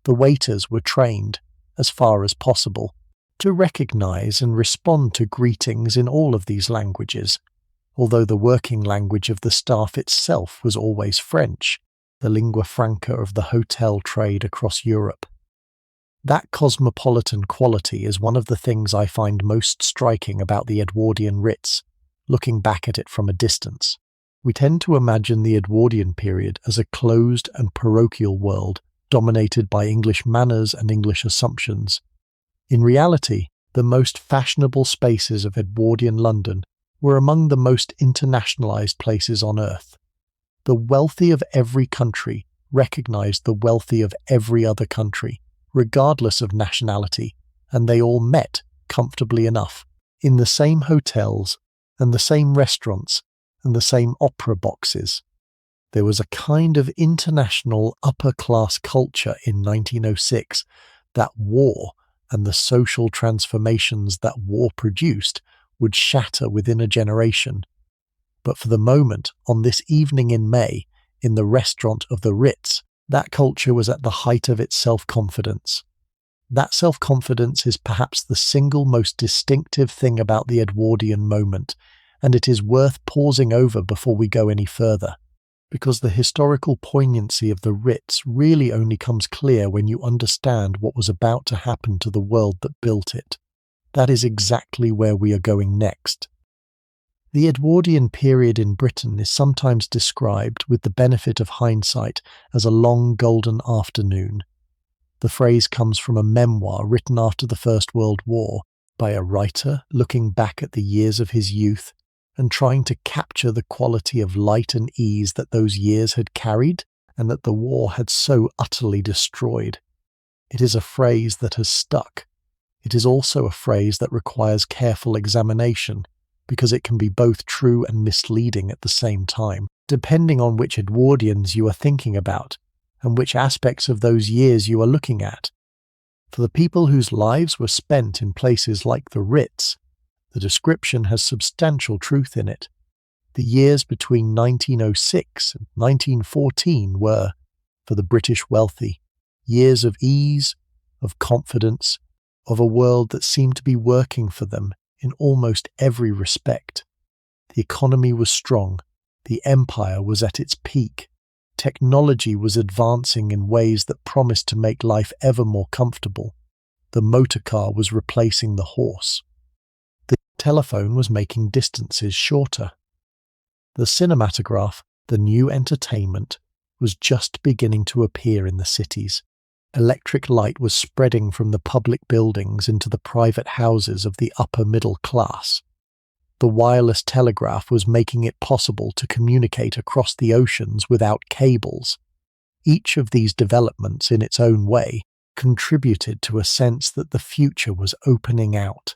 The waiters were trained, as far as possible, to recognize and respond to greetings in all of these languages, although the working language of the staff itself was always French, the lingua franca of the hotel trade across Europe. That cosmopolitan quality is one of the things I find most striking about the Edwardian Ritz, looking back at it from a distance. We tend to imagine the Edwardian period as a closed and parochial world dominated by English manners and English assumptions. In reality, the most fashionable spaces of Edwardian London were among the most internationalized places on earth. The wealthy of every country recognized the wealthy of every other country, regardless of nationality, and they all met, comfortably enough, in the same hotels and the same restaurants and the same opera boxes. There was a kind of international upper-class culture in 1906 that war and the social transformations that war produced would shatter within a generation. But for the moment, on this evening in May, in the restaurant of the Ritz, that culture was at the height of its self-confidence. That self-confidence is perhaps the single most distinctive thing about the Edwardian moment, and it is worth pausing over before we go any further, because the historical poignancy of the Ritz really only comes clear when you understand what was about to happen to the world that built it. That is exactly where we are going next. The Edwardian period in Britain is sometimes described, with the benefit of hindsight, as a long golden afternoon. The phrase comes from a memoir written after the First World War by a writer looking back at the years of his youth and trying to capture the quality of light and ease that those years had carried and that the war had so utterly destroyed. It is a phrase that has stuck. It is also a phrase that requires careful examination, because it can be both true and misleading at the same time, depending on which Edwardians you are thinking about and which aspects of those years you are looking at. For the people whose lives were spent in places like the Ritz, the description has substantial truth in it. The years between 1906 and 1914 were, for the British wealthy, years of ease, of confidence, of a world that seemed to be working for them in almost every respect. The economy was strong, the empire was at its peak, technology was advancing in ways that promised to make life ever more comfortable. The motor car was replacing the horse. The telephone was making distances shorter. The cinematograph, the new entertainment, was just beginning to appear in the cities. Electric light was spreading from the public buildings into the private houses of the upper middle class. The wireless telegraph was making it possible to communicate across the oceans without cables. Each of these developments, in its own way, contributed to a sense that the future was opening out,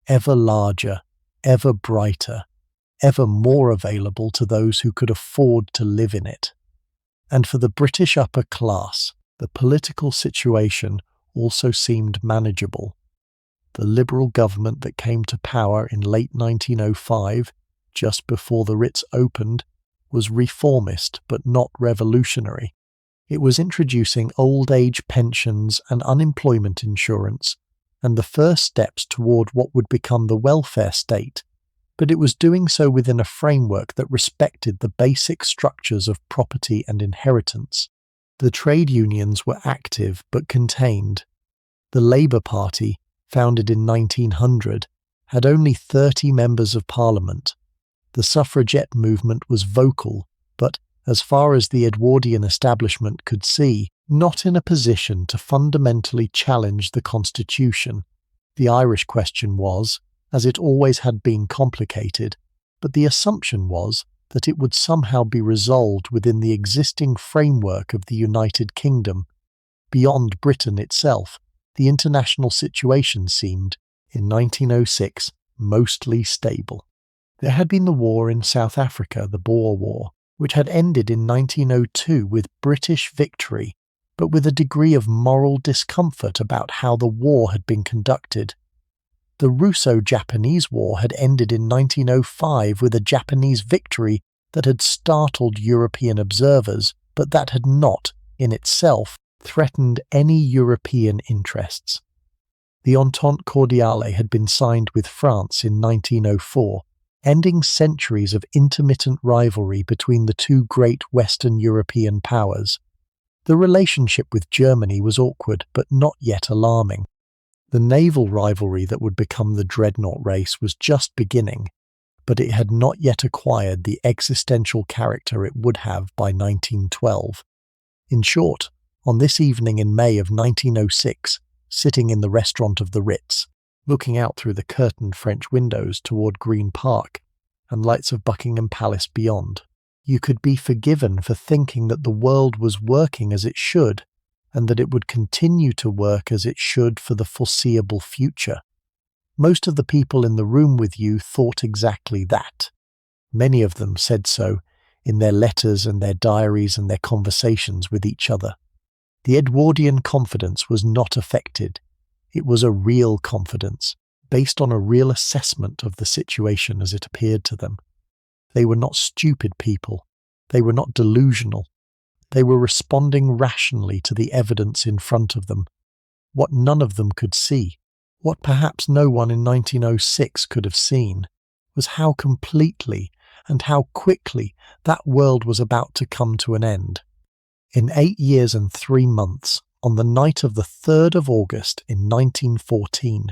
ever larger, ever brighter, ever more available to those who could afford to live in it. And for the British upper class, the political situation also seemed manageable. The Liberal government that came to power in late 1905, just before the Ritz opened, was reformist but not revolutionary. It was introducing old age pensions and unemployment insurance, and the first steps toward what would become the welfare state, but it was doing so within a framework that respected the basic structures of property and inheritance. The trade unions were active but contained. The Labour Party, founded in 1900, had only 30 members of parliament. The suffragette movement was vocal, but, as far as the Edwardian establishment could see, not in a position to fundamentally challenge the constitution. The Irish question was, as it always had been, complicated, but the assumption was that it would somehow be resolved within the existing framework of the United Kingdom. Beyond Britain itself, the international situation seemed, in 1906, mostly stable. There had been the war in South Africa, the Boer War, which had ended in 1902 with British victory, but with a degree of moral discomfort about how the war had been conducted. The Russo-Japanese War had ended in 1905 with a Japanese victory that had startled European observers, but that had not, in itself, threatened any European interests. The Entente Cordiale had been signed with France in 1904, ending centuries of intermittent rivalry between the two great Western European powers. The relationship with Germany was awkward, but not yet alarming. The naval rivalry that would become the dreadnought race was just beginning, but it had not yet acquired the existential character it would have by 1912. In short, on this evening in May of 1906, sitting in the restaurant of the Ritz, looking out through the curtained French windows toward Green Park and lights of Buckingham Palace beyond, you could be forgiven for thinking that the world was working as it should, and that it would continue to work as it should for the foreseeable future. Most of the people in the room with you thought exactly that. Many of them said so in their letters and their diaries and their conversations with each other. The Edwardian confidence was not affected. It was a real confidence, based on a real assessment of the situation as it appeared to them. They were not stupid people. They were not delusional. They were responding rationally to the evidence in front of them. What none of them could see, what perhaps no one in 1906 could have seen, was how completely and how quickly that world was about to come to an end. In 8 years and 3 months, on the night of the 3rd of August in 1914,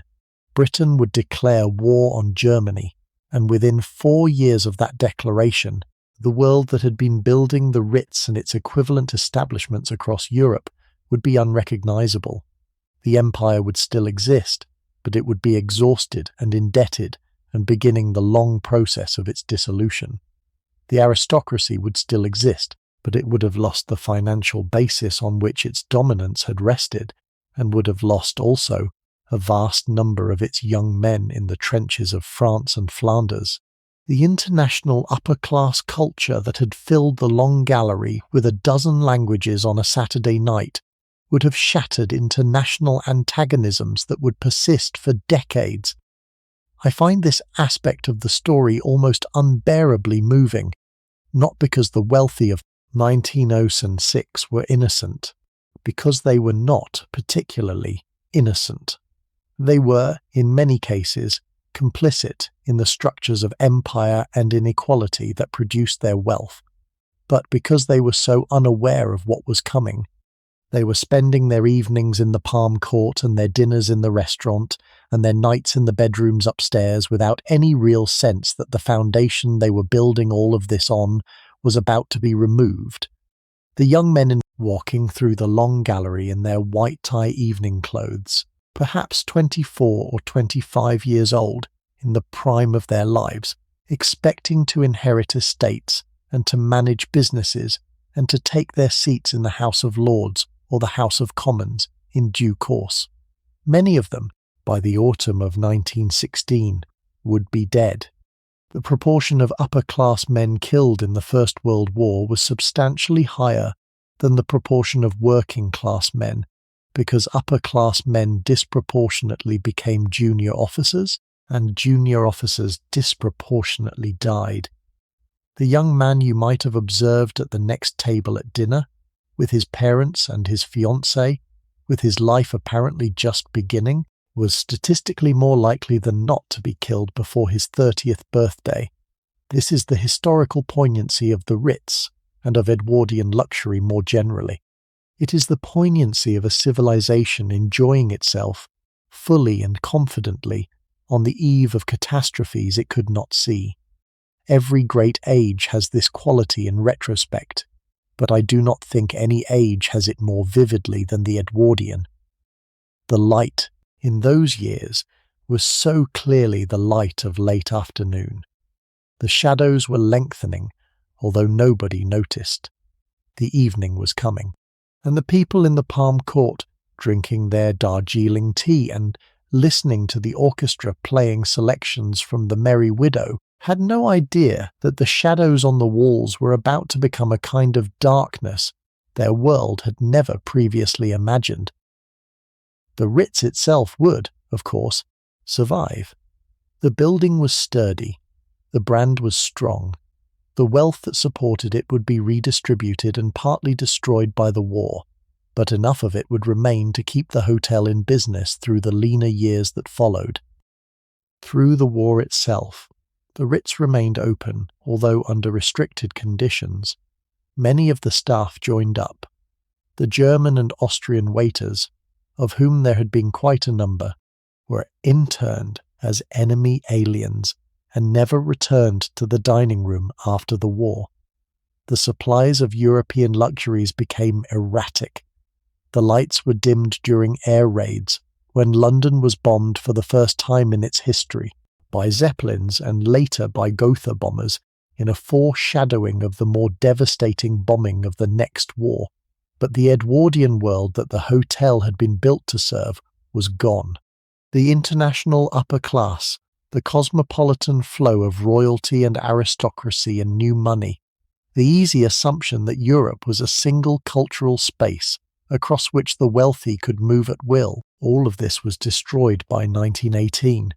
Britain would declare war on Germany, and within 4 years of that declaration, the world that had been building the Ritz and its equivalent establishments across Europe would be unrecognizable. The empire would still exist, but it would be exhausted and indebted and beginning the long process of its dissolution. The aristocracy would still exist, but it would have lost the financial basis on which its dominance had rested, and would have lost also a vast number of its young men in the trenches of France and Flanders. The international upper-class culture that had filled the Long Gallery with a dozen languages on a Saturday night would have shattered into national antagonisms that would persist for decades. I find this aspect of the story almost unbearably moving, not because the wealthy of 1906 were innocent, because they were not particularly innocent. They were, in many cases, complicit in the structures of empire and inequality that produced their wealth, but because they were so unaware of what was coming, they were spending their evenings in the Palm Court and their dinners in the restaurant and their nights in the bedrooms upstairs without any real sense that the foundation they were building all of this on was about to be removed. The young men walking through the long gallery in their white tie evening clothes, perhaps 24 or 25 years old, in the prime of their lives, expecting to inherit estates and to manage businesses and to take their seats in the House of Lords or the House of Commons in due course. Many of them, by the autumn of 1916, would be dead. The proportion of upper-class men killed in the First World War was substantially higher than the proportion of working-class men, because upper-class men disproportionately became junior officers, and junior officers disproportionately died. The young man you might have observed at the next table at dinner, with his parents and his fiancée, with his life apparently just beginning, was statistically more likely than not to be killed before his 30th birthday. This is the historical poignancy of the Ritz and of Edwardian luxury more generally. It is the poignancy of a civilization enjoying itself fully and confidently on the eve of catastrophes it could not see. Every great age has this quality in retrospect, but I do not think any age has it more vividly than the Edwardian. The light, in those years, was so clearly the light of late afternoon. The shadows were lengthening, although nobody noticed. The evening was coming, and the people in the Palm Court, drinking their Darjeeling tea and listening to the orchestra playing selections from The Merry Widow, had no idea that the shadows on the walls were about to become a kind of darkness their world had never previously imagined. The Ritz itself would, of course, survive. The building was sturdy. The brand was strong. The wealth that supported it would be redistributed and partly destroyed by the war, but enough of it would remain to keep the hotel in business through the leaner years that followed. Through the war itself, the Ritz remained open, although under restricted conditions. Many of the staff joined up. The German and Austrian waiters, of whom there had been quite a number, were interned as enemy aliens and never returned to the dining room after the war. The supplies of European luxuries became erratic. The lights were dimmed during air raids, when London was bombed for the first time in its history, by Zeppelins and later by Gotha bombers, in a foreshadowing of the more devastating bombing of the next war. But the Edwardian world that the hotel had been built to serve was gone. The international upper class, the cosmopolitan flow of royalty and aristocracy and new money, the easy assumption that Europe was a single cultural space across which the wealthy could move at will, all of this was destroyed by 1918.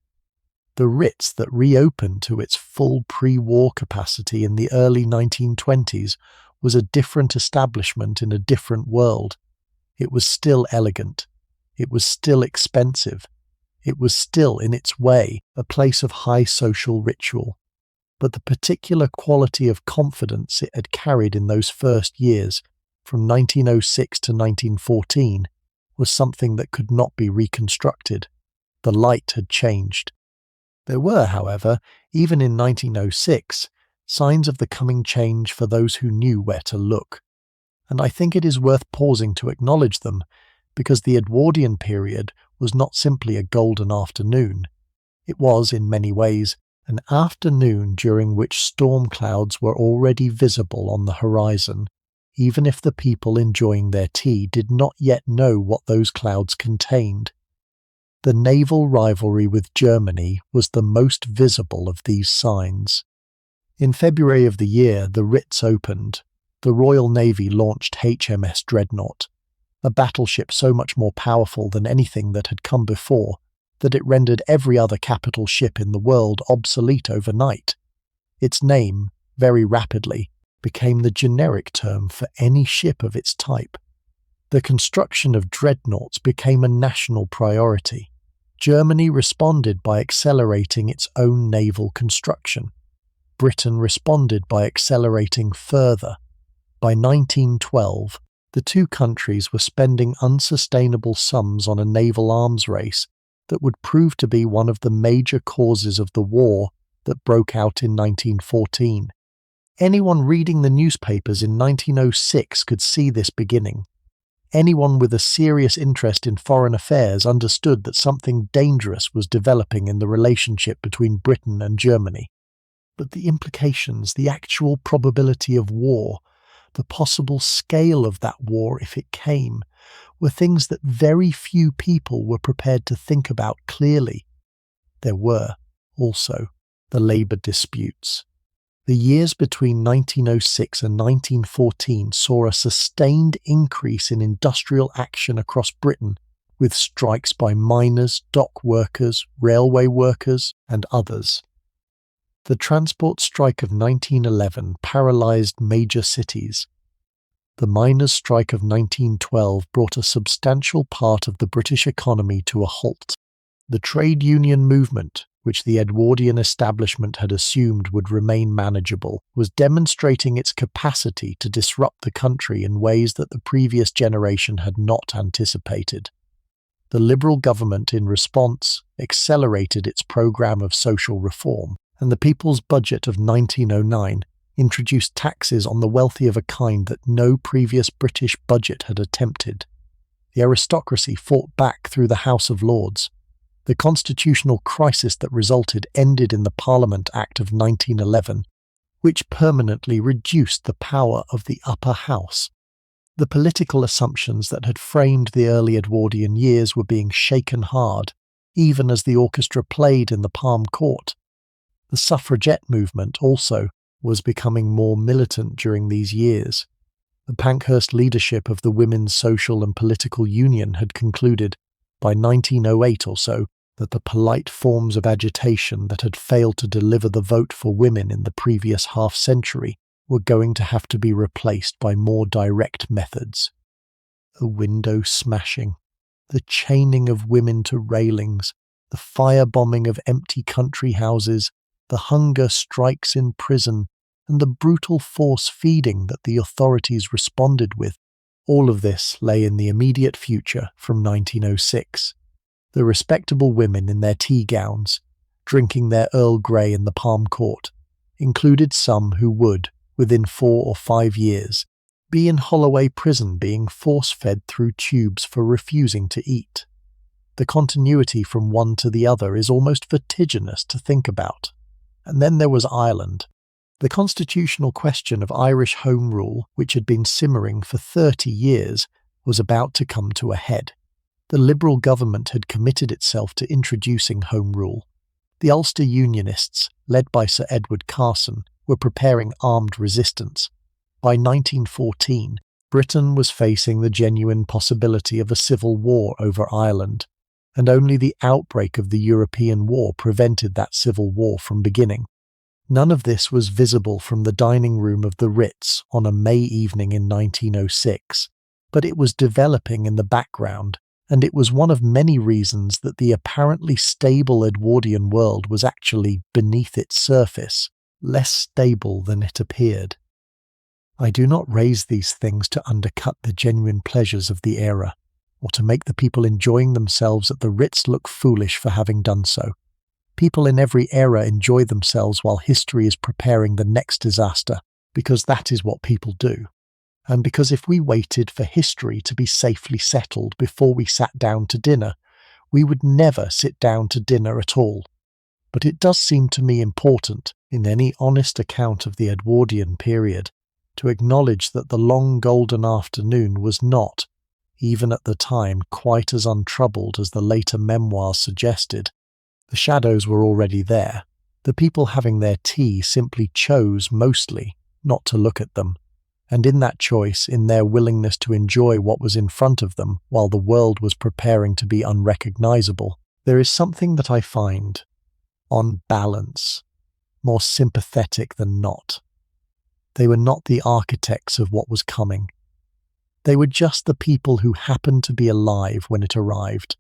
The Ritz that reopened to its full pre-war capacity in the early 1920s was a different establishment in a different world. It was still elegant. It was still expensive. It was still, in its way, a place of high social ritual. But the particular quality of confidence it had carried in those first years, from 1906 to 1914, was something that could not be reconstructed. The light had changed. There were, however, even in 1906, signs of the coming change for those who knew where to look. And I think it is worth pausing to acknowledge them, because the Edwardian period was not simply a golden afternoon. It was, in many ways, an afternoon during which storm clouds were already visible on the horizon, even if the people enjoying their tea did not yet know what those clouds contained. The naval rivalry with Germany was the most visible of these signs. In February of the year the Ritz opened, the Royal Navy launched HMS Dreadnought, a battleship so much more powerful than anything that had come before, that it rendered every other capital ship in the world obsolete overnight. Its name, very rapidly, became the generic term for any ship of its type. The construction of dreadnoughts became a national priority. Germany responded by accelerating its own naval construction. Britain responded by accelerating further. By 1912, the two countries were spending unsustainable sums on a naval arms race that would prove to be one of the major causes of the war that broke out in 1914. Anyone reading the newspapers in 1906 could see this beginning. Anyone with a serious interest in foreign affairs understood that something dangerous was developing in the relationship between Britain and Germany. But the implications, the actual probability of war, the possible scale of that war if it came, were things that very few people were prepared to think about clearly. There were, also, the labour disputes. The years between 1906 and 1914 saw a sustained increase in industrial action across Britain, with strikes by miners, dock workers, railway workers, and others. The transport strike of 1911 paralysed major cities. The miners' strike of 1912 brought a substantial part of the British economy to a halt. The trade union movement, which the Edwardian establishment had assumed would remain manageable, was demonstrating its capacity to disrupt the country in ways that the previous generation had not anticipated. The Liberal government, in response, accelerated its programme of social reform, and the People's Budget of 1909 introduced taxes on the wealthy of a kind that no previous British budget had attempted. The aristocracy fought back through the House of Lords. The constitutional crisis that resulted ended in the Parliament Act of 1911, which permanently reduced the power of the upper house. The political assumptions that had framed the early Edwardian years were being shaken hard, even as the orchestra played in the Palm Court. The suffragette movement, also, was becoming more militant during these years. The Pankhurst leadership of the Women's Social and Political Union had concluded, by 1908 or so, that the polite forms of agitation that had failed to deliver the vote for women in the previous half-century were going to have to be replaced by more direct methods. The window smashing, the chaining of women to railings, the firebombing of empty country houses, the hunger strikes in prison, and the brutal force feeding that the authorities responded with, all of this lay in the immediate future from 1906. The respectable women in their tea gowns, drinking their Earl Grey in the Palm Court, included some who would, within 4 or 5 years, be in Holloway Prison being force-fed through tubes for refusing to eat. The continuity from one to the other is almost vertiginous to think about. And then there was Ireland. The constitutional question of Irish Home Rule, which had been simmering for 30 years, was about to come to a head. The Liberal government had committed itself to introducing Home Rule. The Ulster Unionists, led by Sir Edward Carson, were preparing armed resistance. By 1914, Britain was facing the genuine possibility of a civil war over Ireland, and only the outbreak of the European War prevented that civil war from beginning. None of this was visible from the dining room of the Ritz on a May evening in 1906, but it was developing in the background, and it was one of many reasons that the apparently stable Edwardian world was actually beneath its surface, less stable than it appeared. I do not raise these things to undercut the genuine pleasures of the era, or to make the people enjoying themselves at the Ritz look foolish for having done so. People in every era enjoy themselves while history is preparing the next disaster, because that is what people do. And because if we waited for history to be safely settled before we sat down to dinner, we would never sit down to dinner at all. But it does seem to me important, in any honest account of the Edwardian period, to acknowledge that the long golden afternoon was not, even at the time, quite as untroubled as the later memoirs suggested. The shadows were already there. The people having their tea simply chose, mostly, not to look at them. And in that choice, in their willingness to enjoy what was in front of them while the world was preparing to be unrecognizable, There is something that I find, on balance, more sympathetic than not. They were not the architects of what was coming. They were just the people who happened to be alive when it arrived.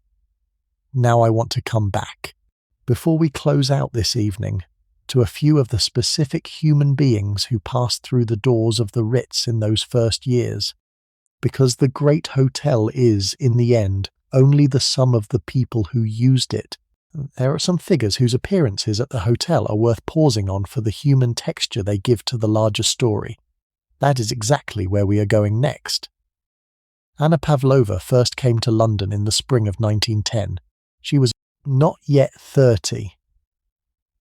Now I want to come back, before we close out this evening, to a few of the specific human beings who passed through the doors of the Ritz in those first years, because the great hotel is, in the end, only the sum of the people who used it. There are some figures whose appearances at the hotel are worth pausing on for the human texture they give to the larger story. That is exactly where we are going next. Anna Pavlova first came to London in the spring of 1910. She was not yet 30.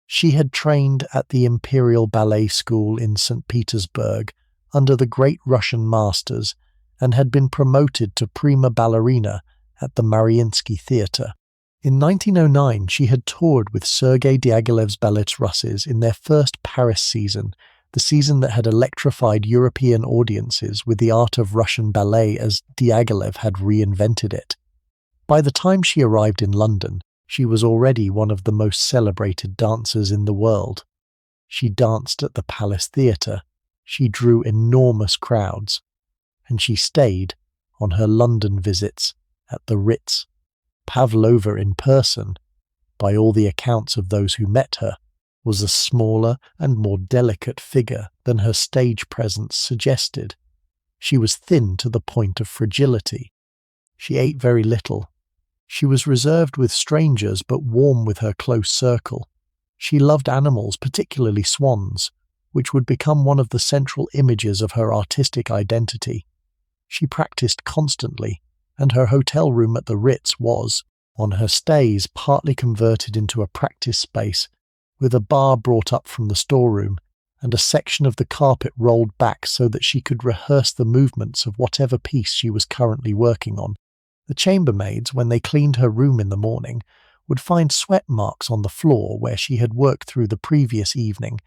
She had trained at the Imperial Ballet School in St. Petersburg under the great Russian masters and had been promoted to prima ballerina at the Mariinsky Theatre. In 1909, she had toured with Sergei Diaghilev's Ballets Russes in their first Paris season, the season that had electrified European audiences with the art of Russian ballet as Diaghilev had reinvented it. By the time she arrived in London, she was already one of the most celebrated dancers in the world. She danced at the Palace Theatre, she drew enormous crowds, and she stayed, on her London visits, at the Ritz. Pavlova in person, by all the accounts of those who met her, was a smaller and more delicate figure than her stage presence suggested. She was thin to the point of fragility. She ate very little. She was reserved with strangers but warm with her close circle. She loved animals, particularly swans, which would become one of the central images of her artistic identity. She practiced constantly, and her hotel room at the Ritz was, on her stays, partly converted into a practice space, with a bar brought up from the storeroom, and a section of the carpet rolled back so that she could rehearse the movements of whatever piece she was currently working on. The chambermaids, when they cleaned her room in the morning, would find sweat marks on the floor where she had worked through the previous evening,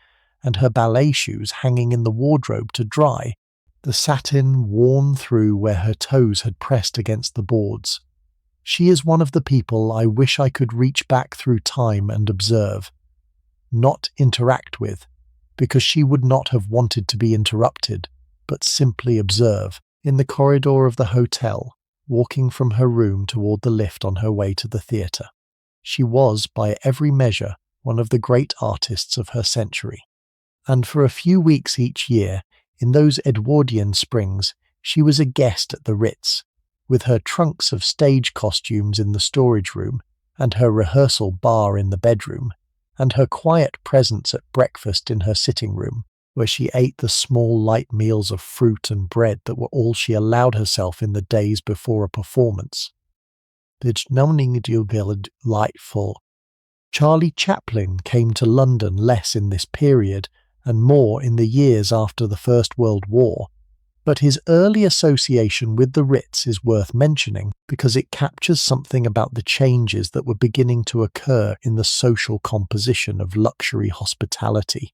and her ballet shoes hanging in the wardrobe to dry, the satin worn through where her toes had pressed against the boards. She is one of the people I wish I could reach back through time and observe, not interact with, because she would not have wanted to be interrupted, but simply observe, in the corridor of the hotel, walking from her room toward the lift on her way to the theatre. She was, by every measure, one of the great artists of her century. And for a few weeks each year, in those Edwardian springs, she was a guest at the Ritz, with her trunks of stage costumes in the storage room, and her rehearsal bar in the bedroom, and her quiet presence at breakfast in her sitting room, where she ate the small light meals of fruit and bread that were all she allowed herself in the days before a performance. It's nothing delightful. Charlie Chaplin came to London less in this period, and more in the years after the First World War, but his early association with the Ritz is worth mentioning because it captures something about the changes that were beginning to occur in the social composition of luxury hospitality.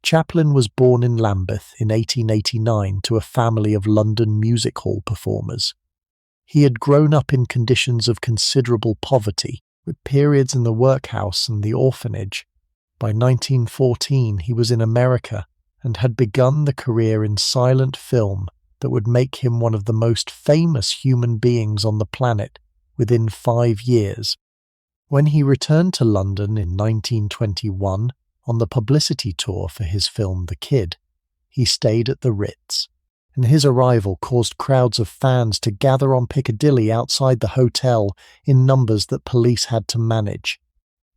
Chaplin was born in Lambeth in 1889 to a family of London music hall performers. He had grown up in conditions of considerable poverty, with periods in the workhouse and the orphanage. By 1914 he was in America and had begun the career in silent film that would make him one of the most famous human beings on the planet within 5 years. When he returned to London in 1921 on the publicity tour for his film The Kid, he stayed at the Ritz, and his arrival caused crowds of fans to gather on Piccadilly outside the hotel in numbers that police had to manage.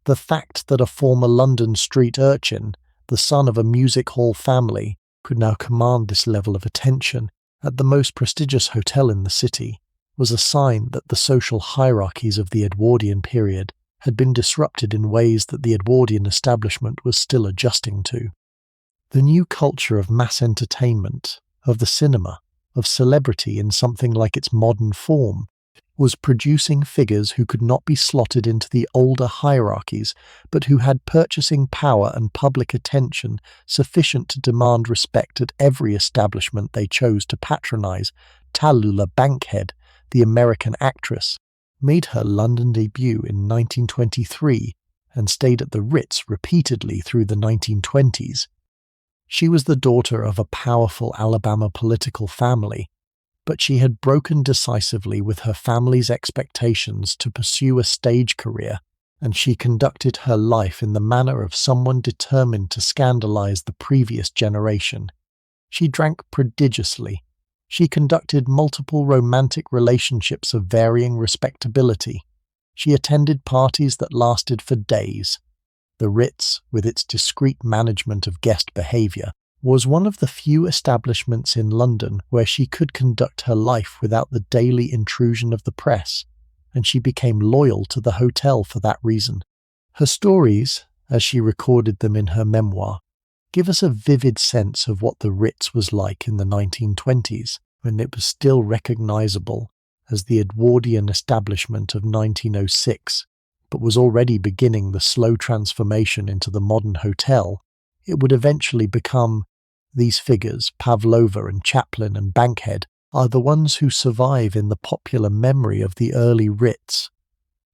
The fact that a former London street urchin, the son of a music hall family, could now command this level of attention at the most prestigious hotel in the city was a sign that the social hierarchies of the Edwardian period had been disrupted in ways that the Edwardian establishment was still adjusting to. The new culture of mass entertainment, of the cinema, of celebrity in something like its modern form, was producing figures who could not be slotted into the older hierarchies, but who had purchasing power and public attention sufficient to demand respect at every establishment they chose to patronize. Tallulah Bankhead, the American actress, made her London debut in 1923 and stayed at the Ritz repeatedly through the 1920s. She was the daughter of a powerful Alabama political family, but she had broken decisively with her family's expectations to pursue a stage career, and she conducted her life in the manner of someone determined to scandalize the previous generation. She drank prodigiously. She conducted multiple romantic relationships of varying respectability. She attended parties that lasted for days. The Ritz, with its discreet management of guest behaviour, was one of the few establishments in London where she could conduct her life without the daily intrusion of the press, and she became loyal to the hotel for that reason. Her stories, as she recorded them in her memoir, give us a vivid sense of what the Ritz was like in the 1920s, when it was still recognisable as the Edwardian establishment of 1906, but was already beginning the slow transformation into the modern hotel it would eventually become. These figures, Pavlova and Chaplin and Bankhead, are the ones who survive in the popular memory of the early Ritz.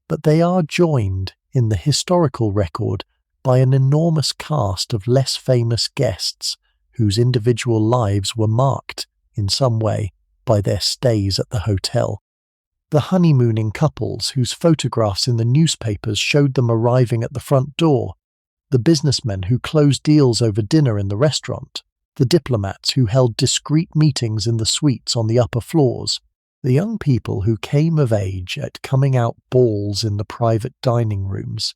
But they are joined, in the historical record, by an enormous cast of less famous guests whose individual lives were marked, in some way, by their stays at the hotel. The honeymooning couples whose photographs in the newspapers showed them arriving at the front door, the businessmen who closed deals over dinner in the restaurant, the diplomats who held discreet meetings in the suites on the upper floors, the young people who came of age at coming-out balls in the private dining rooms,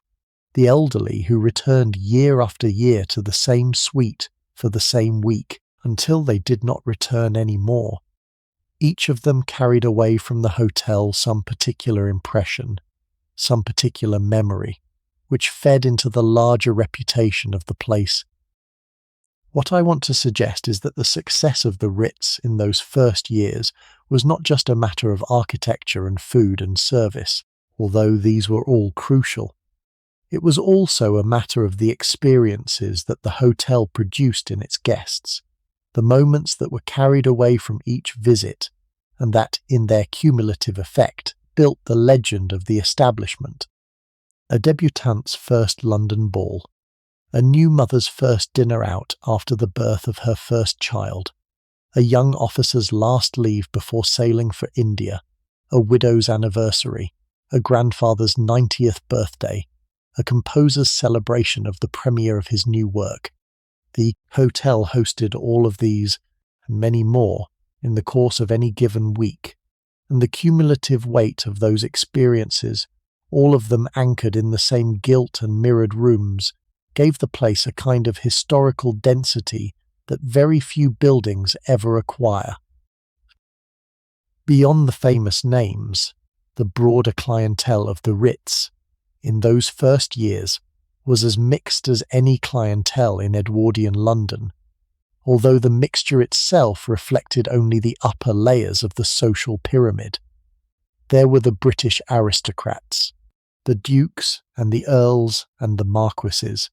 the elderly who returned year after year to the same suite for the same week until they did not return any more. Each of them carried away from the hotel some particular impression, some particular memory, which fed into the larger reputation of the place. What I want to suggest is that the success of the Ritz in those first years was not just a matter of architecture and food and service, although these were all crucial. It was also a matter of the experiences that the hotel produced in its guests, the moments that were carried away from each visit, and that, in their cumulative effect, built the legend of the establishment. A debutante's first London ball, a new mother's first dinner out after the birth of her first child, a young officer's last leave before sailing for India, a widow's anniversary, a grandfather's 90th birthday, a composer's celebration of the premiere of his new work. The hotel hosted all of these, and many more, in the course of any given week, and the cumulative weight of those experiences, all of them anchored in the same gilt and mirrored rooms, gave the place a kind of historical density that very few buildings ever acquire. Beyond the famous names, the broader clientele of the Ritz, in those first years, was as mixed as any clientele in Edwardian London, although the mixture itself reflected only the upper layers of the social pyramid. There were the British aristocrats, the dukes and the earls and the marquises,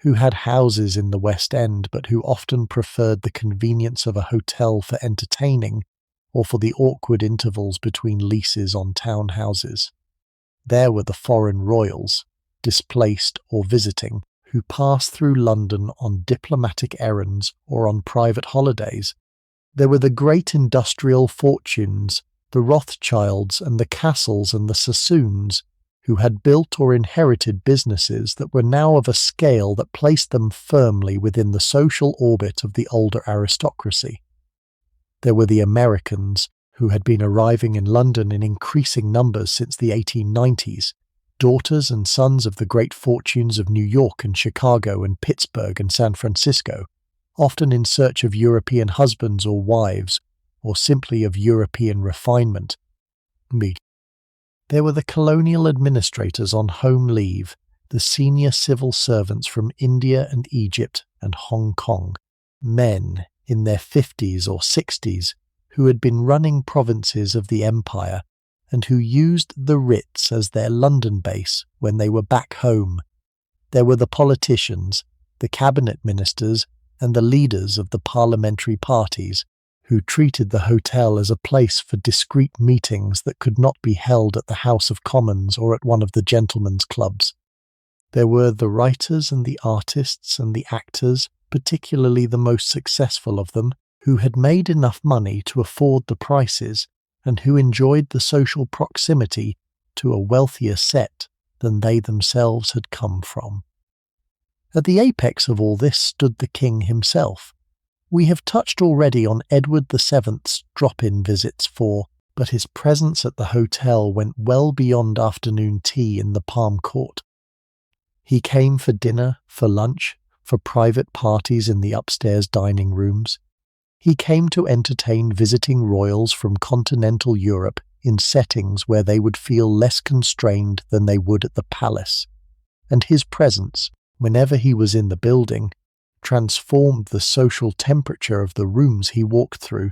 who had houses in the West End but who often preferred the convenience of a hotel for entertaining or for the awkward intervals between leases on townhouses. There were the foreign royals, displaced or visiting, who passed through London on diplomatic errands or on private holidays. There were the great industrial fortunes, the Rothschilds and the Castles and the Sassoons, who had built or inherited businesses that were now of a scale that placed them firmly within the social orbit of the older aristocracy. There were the Americans, who had been arriving in London in increasing numbers since the 1890s, daughters and sons of the great fortunes of New York and Chicago and Pittsburgh and San Francisco, often in search of European husbands or wives, or simply of European refinement. There were the colonial administrators on home leave, the senior civil servants from India and Egypt and Hong Kong, men in their 50s or 60s who had been running provinces of the empire and who used the Ritz as their London base when they were back home. There were the politicians, the cabinet ministers, and the leaders of the parliamentary parties, who treated the hotel as a place for discreet meetings that could not be held at the House of Commons or at one of the gentlemen's clubs. There were the writers and the artists and the actors, particularly the most successful of them, who had made enough money to afford the prices and who enjoyed the social proximity to a wealthier set than they themselves had come from. At the apex of all this stood the king himself. We have touched already on Edward VII's drop-in visits but his presence at the hotel went well beyond afternoon tea in the Palm Court. He came for dinner, for lunch, for private parties in the upstairs dining rooms. He came to entertain visiting royals from continental Europe in settings where they would feel less constrained than they would at the palace, and his presence, whenever he was in the building, transformed the social temperature of the rooms he walked through.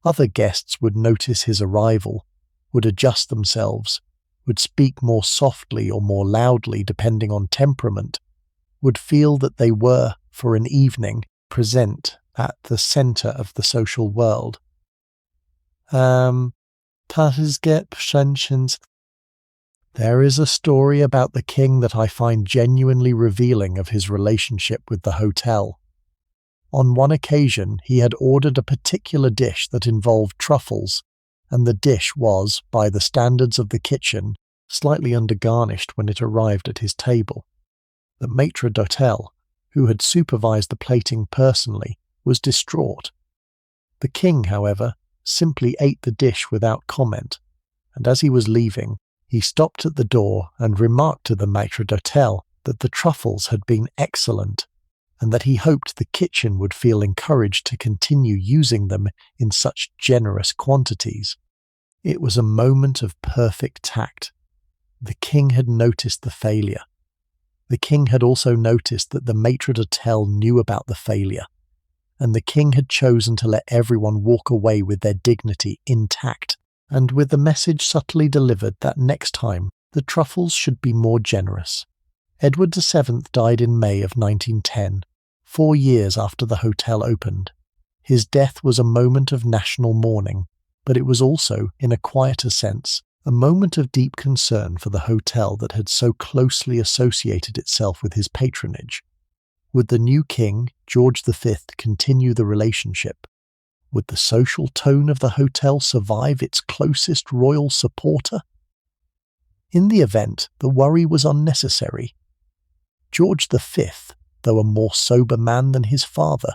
Other guests would notice his arrival, would adjust themselves, would speak more softly or more loudly depending on temperament, would feel that they were, for an evening, present at the centre of the social world. There is a story about the king that I find genuinely revealing of his relationship with the hotel. On one occasion, he had ordered a particular dish that involved truffles, and the dish was, by the standards of the kitchen, slightly undergarnished when it arrived at his table. The maître d'hôtel, who had supervised the plating personally, was distraught. The king, however, simply ate the dish without comment, and as he was leaving, he stopped at the door and remarked to the maître d'hôtel that the truffles had been excellent, and that he hoped the kitchen would feel encouraged to continue using them in such generous quantities. It was a moment of perfect tact. The king had noticed the failure. The king had also noticed that the maître d'hôtel knew about the failure, and the king had chosen to let everyone walk away with their dignity intact, and with the message subtly delivered that next time the truffles should be more generous. Edward VII died in May of 1910, 4 years after the hotel opened. His death was a moment of national mourning, but it was also, in a quieter sense, a moment of deep concern for the hotel that had so closely associated itself with his patronage. Would the new king, George V, continue the relationship? Would the social tone of the hotel survive its closest royal supporter? In the event, the worry was unnecessary. George V, though a more sober man than his father,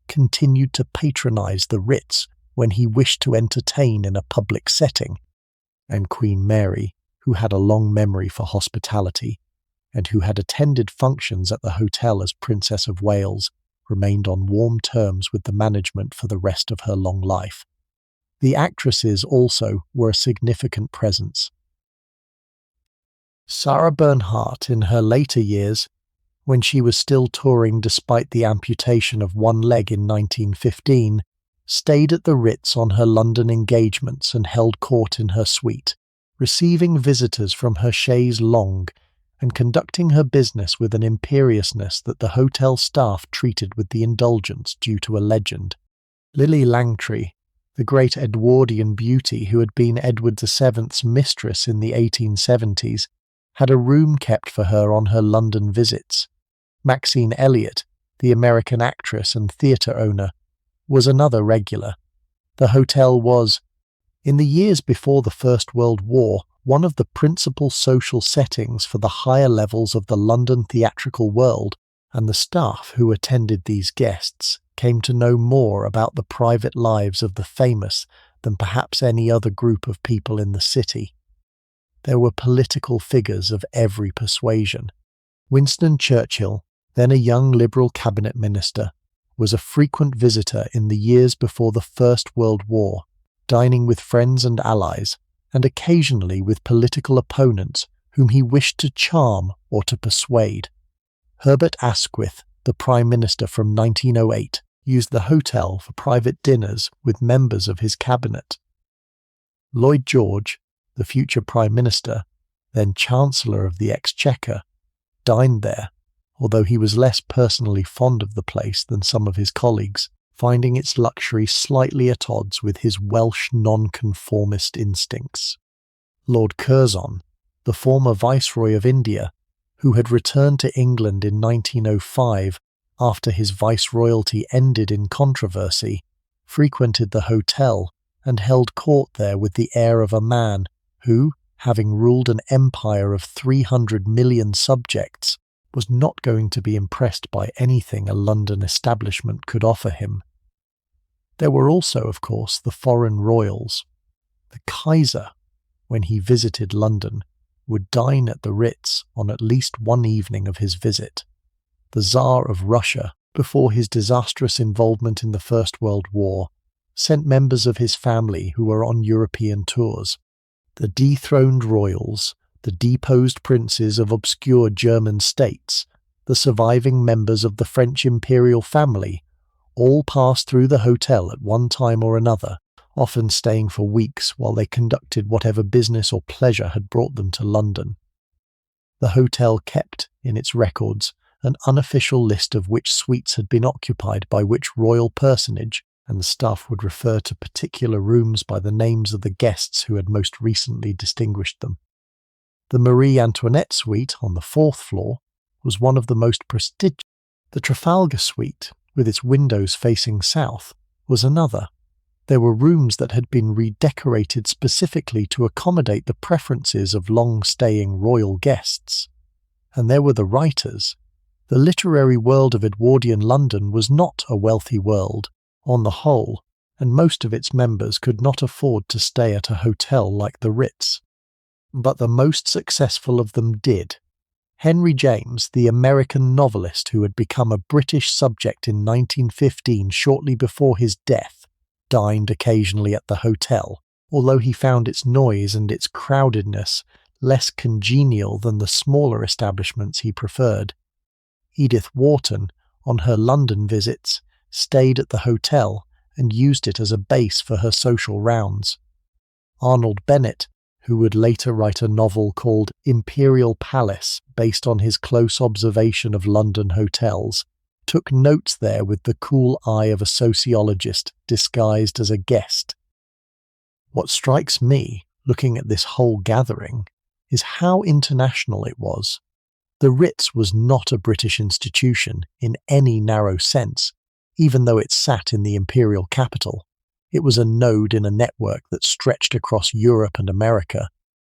continued to patronize the Ritz when he wished to entertain in a public setting, and Queen Mary, who had a long memory for hospitality, and who had attended functions at the hotel as Princess of Wales, remained on warm terms with the management for the rest of her long life. The actresses also were a significant presence. Sarah Bernhardt, in her later years, when she was still touring despite the amputation of one leg in 1915, stayed at the Ritz on her London engagements and held court in her suite, receiving visitors from her chaise longue and conducting her business with an imperiousness that the hotel staff treated with the indulgence due to a legend. Lily Langtry, the great Edwardian beauty who had been Edward VII's mistress in the 1870s, had a room kept for her on her London visits. Maxine Elliott, the American actress and theatre owner, was another regular. The hotel was, in the years before the First World War, one of the principal social settings for the higher levels of the London theatrical world, and the staff who attended these guests came to know more about the private lives of the famous than perhaps any other group of people in the city. There were political figures of every persuasion. Winston Churchill, then a young Liberal cabinet minister, was a frequent visitor in the years before the First World War, dining with friends and allies, and occasionally with political opponents whom he wished to charm or to persuade. Herbert Asquith, the Prime Minister from 1908, used the hotel for private dinners with members of his cabinet. Lloyd George, the future Prime Minister, then Chancellor of the Exchequer, dined there, although he was less personally fond of the place than some of his colleagues, finding its luxury slightly at odds with his Welsh nonconformist instincts. Lord Curzon, the former Viceroy of India, who had returned to England in 1905 after his viceroyalty ended in controversy, frequented the hotel and held court there with the air of a man who, having ruled an empire of 300 million subjects, was not going to be impressed by anything a London establishment could offer him. There were also, of course, the foreign royals. The Kaiser, when he visited London, would dine at the Ritz on at least one evening of his visit. The Tsar of Russia, before his disastrous involvement in the First World War, sent members of his family who were on European tours. The dethroned royals, the deposed princes of obscure German states, the surviving members of the French imperial family, all passed through the hotel at one time or another, often staying for weeks while they conducted whatever business or pleasure had brought them to London. The hotel kept, in its records, an unofficial list of which suites had been occupied by which royal personage, and the staff would refer to particular rooms by the names of the guests who had most recently distinguished them. The Marie Antoinette suite on the 4th floor was one of the most prestigious. The Trafalgar suite, with its windows facing south, was another. There were rooms that had been redecorated specifically to accommodate the preferences of long-staying royal guests. And there were the writers. The literary world of Edwardian London was not a wealthy world, on the whole, and most of its members could not afford to stay at a hotel like the Ritz. But the most successful of them did. Henry James, the American novelist who had become a British subject in 1915 shortly before his death, dined occasionally at the hotel, although he found its noise and its crowdedness less congenial than the smaller establishments he preferred. Edith Wharton, on her London visits, stayed at the hotel and used it as a base for her social rounds. Arnold Bennett, who would later write a novel called Imperial Palace based on his close observation of London hotels, took notes there with the cool eye of a sociologist disguised as a guest. What strikes me, looking at this whole gathering, is how international it was. The Ritz was not a British institution in any narrow sense, even though it sat in the imperial capital. It was a node in a network that stretched across Europe and America,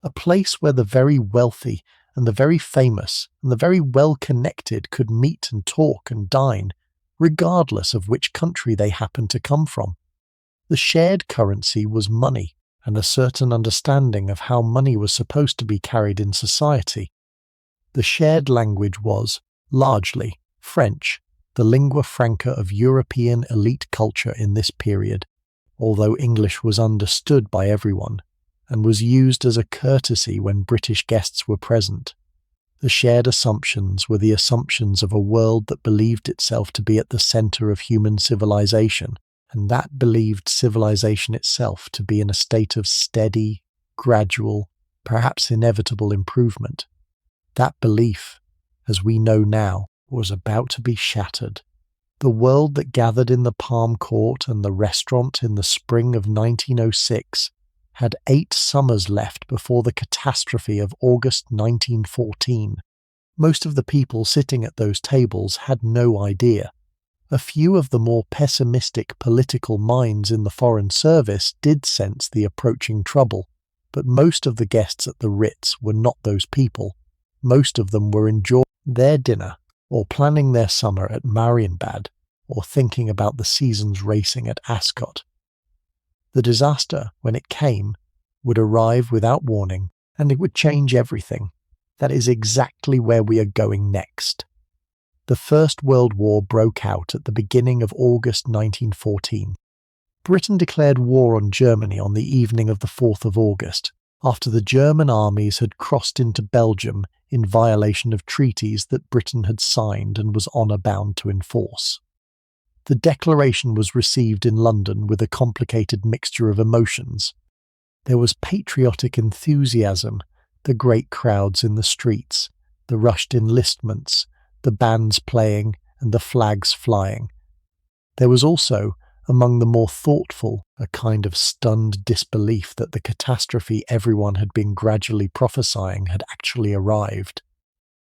a place where the very wealthy and the very famous and the very well-connected could meet and talk and dine, regardless of which country they happened to come from. The shared currency was money, and a certain understanding of how money was supposed to be carried in society. The shared language was, largely, French, the lingua franca of European elite culture in this period, although English was understood by everyone, and was used as a courtesy when British guests were present. The shared assumptions were the assumptions of a world that believed itself to be at the centre of human civilization, and that believed civilization itself to be in a state of steady, gradual, perhaps inevitable improvement. That belief, as we know now, was about to be shattered. The world that gathered in the Palm Court and the restaurant in the spring of 1906 had 8 summers left before the catastrophe of August 1914. Most of the people sitting at those tables had no idea. A few of the more pessimistic political minds in the Foreign Service did sense the approaching trouble, but most of the guests at the Ritz were not those people. Most of them were enjoying their dinner, or planning their summer at Marienbad, or thinking about the season's racing at Ascot. The disaster, when it came, would arrive without warning, and it would change everything. That is exactly where we are going next. The First World War broke out at the beginning of August 1914. Britain declared war on Germany on the evening of the 4th of August, after the German armies had crossed into Belgium in violation of treaties that Britain had signed and was honour-bound to enforce. The declaration was received in London with a complicated mixture of emotions. There was patriotic enthusiasm, the great crowds in the streets, the rushed enlistments, the bands playing and the flags flying. There was also, among the more thoughtful, a kind of stunned disbelief that the catastrophe everyone had been gradually prophesying had actually arrived.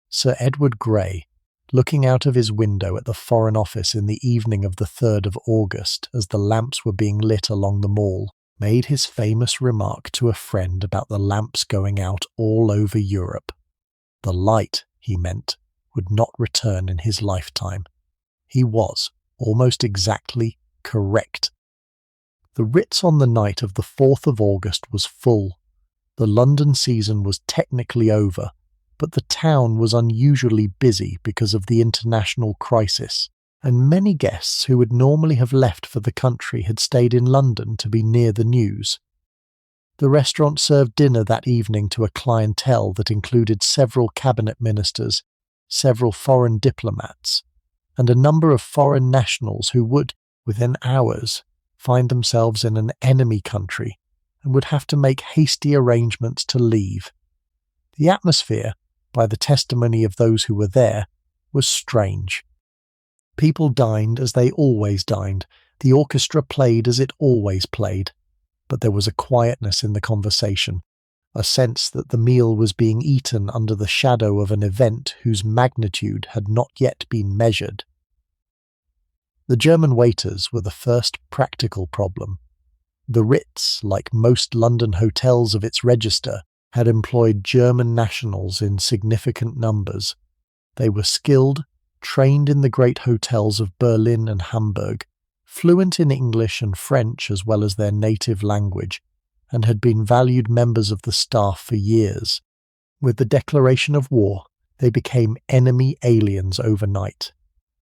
Sir Edward Grey, looking out of his window at the Foreign Office in the evening of the 3rd of August as the lamps were being lit along the Mall, made his famous remark to a friend about the lamps going out all over Europe. The light, he meant, would not return in his lifetime. He was, almost exactly, correct. The Ritz on the night of the 4th of August was full. The London season was technically over, but the town was unusually busy because of the international crisis, and many guests who would normally have left for the country had stayed in London to be near the news. The restaurant served dinner that evening to a clientele that included several cabinet ministers, several foreign diplomats, and a number of foreign nationals who would, within hours, find themselves in an enemy country and would have to make hasty arrangements to leave. The atmosphere, by the testimony of those who were there, was strange. People dined as they always dined, the orchestra played as it always played, but there was a quietness in the conversation, a sense that the meal was being eaten under the shadow of an event whose magnitude had not yet been measured. The German waiters were the first practical problem. The Ritz, like most London hotels of its register, had employed German nationals in significant numbers. They were skilled, trained in the great hotels of Berlin and Hamburg, fluent in English and French as well as their native language, and had been valued members of the staff for years. With the declaration of war, they became enemy aliens overnight.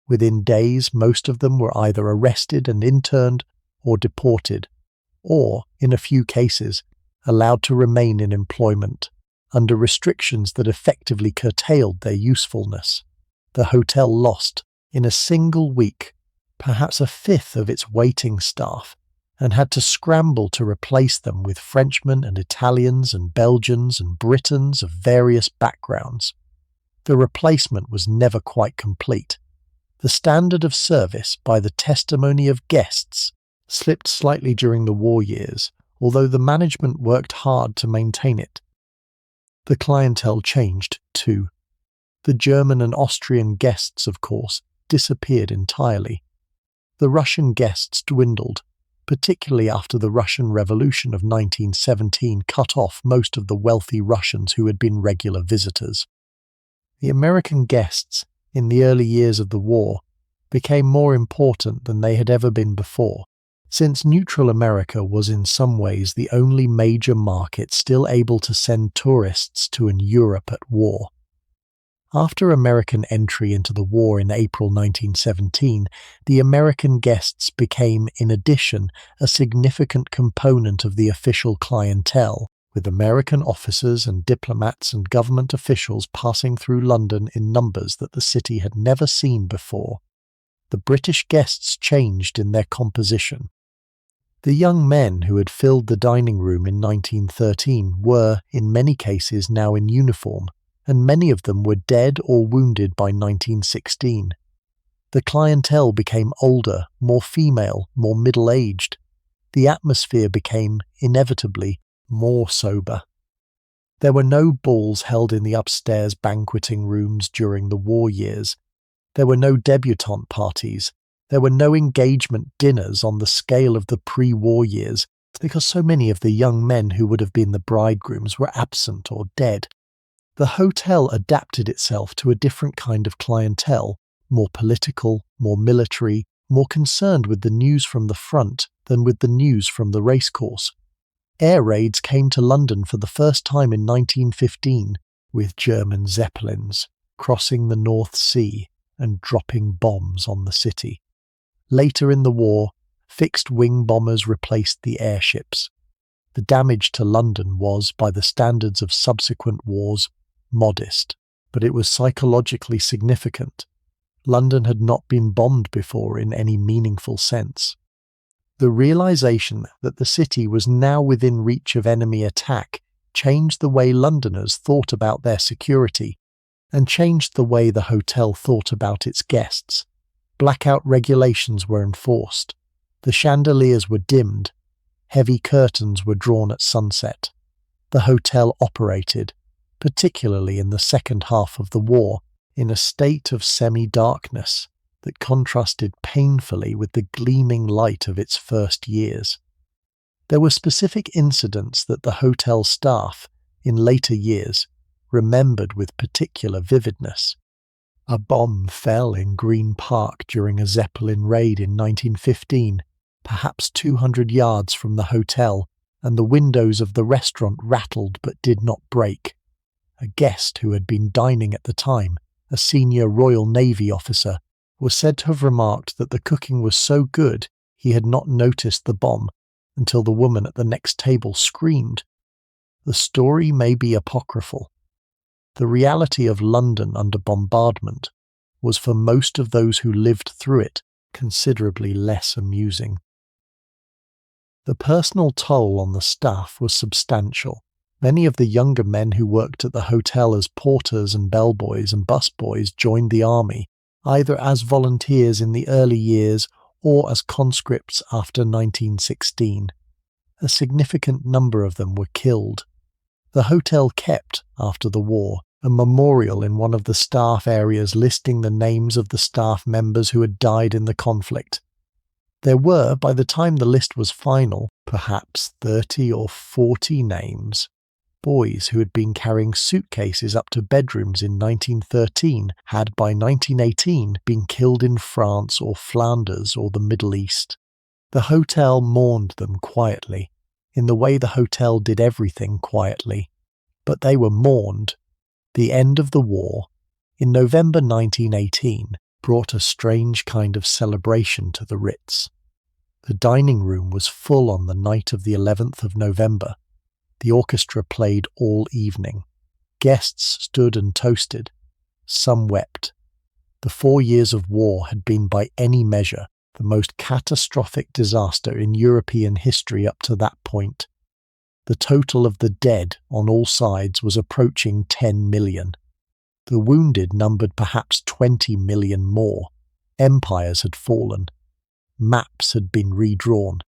Within days, most of them were either arrested and interned or deported, or, in a few cases, allowed to remain in employment, under restrictions that effectively curtailed their usefulness. The hotel lost, in a single week, perhaps a fifth of its waiting staff, and had to scramble to replace them with Frenchmen and Italians and Belgians and Britons of various backgrounds. The replacement was never quite complete. The standard of service, by the testimony of guests, slipped slightly during the war years, although the management worked hard to maintain it. The clientele changed, too. The German and Austrian guests, of course, disappeared entirely. The Russian guests dwindled, particularly after the Russian Revolution of 1917 cut off most of the wealthy Russians who had been regular visitors. The American guests, in the early years of the war, became more important than they had ever been before, since neutral America was in some ways the only major market still able to send tourists to an Europe at war. After American entry into the war in April 1917, the American guests became, in addition, a significant component of the official clientele, with American officers and diplomats and government officials passing through London in numbers that the city had never seen before. The British guests changed in their composition. The young men who had filled the dining room in 1913 were, in many cases, now in uniform, and many of them were dead or wounded by 1916. The clientele became older, more female, more middle-aged. The atmosphere became, inevitably, more sober. There were no balls held in the upstairs banqueting rooms during the war years. There were no debutante parties. There were no engagement dinners on the scale of the pre-war years, because so many of the young men who would have been the bridegrooms were absent or dead. The hotel adapted itself to a different kind of clientele, more political, more military, more concerned with the news from the front than with the news from the racecourse. Air raids came to London for the first time in 1915, with German Zeppelins crossing the North Sea and dropping bombs on the city. Later in the war, fixed-wing bombers replaced the airships. The damage to London was, by the standards of subsequent wars, modest, but it was psychologically significant. London had not been bombed before in any meaningful sense. The realization that the city was now within reach of enemy attack changed the way Londoners thought about their security, and changed the way the hotel thought about its guests. Blackout regulations were enforced. The chandeliers were dimmed. Heavy curtains were drawn at sunset. The hotel operated, particularly in the second half of the war, in a state of semi-darkness that contrasted painfully with the gleaming light of its first years. There were specific incidents that the hotel staff, in later years, remembered with particular vividness. A bomb fell in Green Park during a Zeppelin raid in 1915, perhaps 200 yards from the hotel, and the windows of the restaurant rattled but did not break. A guest who had been dining at the time, a senior Royal Navy officer, was said to have remarked that the cooking was so good he had not noticed the bomb until the woman at the next table screamed. The story may be apocryphal. The reality of London under bombardment was for most of those who lived through it considerably less amusing. The personal toll on the staff was substantial. Many of the younger men who worked at the hotel as porters and bellboys and busboys joined the army, either as volunteers in the early years or as conscripts after 1916. A significant number of them were killed. The hotel kept, after the war, a memorial in one of the staff areas listing the names of the staff members who had died in the conflict. There were, by the time the list was final, perhaps 30 or 40 names. Boys who had been carrying suitcases up to bedrooms in 1913 had by 1918 been killed in France or Flanders or the Middle East. The hotel mourned them quietly, in the way the hotel did everything quietly. But they were mourned. The end of the war, in November 1918, brought a strange kind of celebration to the Ritz. The dining room was full on the night of the 11th of November. The orchestra played all evening. Guests stood and toasted. Some wept. The 4 years of war had been by any measure the most catastrophic disaster in European history up to that point. The total of the dead on all sides was approaching 10 million. The wounded numbered perhaps 20 million more. Empires had fallen. Maps had been redrawn.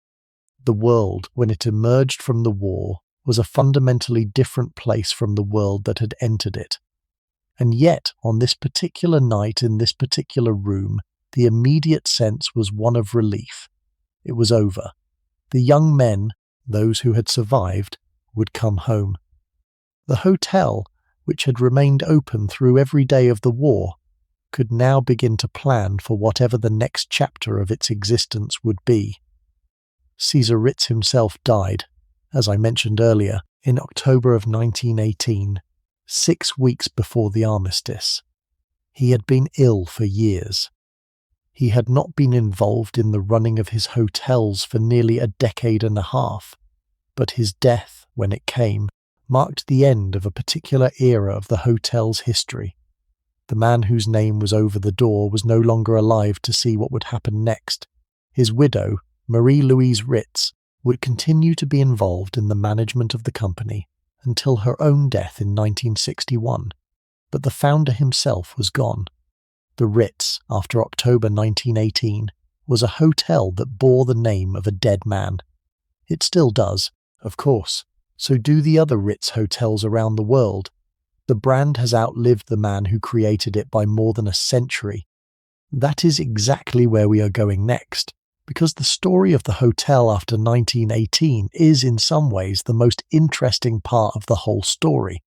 The world, when it emerged from the war, was a fundamentally different place from the world that had entered it. And yet, on this particular night in this particular room, the immediate sense was one of relief. It was over. The young men, those who had survived, would come home. The hotel, which had remained open through every day of the war, could now begin to plan for whatever the next chapter of its existence would be. Caesar Ritz himself died, as I mentioned earlier, in October of 1918, 6 weeks before the armistice. He had been ill for years. He had not been involved in the running of his hotels for nearly a decade and a half, but his death, when it came, marked the end of a particular era of the hotel's history. The man whose name was over the door was no longer alive to see what would happen next. His widow, Marie-Louise Ritz, would continue to be involved in the management of the company until her own death in 1961, but the founder himself was gone. The Ritz, after October 1918, was a hotel that bore the name of a dead man. It still does, of course. So do the other Ritz hotels around the world. The brand has outlived the man who created it by more than a century. That is exactly where we are going next, because the story of the hotel after 1918 is in some ways the most interesting part of the whole story.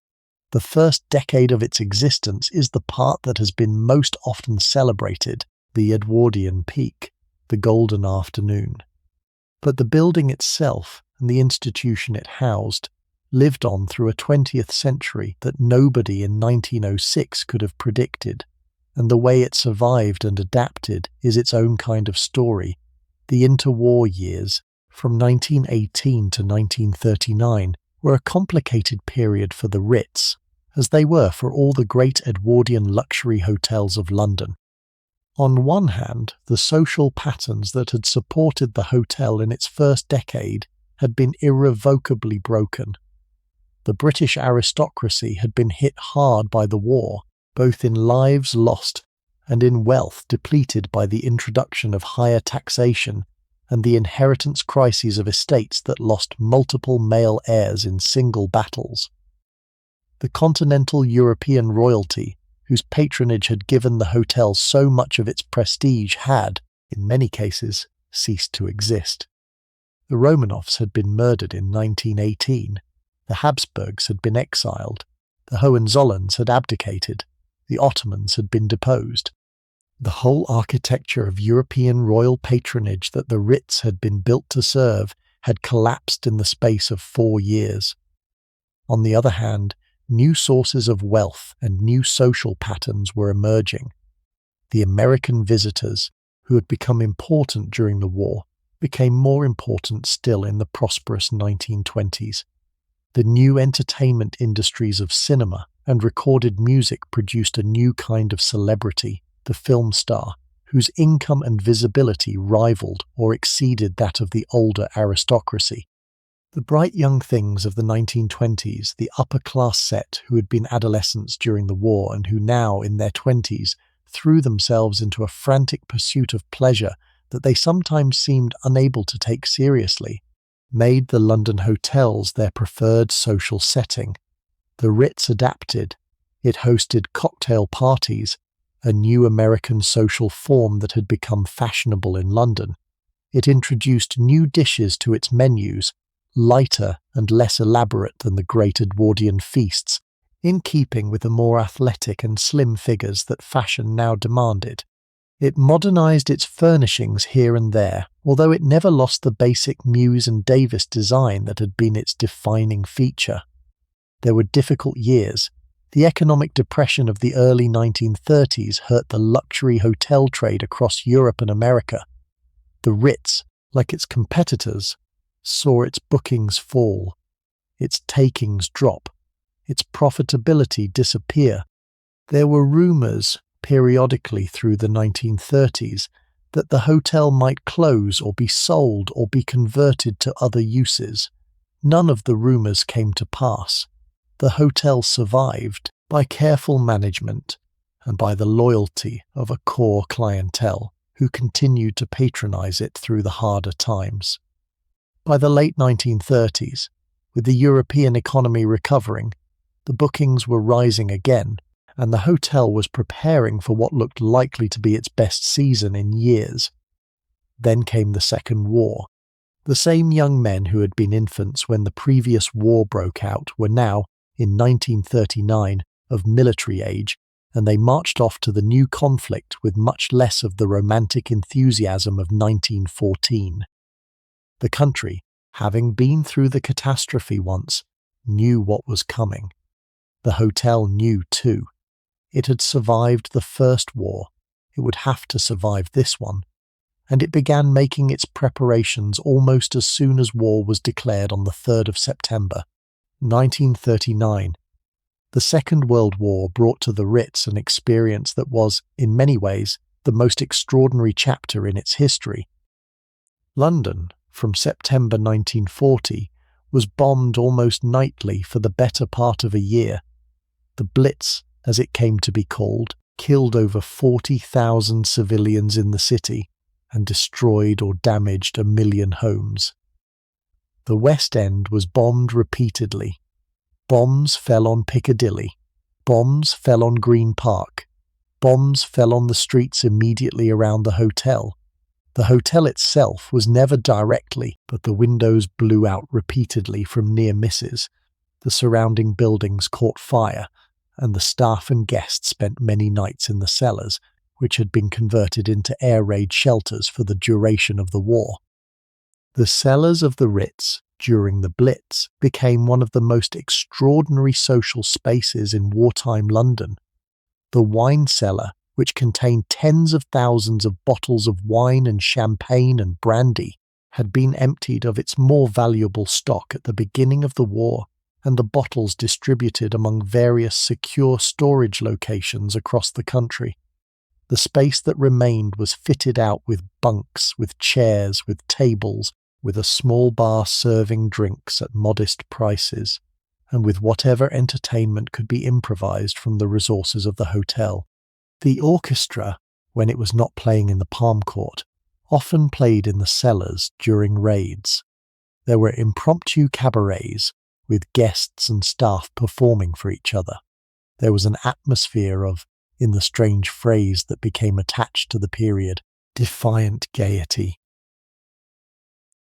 The first decade of its existence is the part that has been most often celebrated, the Edwardian peak, the golden afternoon. But the building itself, and the institution it housed, lived on through a 20th century that nobody in 1906 could have predicted, and the way it survived and adapted is its own kind of story. The interwar years, from 1918 to 1939, were a complicated period for the Ritz, as they were for all the great Edwardian luxury hotels of London. On one hand, the social patterns that had supported the hotel in its first decade had been irrevocably broken. The British aristocracy had been hit hard by the war, both in lives lost and in wealth depleted by the introduction of higher taxation and the inheritance crises of estates that lost multiple male heirs in single battles. The continental European royalty, whose patronage had given the hotel so much of its prestige, had, in many cases, ceased to exist. The Romanovs had been murdered in 1918, the Habsburgs had been exiled, the Hohenzollerns had abdicated, the Ottomans had been deposed. The whole architecture of European royal patronage that the Ritz had been built to serve had collapsed in the space of 4 years. On the other hand, new sources of wealth and new social patterns were emerging. The American visitors, who had become important during the war, became more important still in the prosperous 1920s. The new entertainment industries of cinema and recorded music produced a new kind of celebrity, the film star, whose income and visibility rivaled or exceeded that of the older aristocracy. The bright young things of the 1920s, the upper-class set who had been adolescents during the war and who now, in their 20s, threw themselves into a frantic pursuit of pleasure that they sometimes seemed unable to take seriously, made the London hotels their preferred social setting. The Ritz adapted. It hosted cocktail parties, a new American social form that had become fashionable in London. It introduced new dishes to its menus, lighter and less elaborate than the great Edwardian feasts, in keeping with the more athletic and slim figures that fashion now demanded. It modernized its furnishings here and there, although it never lost the basic Muse and Davis design that had been its defining feature. There were difficult years. The economic depression of the early 1930s hurt the luxury hotel trade across Europe and America. The Ritz, like its competitors, saw its bookings fall, its takings drop, its profitability disappear. There were rumors, periodically through the 1930s, that the hotel might close or be sold or be converted to other uses. None of the rumors came to pass. The hotel survived by careful management and by the loyalty of a core clientele who continued to patronize it through the harder times. By the late 1930s, with the European economy recovering, the bookings were rising again, and the hotel was preparing for what looked likely to be its best season in years. Then came the Second War. The same young men who had been infants when the previous war broke out were now, in 1939, of military age, and they marched off to the new conflict with much less of the romantic enthusiasm of 1914. The country, having been through the catastrophe once, knew what was coming. The hotel knew too. It had survived the First War. It would have to survive this one. And it began making its preparations almost as soon as war was declared on the 3rd of September, 1939. The Second World War brought to the Ritz an experience that was, in many ways, the most extraordinary chapter in its history. London, from September 1940, was bombed almost nightly for the better part of a year. The Blitz, as it came to be called, killed over 40,000 civilians in the city and destroyed or damaged 1 million homes. The West End was bombed repeatedly. Bombs fell on Piccadilly. Bombs fell on Green Park. Bombs fell on the streets immediately around the hotel. The hotel itself was never directly, but the windows blew out repeatedly from near misses. The surrounding buildings caught fire, and the staff and guests spent many nights in the cellars, which had been converted into air raid shelters for the duration of the war. The cellars of the Ritz, during the Blitz, became one of the most extraordinary social spaces in wartime London. The wine cellar, which contained tens of thousands of bottles of wine and champagne and brandy, had been emptied of its more valuable stock at the beginning of the war, and the bottles distributed among various secure storage locations across the country. The space that remained was fitted out with bunks, with chairs, with tables, with a small bar serving drinks at modest prices, and with whatever entertainment could be improvised from the resources of the hotel. The orchestra, when it was not playing in the Palm Court, often played in the cellars during raids. There were impromptu cabarets, with guests and staff performing for each other. There was an atmosphere of, in the strange phrase that became attached to the period, defiant gaiety.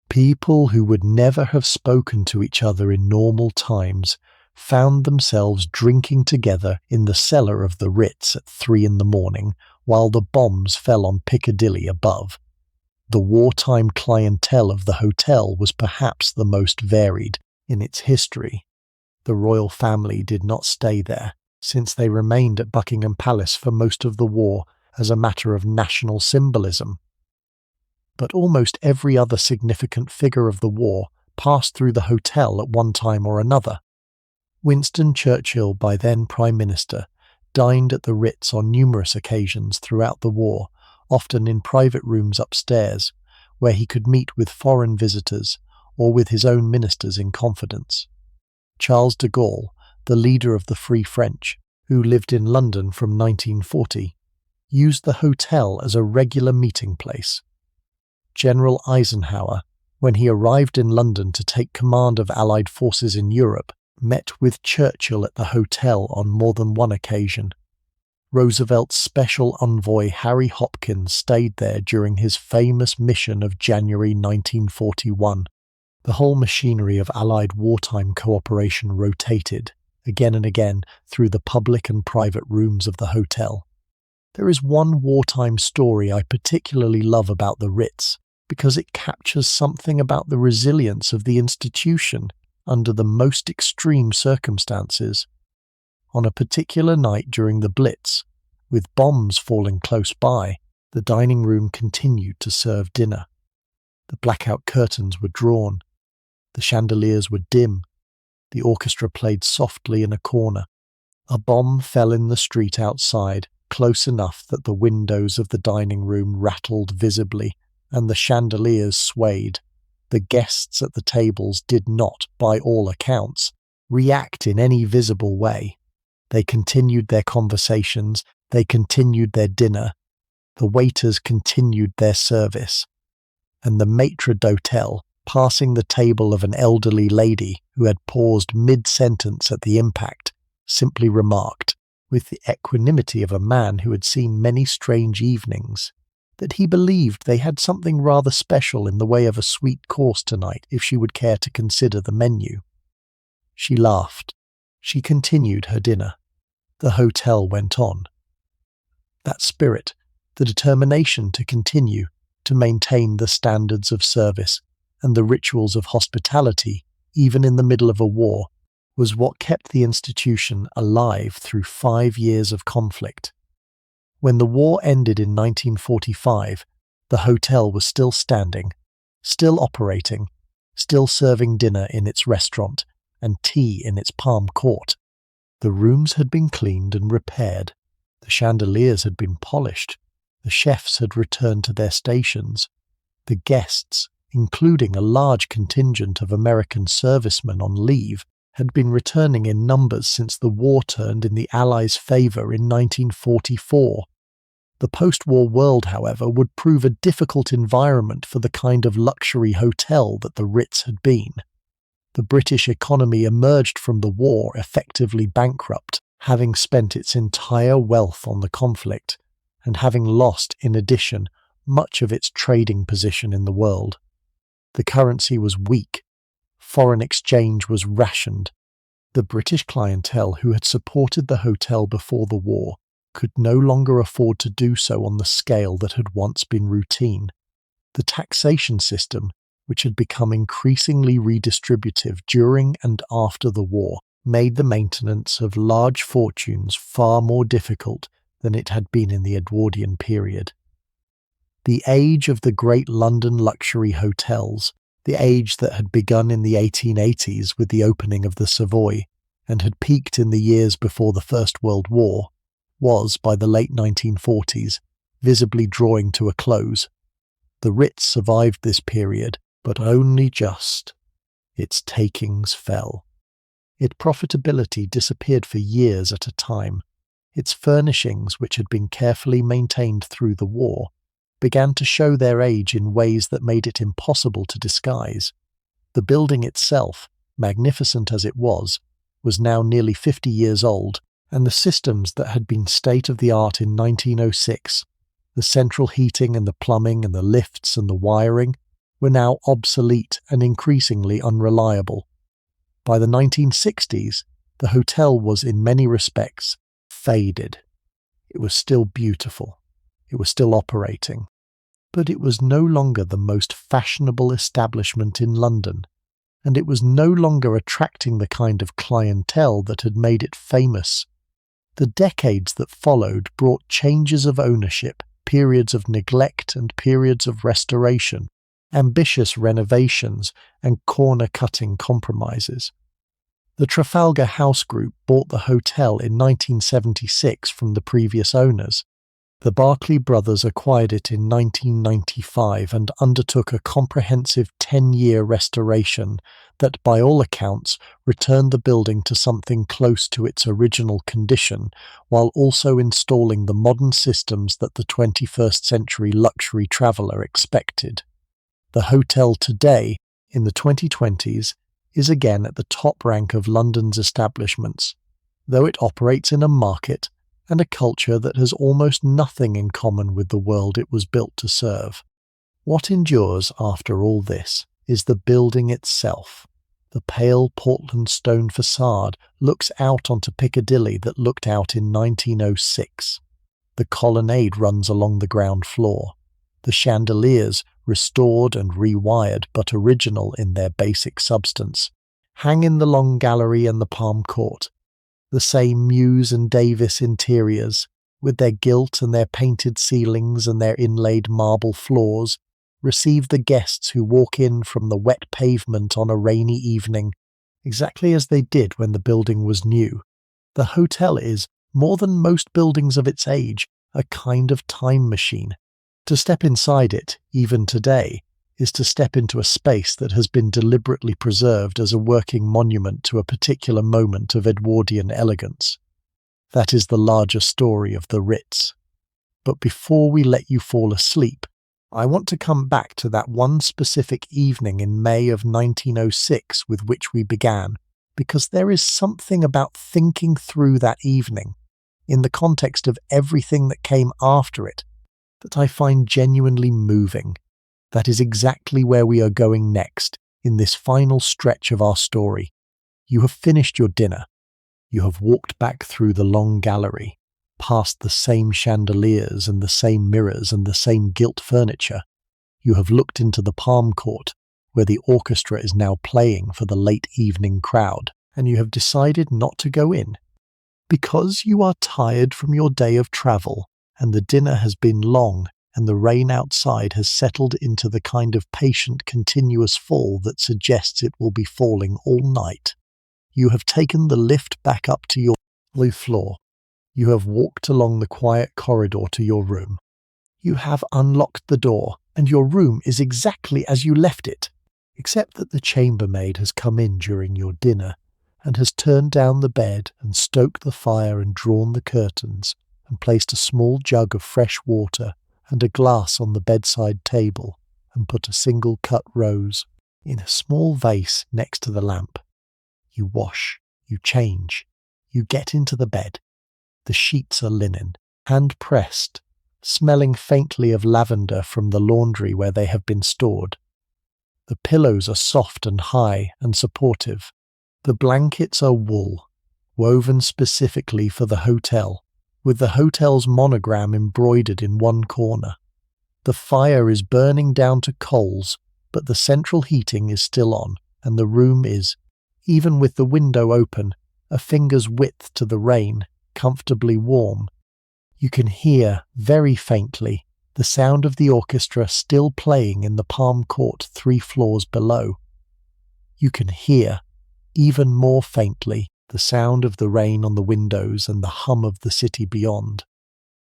People who would never have spoken to each other in normal times found themselves drinking together in the cellar of the Ritz at 3 a.m. while the bombs fell on Piccadilly above. The wartime clientele of the hotel was perhaps the most varied in its history. The royal family did not stay there, since they remained at Buckingham Palace for most of the war as a matter of national symbolism. But almost every other significant figure of the war passed through the hotel at one time or another. Winston Churchill, by then Prime Minister, dined at the Ritz on numerous occasions throughout the war, often in private rooms upstairs, where he could meet with foreign visitors or with his own ministers in confidence. Charles de Gaulle, the leader of the Free French, who lived in London from 1940, used the hotel as a regular meeting place. General Eisenhower, when he arrived in London to take command of Allied forces in Europe, met with Churchill at the hotel on more than one occasion. Roosevelt's special envoy Harry Hopkins stayed there during his famous mission of January 1941. The whole machinery of Allied wartime cooperation rotated, again and again, through the public and private rooms of the hotel. There is one wartime story I particularly love about the Ritz, because it captures something about the resilience of the institution under the most extreme circumstances. On a particular night during the Blitz, with bombs falling close by, the dining room continued to serve dinner. The blackout curtains were drawn. The chandeliers were dim. The orchestra played softly in a corner. A bomb fell in the street outside, close enough that the windows of the dining room rattled visibly, and the chandeliers swayed. The guests at the tables did not, by all accounts, react in any visible way. They continued their conversations, they continued their dinner, the waiters continued their service, and the maître d'hôtel, passing the table of an elderly lady who had paused mid-sentence at the impact, simply remarked, with the equanimity of a man who had seen many strange evenings, that he believed they had something rather special in the way of a sweet course tonight if she would care to consider the menu. She laughed. She continued her dinner. The hotel went on. That spirit, the determination to continue, to maintain the standards of service and the rituals of hospitality, even in the middle of a war, was what kept the institution alive through 5 years of conflict. When the war ended in 1945, the hotel was still standing, still operating, still serving dinner in its restaurant and tea in its Palm Court. The rooms had been cleaned and repaired. The chandeliers had been polished. The chefs had returned to their stations. The guests, including a large contingent of American servicemen on leave, had been returning in numbers since the war turned in the Allies' favour in 1944. The post-war world, however, would prove a difficult environment for the kind of luxury hotel that the Ritz had been. The British economy emerged from the war effectively bankrupt, having spent its entire wealth on the conflict, and having lost, in addition, much of its trading position in the world. The currency was weak. Foreign exchange was rationed. The British clientele who had supported the hotel before the war could no longer afford to do so on the scale that had once been routine. The taxation system, which had become increasingly redistributive during and after the war, made the maintenance of large fortunes far more difficult than it had been in the Edwardian period. The age of the great London luxury hotels, the age that had begun in the 1880s with the opening of the Savoy, and had peaked in the years before the First World War, was, by the late 1940s, visibly drawing to a close. The Ritz survived this period, but only just. Its takings fell. Its profitability disappeared for years at a time. Its furnishings, which had been carefully maintained through the war, began to show their age in ways that made it impossible to disguise. The building itself, magnificent as it was now nearly 50 years old, and the systems that had been state-of-the-art in 1906, the central heating and the plumbing and the lifts and the wiring, were now obsolete and increasingly unreliable. By the 1960s, the hotel was in many respects faded. It was still beautiful. It was still operating. But it was no longer the most fashionable establishment in London, and it was no longer attracting the kind of clientele that had made it famous. The decades that followed brought changes of ownership, periods of neglect and periods of restoration, ambitious renovations and corner-cutting compromises. The Trafalgar House Group bought the hotel in 1976 from the previous owners. The Barclay brothers acquired it in 1995 and undertook a comprehensive 10-year restoration that, by all accounts, returned the building to something close to its original condition, while also installing the modern systems that the 21st century luxury traveller expected. The hotel today, in the 2020s, is again at the top rank of London's establishments, though it operates in a market and a culture that has almost nothing in common with the world it was built to serve. What endures after all this is the building itself. The pale Portland stone facade looks out onto Piccadilly that looked out in 1906. The colonnade runs along the ground floor. The chandeliers, restored and rewired but original in their basic substance, hang in the long gallery and the palm court. The same Muse and Davis interiors, with their gilt and their painted ceilings and their inlaid marble floors, receive the guests who walk in from the wet pavement on a rainy evening, exactly as they did when the building was new. The hotel is, more than most buildings of its age, a kind of time machine. To step inside it, even today, is to step into a space that has been deliberately preserved as a working monument to a particular moment of Edwardian elegance. That is the larger story of the Ritz. But before we let you fall asleep, I want to come back to that one specific evening in May of 1906 with which we began, because there is something about thinking through that evening, in the context of everything that came after it, that I find genuinely moving. That is exactly where we are going next, in this final stretch of our story. You have finished your dinner. You have walked back through the long gallery, past the same chandeliers and the same mirrors and the same gilt furniture. You have looked into the palm court, where the orchestra is now playing for the late evening crowd, and you have decided not to go in. Because you are tired from your day of travel, and the dinner has been long, and the rain outside has settled into the kind of patient, continuous fall that suggests it will be falling all night. You have taken the lift back up to your blue floor. You have walked along the quiet corridor to your room. You have unlocked the door, and your room is exactly as you left it, except that the chambermaid has come in during your dinner, and has turned down the bed and stoked the fire and drawn the curtains, and placed a small jug of fresh water and a glass on the bedside table, and put a single cut rose in a small vase next to the lamp. You wash, you change, you get into the bed. The sheets are linen, hand-pressed, smelling faintly of lavender from the laundry where they have been stored. The pillows are soft and high and supportive. The blankets are wool, woven specifically for the hotel, with the hotel's monogram embroidered in one corner. The fire is burning down to coals, but the central heating is still on, and the room is, even with the window open, a finger's width to the rain, comfortably warm. You can hear, very faintly, the sound of the orchestra still playing in the palm court 3 floors below. You can hear, even more faintly, the sound of the rain on the windows and the hum of the city beyond.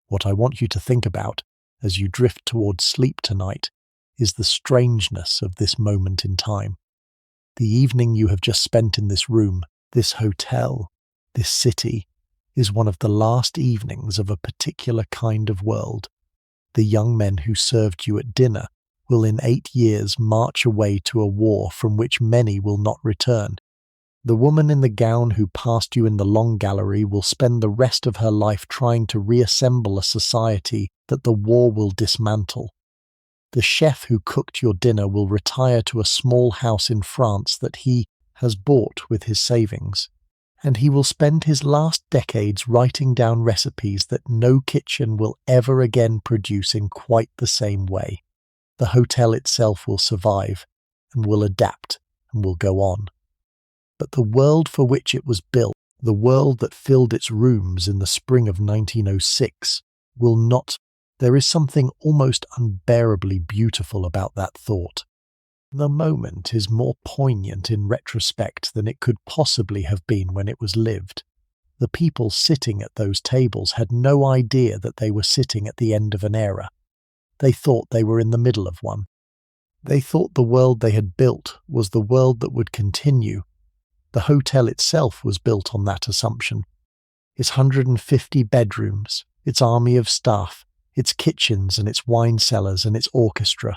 What I want you to think about, as you drift towards sleep tonight, is the strangeness of this moment in time. The evening you have just spent in this room, this hotel, this city, is one of the last evenings of a particular kind of world. The young men who served you at dinner will in 8 years march away to a war from which many will not return. The woman in the gown who passed you in the long gallery will spend the rest of her life trying to reassemble a society that the war will dismantle. The chef who cooked your dinner will retire to a small house in France that he has bought with his savings, and he will spend his last decades writing down recipes that no kitchen will ever again produce in quite the same way. The hotel itself will survive, and will adapt, and will go on. But the world for which it was built, the world that filled its rooms in the spring of 1906, will not. There is something almost unbearably beautiful about that thought. The moment is more poignant in retrospect than it could possibly have been when it was lived. The people sitting at those tables had no idea that they were sitting at the end of an era. They thought they were in the middle of one. They thought the world they had built was the world that would continue. The hotel itself was built on that assumption. Its 150 bedrooms, its army of staff, its kitchens and its wine cellars and its orchestra.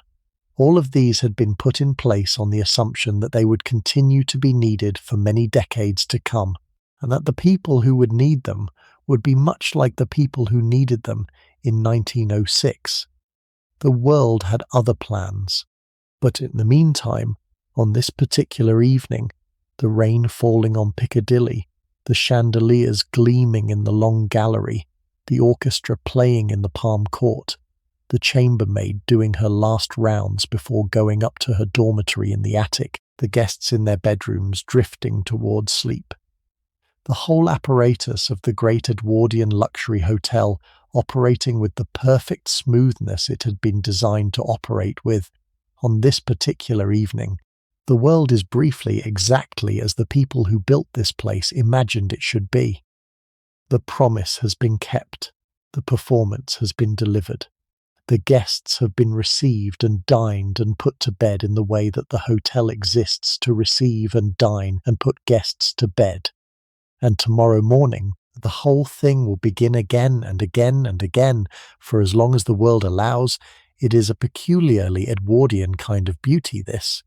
All of these had been put in place on the assumption that they would continue to be needed for many decades to come, and that the people who would need them would be much like the people who needed them in 1906. The world had other plans, but in the meantime, on this particular evening, the rain falling on Piccadilly, the chandeliers gleaming in the long gallery, the orchestra playing in the Palm Court, the chambermaid doing her last rounds before going up to her dormitory in the attic, the guests in their bedrooms drifting towards sleep. The whole apparatus of the great Edwardian luxury hotel operating with the perfect smoothness it had been designed to operate with on this particular evening. The world is briefly exactly as the people who built this place imagined it should be. The promise has been kept. The performance has been delivered. The guests have been received and dined and put to bed in the way that the hotel exists to receive and dine and put guests to bed. And tomorrow morning, the whole thing will begin again and again and again, for as long as the world allows. It is a peculiarly Edwardian kind of beauty, this.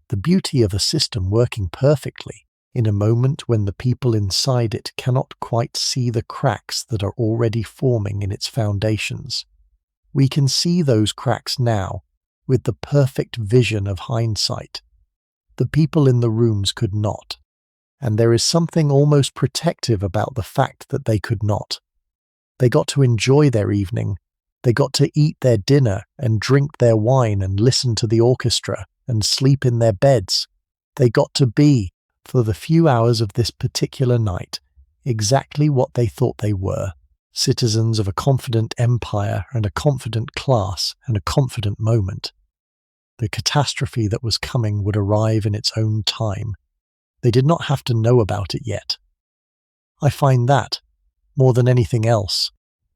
The beauty of a system working perfectly, in a moment when the people inside it cannot quite see the cracks that are already forming in its foundations. We can see those cracks now, with the perfect vision of hindsight. The people in the rooms could not, and there is something almost protective about the fact that they could not. They got to enjoy their evening. They got to eat their dinner and drink their wine and listen to the orchestra and sleep in their beds. They got to be, for the few hours of this particular night, exactly what they thought they were, citizens of a confident empire and a confident class and a confident moment. The catastrophe that was coming would arrive in its own time. They did not have to know about it yet. I find that, more than anything else,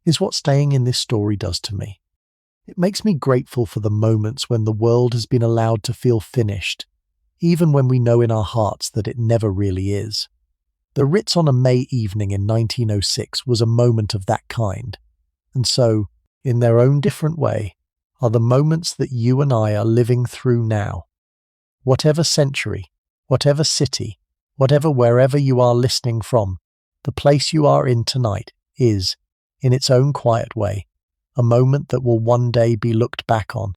is what staying in this story does to me. It makes me grateful for the moments when the world has been allowed to feel finished, even when we know in our hearts that it never really is. The Ritz on a May evening in 1906 was a moment of that kind, and so, in their own different way, are the moments that you and I are living through now. Whatever century, whatever city, wherever you are listening from, the place you are in tonight is, in its own quiet way, a moment that will one day be looked back on.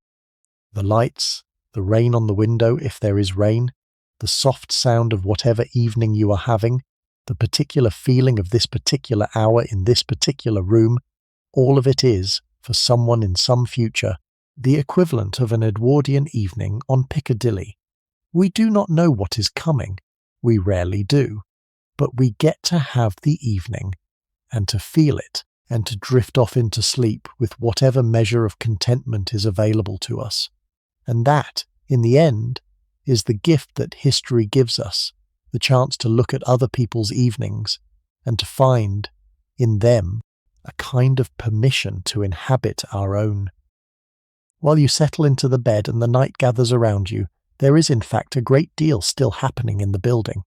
The lights, the rain on the window if there is rain, the soft sound of whatever evening you are having, the particular feeling of this particular hour in this particular room, all of it is, for someone in some future, the equivalent of an Edwardian evening on Piccadilly. We do not know what is coming. We rarely do. But we get to have the evening, and to feel it, and to drift off into sleep with whatever measure of contentment is available to us. And that, in the end, is the gift that history gives us, the chance to look at other people's evenings, and to find, in them, a kind of permission to inhabit our own. While you settle into the bed and the night gathers around you, there is in fact a great deal still happening in the building.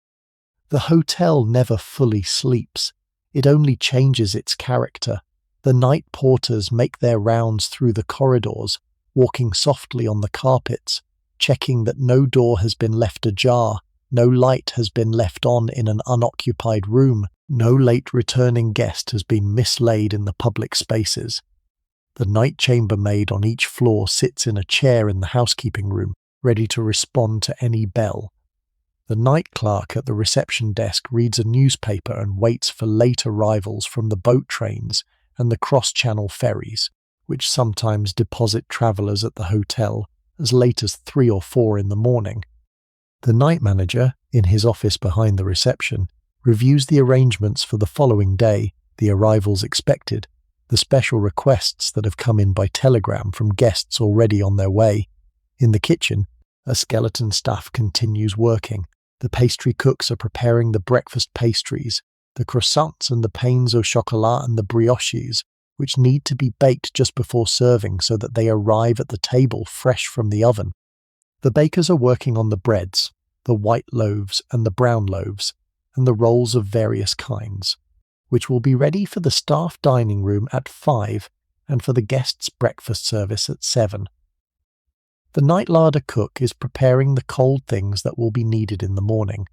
The hotel never fully sleeps. It only changes its character. The night porters make their rounds through the corridors, walking softly on the carpets, checking that no door has been left ajar, no light has been left on in an unoccupied room, no late returning guest has been mislaid in the public spaces. The night chambermaid on each floor sits in a chair in the housekeeping room, ready to respond to any bell. The night clerk at the reception desk reads a newspaper and waits for late arrivals from the boat trains and the cross-channel ferries, which sometimes deposit travellers at the hotel as late as 3 or 4 in the morning. The night manager, in his office behind the reception, reviews the arrangements for the following day, the arrivals expected, the special requests that have come in by telegram from guests already on their way. In the kitchen, a skeleton staff continues working. The pastry cooks are preparing the breakfast pastries, the croissants and the pains au chocolat and the brioches, which need to be baked just before serving so that they arrive at the table fresh from the oven. The bakers are working on the breads, the white loaves and the brown loaves, and the rolls of various kinds, which will be ready for the staff dining room at 5 and for the guests' breakfast service at 7. The night larder cook is preparing the cold things that will be needed in the morning.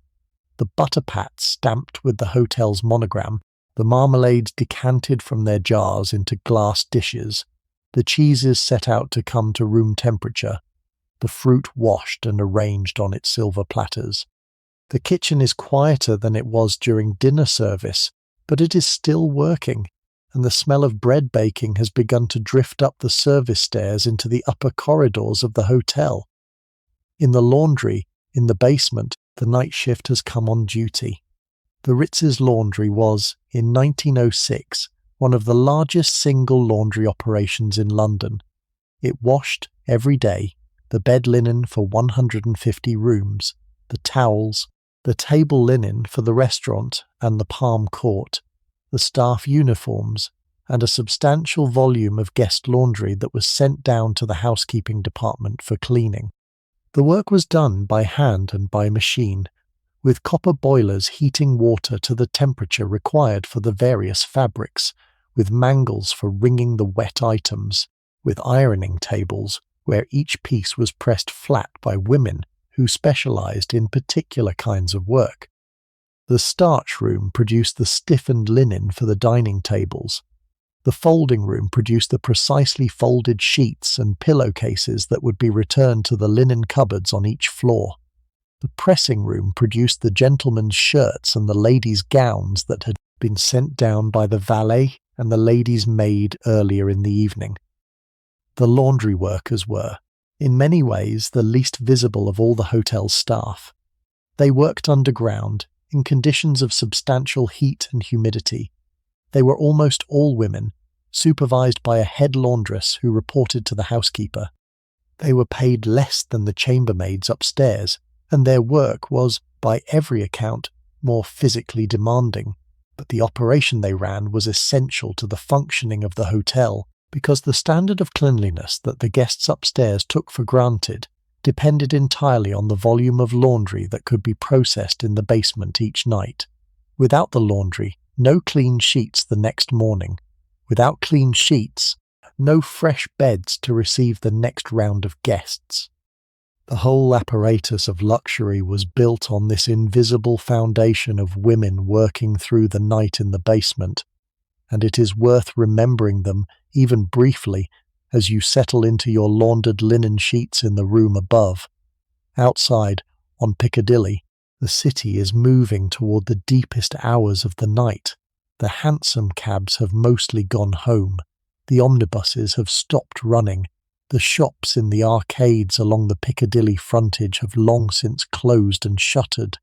The butter pats stamped with the hotel's monogram, the marmalades decanted from their jars into glass dishes, the cheeses set out to come to room temperature, the fruit washed and arranged on its silver platters. The kitchen is quieter than it was during dinner service, but it is still working, and the smell of bread baking has begun to drift up the service stairs into the upper corridors of the hotel. In the laundry, in the basement, the night shift has come on duty. The Ritz's laundry was, in 1906, one of the largest single laundry operations in London. It washed, every day, the bed linen for 150 rooms, the towels, the table linen for the restaurant and the Palm Court, the staff uniforms, and a substantial volume of guest laundry that was sent down to the housekeeping department for cleaning. The work was done by hand and by machine, with copper boilers heating water to the temperature required for the various fabrics, with mangles for wringing the wet items, with ironing tables where each piece was pressed flat by women who specialized in particular kinds of work. The starch room produced the stiffened linen for the dining tables. The folding room produced the precisely folded sheets and pillowcases that would be returned to the linen cupboards on each floor. The pressing room produced the gentlemen's shirts and the ladies' gowns that had been sent down by the valet and the ladies' maid earlier in the evening. The laundry workers were, in many ways, the least visible of all the hotel's staff. They worked underground, in conditions of substantial heat and humidity. They were almost all women, supervised by a head laundress who reported to the housekeeper. They were paid less than the chambermaids upstairs, and their work was, by every account, more physically demanding. But the operation they ran was essential to the functioning of the hotel, because the standard of cleanliness that the guests upstairs took for granted depended entirely on the volume of laundry that could be processed in the basement each night. Without the laundry, no clean sheets the next morning. Without clean sheets, no fresh beds to receive the next round of guests. The whole apparatus of luxury was built on this invisible foundation of women working through the night in the basement, and it is worth remembering them, even briefly, as you settle into your laundered linen sheets in the room above. Outside, on Piccadilly, the city is moving toward the deepest hours of the night. The hansom cabs have mostly gone home. The omnibuses have stopped running. The shops in the arcades along the Piccadilly frontage have long since closed and shuttered.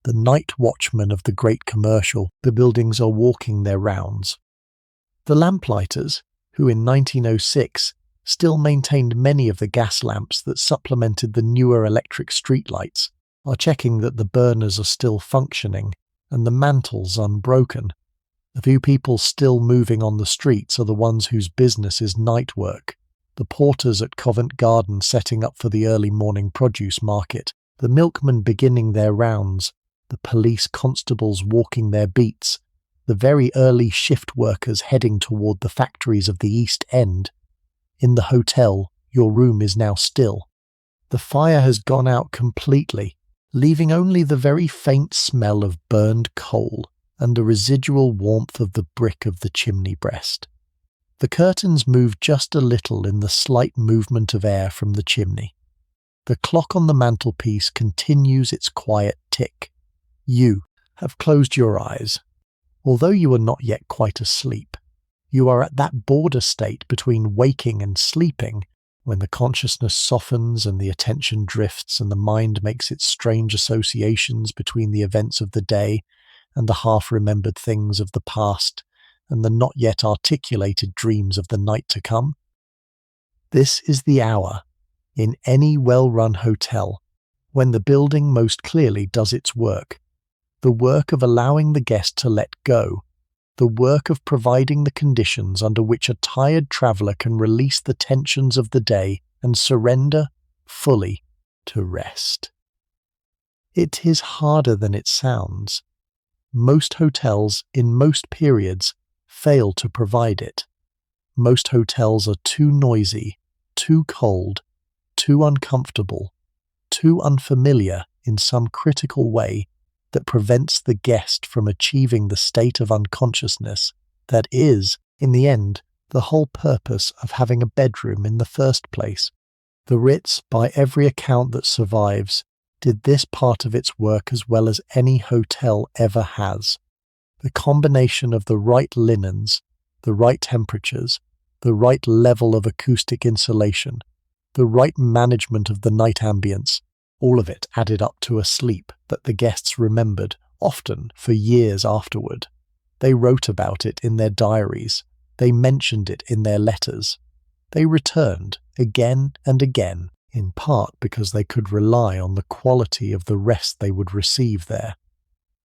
The night watchmen of the great commercial, the buildings are walking their rounds. The lamplighters, who in 1906 still maintained many of the gas lamps that supplemented the newer electric streetlights, are checking that the burners are still functioning and the mantles unbroken. The few people still moving on the streets are the ones whose business is night work. The porters at Covent Garden setting up for the early morning produce market, the milkmen beginning their rounds, the police constables walking their beats, the very early shift workers heading toward the factories of the East End. In the hotel, your room is now still. The fire has gone out completely, leaving only the very faint smell of burned coal and the residual warmth of the brick of the chimney breast. The curtains move just a little in the slight movement of air from the chimney. The clock on the mantelpiece continues its quiet tick. You have closed your eyes. Although you are not yet quite asleep, you are at that border state between waking and sleeping, when the consciousness softens and the attention drifts and the mind makes its strange associations between the events of the day and the half-remembered things of the past and the not yet articulated dreams of the night to come. This is the hour, in any well-run hotel, when the building most clearly does its work, the work of allowing the guest to let go, the work of providing the conditions under which a tired traveller can release the tensions of the day and surrender fully to rest. It is harder than it sounds. Most hotels, in most periods, fail to provide it. Most hotels are too noisy, too cold, too uncomfortable, too unfamiliar in some critical way that prevents the guest from achieving the state of unconsciousness that is, in the end, the whole purpose of having a bedroom in the first place. The Ritz, by every account that survives, did this part of its work as well as any hotel ever has. The combination of the right linens, the right temperatures, the right level of acoustic insulation, the right management of the night ambience, all of it added up to a sleep that the guests remembered, often for years afterward. They wrote about it in their diaries. They mentioned it in their letters. They returned again and again, in part because they could rely on the quality of the rest they would receive there.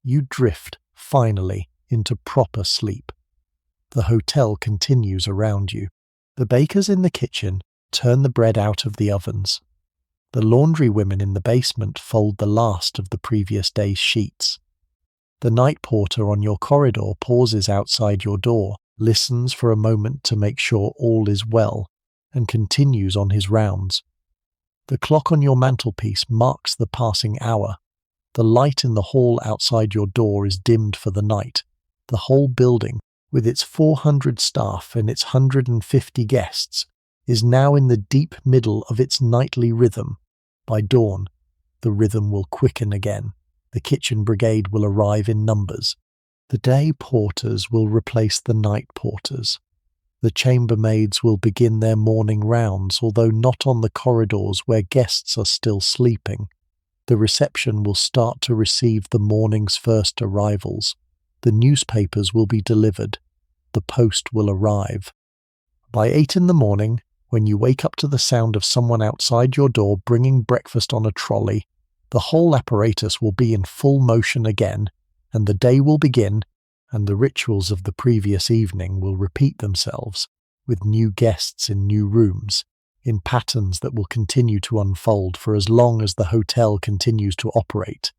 You drift, finally, into proper sleep. The hotel continues around you. The bakers in the kitchen turn the bread out of the ovens. The laundry women in the basement fold the last of the previous day's sheets. The night porter on your corridor pauses outside your door, listens for a moment to make sure all is well, and continues on his rounds. The clock on your mantelpiece marks the passing hour. The light in the hall outside your door is dimmed for the night. The whole building, with its 400 staff and its 150 guests, is now in the deep middle of its nightly rhythm. By dawn, the rhythm will quicken again. The kitchen brigade will arrive in numbers. The day porters will replace the night porters. The chambermaids will begin their morning rounds, although not on the corridors where guests are still sleeping. The reception will start to receive the morning's first arrivals. The newspapers will be delivered. The post will arrive. By 8 in the morning, when you wake up to the sound of someone outside your door bringing breakfast on a trolley, the whole apparatus will be in full motion again, and the day will begin, and the rituals of the previous evening will repeat themselves, with new guests in new rooms, in patterns that will continue to unfold for as long as the hotel continues to operate.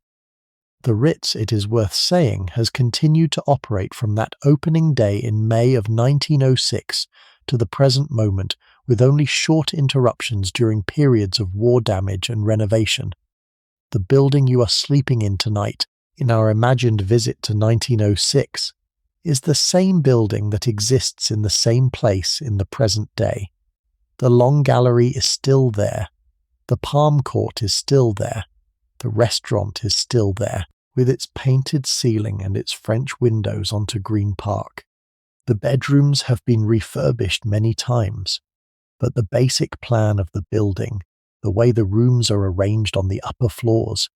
The Ritz, it is worth saying, has continued to operate from that opening day in May of 1906 to the present moment, with only short interruptions during periods of war damage and renovation. The building you are sleeping in tonight, in our imagined visit to 1906, is the same building that exists in the same place in the present day. The long gallery is still there. The palm court is still there. The restaurant is still there, with its painted ceiling and its French windows onto Green Park. The bedrooms have been refurbished many times, but the basic plan of the building, the way the rooms are arranged on the upper floors,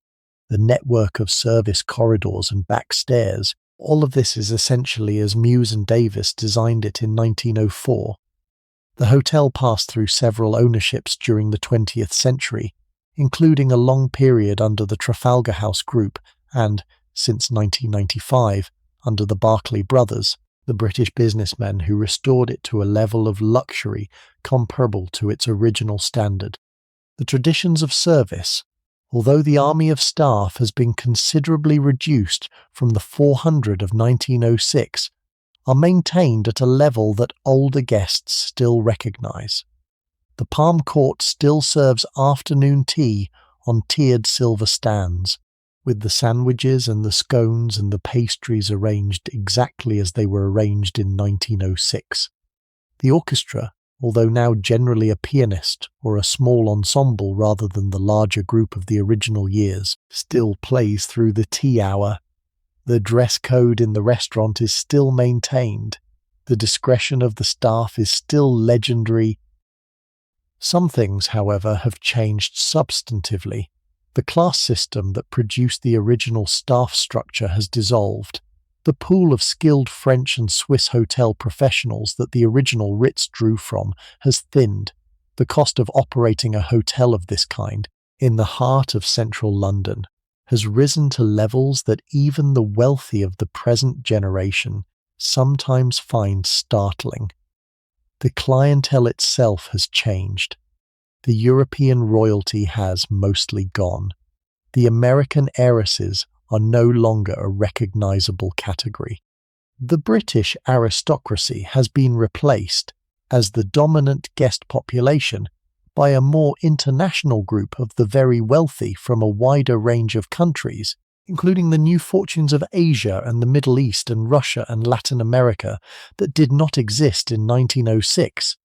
the network of service corridors and back stairs, all of this is essentially as Muse and Davis designed it in 1904. The hotel passed through several ownerships during the 20th century, including a long period under the Trafalgar House Group and, since 1995, under the Barclay Brothers, the British businessmen who restored it to a level of luxury comparable to its original standard. The traditions of service, although the army of staff has been considerably reduced from the 400 of 1906, are maintained at a level that older guests still recognise. The Palm Court still serves afternoon tea on tiered silver stands, with the sandwiches and the scones and the pastries arranged exactly as they were arranged in 1906. The orchestra, although now generally a pianist or a small ensemble rather than the larger group of the original years, still plays through the tea hour. The dress code in the restaurant is still maintained. The discretion of the staff is still legendary. Some things, however, have changed substantively. The class system that produced the original staff structure has dissolved. The pool of skilled French and Swiss hotel professionals that the original Ritz drew from has thinned. The cost of operating a hotel of this kind, in the heart of central London, has risen to levels that even the wealthy of the present generation sometimes find startling. The clientele itself has changed. The European royalty has mostly gone. The American heiresses are no longer a recognizable category. The British aristocracy has been replaced, as the dominant guest population, by a more international group of the very wealthy from a wider range of countries, including the new fortunes of Asia and the Middle East and Russia and Latin America that did not exist in 1906.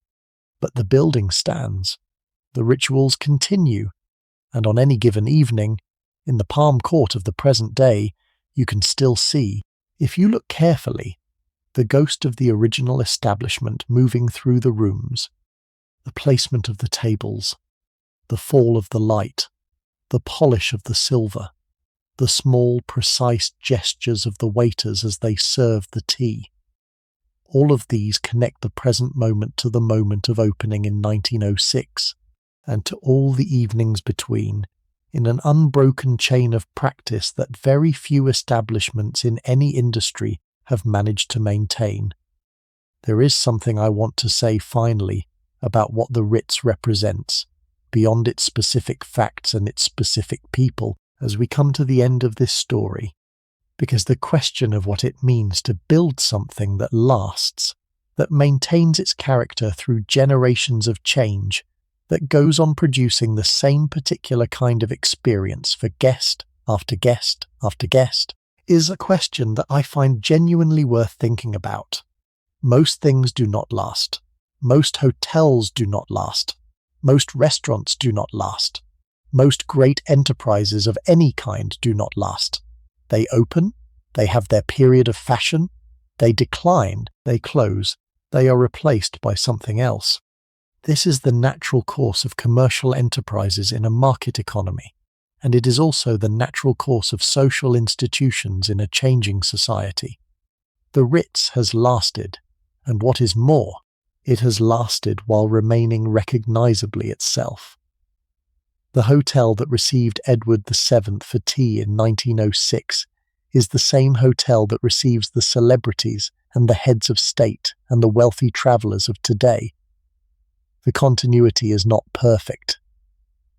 But the building stands. The rituals continue, and on any given evening, in the Palm Court of the present day, you can still see, if you look carefully, the ghost of the original establishment moving through the rooms, the placement of the tables, the fall of the light, the polish of the silver, the small, precise gestures of the waiters as they serve the tea. All of these connect the present moment to the moment of opening in 1906, and to all the evenings between, in an unbroken chain of practice that very few establishments in any industry have managed to maintain. There is something I want to say finally about what the Ritz represents, beyond its specific facts and its specific people, as we come to the end of this story, because the question of what it means to build something that lasts, that maintains its character through generations of change, that goes on producing the same particular kind of experience for guest after guest after guest, is a question that I find genuinely worth thinking about. Most things do not last. Most hotels do not last. Most restaurants do not last. Most great enterprises of any kind do not last. They open, they have their period of fashion, they decline, they close, they are replaced by something else. This is the natural course of commercial enterprises in a market economy, and it is also the natural course of social institutions in a changing society. The Ritz has lasted, and what is more, it has lasted while remaining recognizably itself. The hotel that received Edward VII for tea in 1906 is the same hotel that receives the celebrities and the heads of state and the wealthy travellers of today. The continuity is not perfect.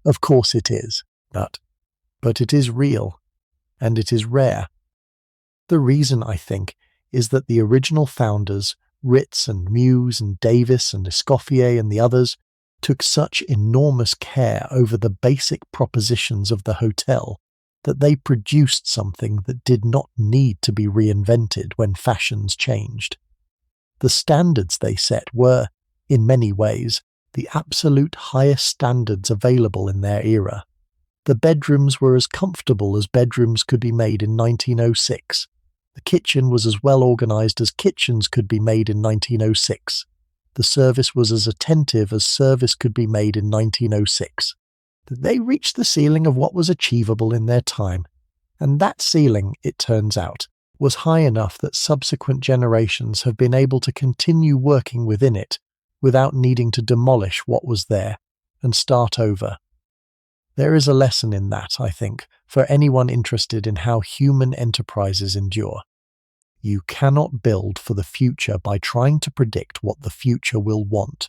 Of course it is, but it is real, and it is rare. The reason, I think, is that the original founders, Ritz and Muse and Davis and Escoffier and the others, took such enormous care over the basic propositions of the hotel that they produced something that did not need to be reinvented when fashions changed. The standards they set were, in many ways, the absolute highest standards available in their era. The bedrooms were as comfortable as bedrooms could be made in 1906. The kitchen was as well organised as kitchens could be made in 1906. The service was as attentive as service could be made in 1906. They reached the ceiling of what was achievable in their time, and that ceiling, it turns out, was high enough that subsequent generations have been able to continue working within it without needing to demolish what was there and start over. There is a lesson in that, I think, for anyone interested in how human enterprises endure. You cannot build for the future by trying to predict what the future will want.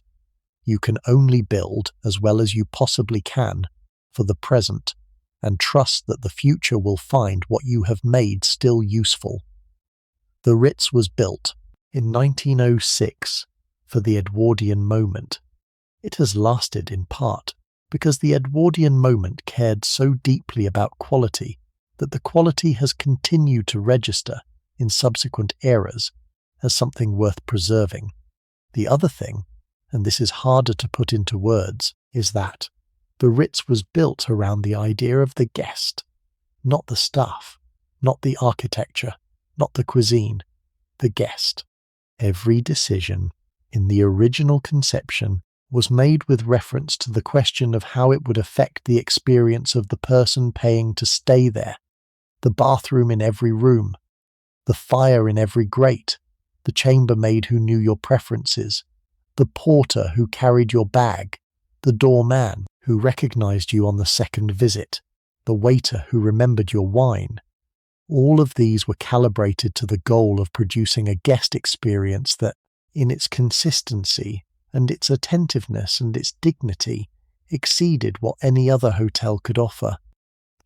You can only build, as well as you possibly can, for the present. and trust that the future will find what you have made still useful. The Ritz was built in 1906 for the Edwardian moment. It has lasted in part because the Edwardian moment cared so deeply about quality that the quality has continued to register in subsequent eras as something worth preserving. The other thing, and this is harder to put into words, is that the Ritz was built around the idea of the guest, not the staff, not the architecture, not the cuisine, the guest. Every decision in the original conception was made with reference to the question of how it would affect the experience of the person paying to stay there. The bathroom in every room, the fire in every grate, the chambermaid who knew your preferences, the porter who carried your bag, the doorman who recognized you on the second visit, the waiter who remembered your wine. All of these were calibrated to the goal of producing a guest experience that, in its consistency and its attentiveness and its dignity, exceeded what any other hotel could offer.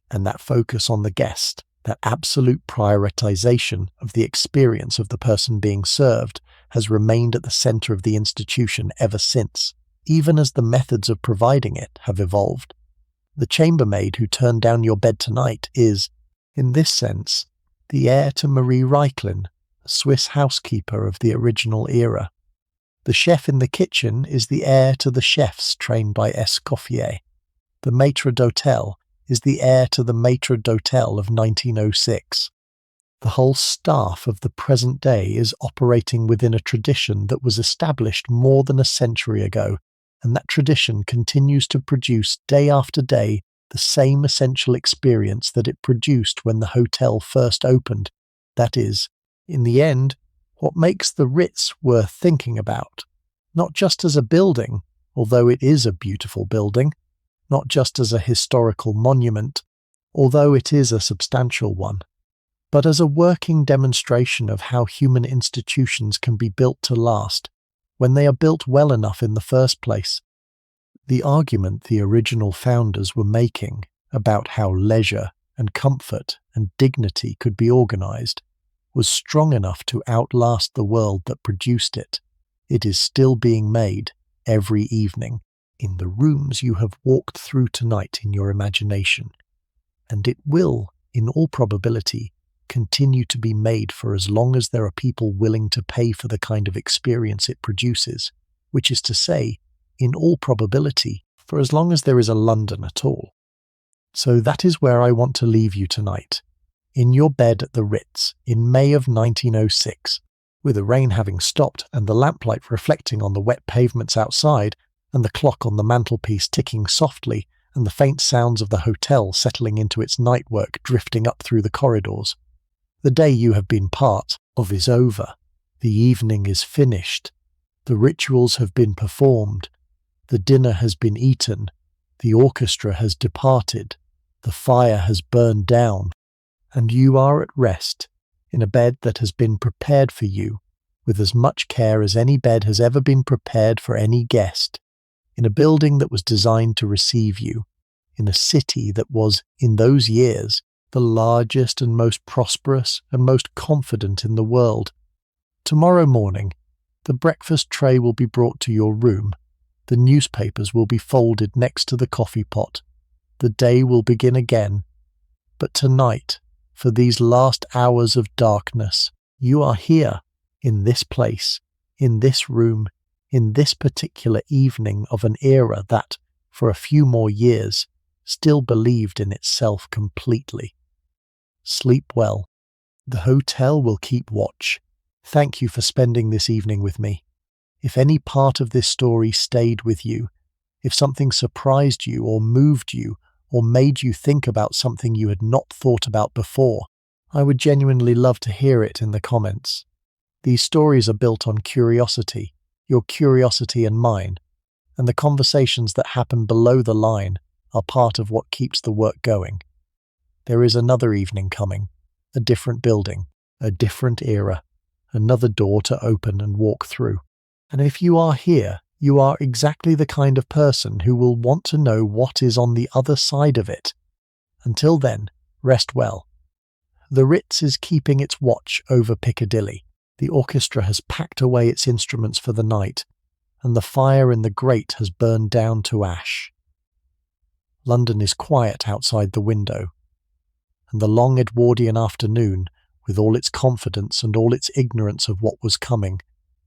And that focus on the guest, that absolute prioritization of the experience of the person being served, has remained at the center of the institution ever since, even as the methods of providing it have evolved. The chambermaid who turned down your bed tonight is, in this sense, the heir to Marie Reiklin, a Swiss housekeeper of the original era. The chef in the kitchen is the heir to the chefs trained by Escoffier. The maître d'hôtel is the heir to the maître d'hôtel of 1906. The whole staff of the present day is operating within a tradition that was established more than a century ago, and that tradition continues to produce day after day the same essential experience that it produced when the hotel first opened. That is, in the end, what makes the Ritz worth thinking about, not just as a building, although it is a beautiful building, not just as a historical monument, although it is a substantial one, but as a working demonstration of how human institutions can be built to last when they are built well enough in the first place. The argument the original founders were making about how leisure and comfort and dignity could be organized was strong enough to outlast the world that produced it. It is still being made every evening in the rooms you have walked through tonight in your imagination, and it will, in all probability, continue to be made for as long as there are people willing to pay for the kind of experience it produces, which is to say, in all probability, for as long as there is a London at all. So that is where I want to leave you tonight, in your bed at the Ritz in May of 1906, with the rain having stopped and the lamplight reflecting on the wet pavements outside, and the clock on the mantelpiece ticking softly, and the faint sounds of the hotel settling into its night work drifting up through the corridors. The day you have been part of is over. The evening is finished. The rituals have been performed. The dinner has been eaten. The orchestra has departed. The fire has burned down. And you are at rest, in a bed that has been prepared for you, with as much care as any bed has ever been prepared for any guest, in a building that was designed to receive you, in a city that was, in those years, the largest and most prosperous and most confident in the world. Tomorrow morning, the breakfast tray will be brought to your room. The newspapers will be folded next to the coffee pot. The day will begin again. But tonight, for these last hours of darkness, you are here, in this place, in this room, in this particular evening of an era that, for a few more years, still believed in itself completely. Sleep well. The hotel will keep watch. Thank you for spending this evening with me. If any part of this story stayed with you, if something surprised you or moved you or made you think about something you had not thought about before, I would genuinely love to hear it in the comments. These stories are built on curiosity, your curiosity and mine, and the conversations that happen below the line are part of what keeps the work going. There is another evening coming, a different building, a different era, another door to open and walk through. And if you are here, you are exactly the kind of person who will want to know what is on the other side of it. Until then, rest well. The Ritz is keeping its watch over Piccadilly. The orchestra has packed away its instruments for the night, and the fire in the grate has burned down to ash. London is quiet outside the window, and the long Edwardian afternoon, with all its confidence and all its ignorance of what was coming,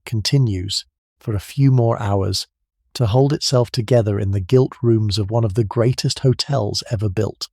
continues, for a few more hours, to hold itself together in the gilt rooms of one of the greatest hotels ever built.